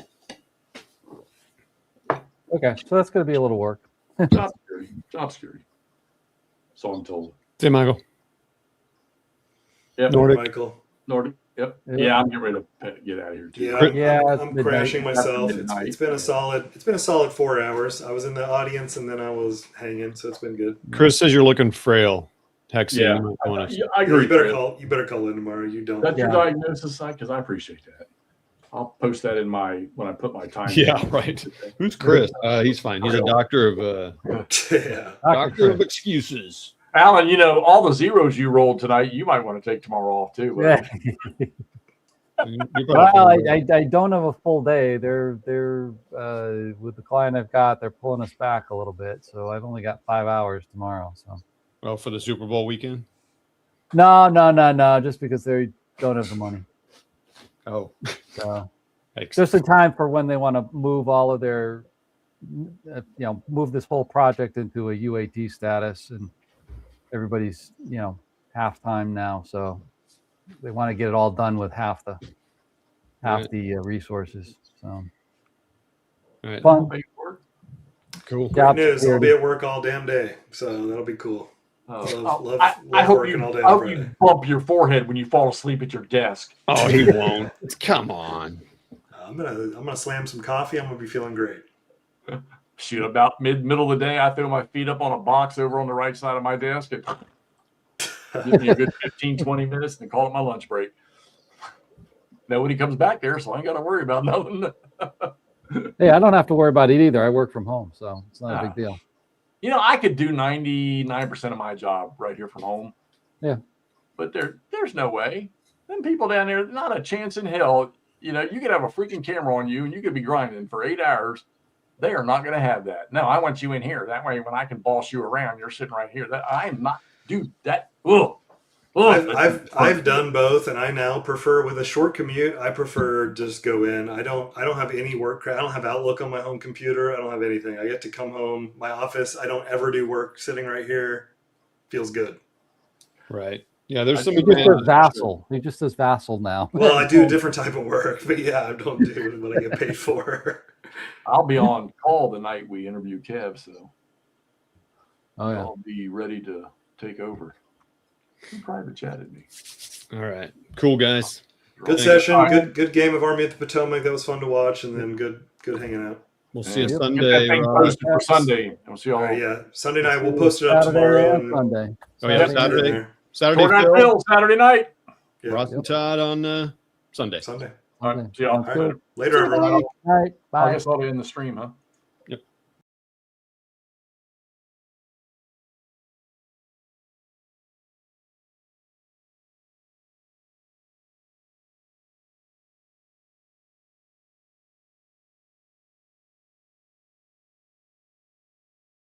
Okay, so that's going to be a little work. Job security. So I'm told. Hey, Michael. Yep. Nordic. Yep. Yeah, I'm getting ready to get out of here too. I'm crashing myself. It's been a solid 4 hours. I was in the audience and then I was hanging, so it's been good. Chris says you're looking frail. Hexy, I agree. You better call in tomorrow. You don't. That's your diagnosis, because I appreciate that. I'll post that when I put my time. Yeah, right. Who's Chris? He's fine. He's a doctor of doctor of excuses. Alan, all the zeros you rolled tonight, you might want to take tomorrow off too. Yeah. Well, I don't have a full day. They're with the client I've got, they're pulling us back a little bit, so I've only got 5 hours tomorrow. So. Well, for the Super Bowl weekend? No. Just because they don't have the money. Oh. So just in time for when they want to move all of their, move this whole project into a UAT status, and everybody's, halftime now. So they want to get it all done with half the resources. So all right. Fun. Cool. Great news. I'll be at work all damn day. So that'll be cool. I hope you bump your forehead when you fall asleep at your desk. Oh, he won't. Come on. I'm gonna slam some coffee. I'm gonna be feeling great. Shoot, about middle of the day, I throw my feet up on a box over on the right side of my desk and give me a good 15, 20 minutes and call it my lunch break. nobody comes back there, so I ain't got to worry about nothing. Hey, I don't have to worry about it either. I work from home, so it's not a big deal. You know, I could do 99% of my job right here from home. Yeah. But there's no way. Them people down there, not a chance in hell. You know, you could have a freaking camera on you and you could be grinding for 8 hours. They are not going to have that. No, I want you in here. That way, when I can boss you around, you're sitting right here. That I am not, dude. That. Ugh. I've done both, and I now prefer with a short commute. I prefer just go in. I don't have any work. I don't have Outlook on my home computer. I don't have anything. I get to come home. My office. I don't ever do work sitting right here. Feels good. Right. Yeah. There's some. He just says vassal. He just says vassal now. Well, I do a different type of work, but yeah, I don't do what I get paid for. I'll be on call the night we interview Kev, so I'll be ready to take over. He private chatted me. All right. Cool, guys. Good session. Good game of Army at the Potomac. That was fun to watch, and then good hanging out. We'll see you Get Sunday. that thing posted for Sunday. And we'll see y'all. All right, yeah, Sunday night. We'll post it up tomorrow. And Sunday. Oh yeah, Saturday. Saturday night. Yeah. Ross and Todd on Sunday. Sunday. All right. See y'all. All right. Later, everyone. All right. I Bye. guess I'll be in the stream, huh?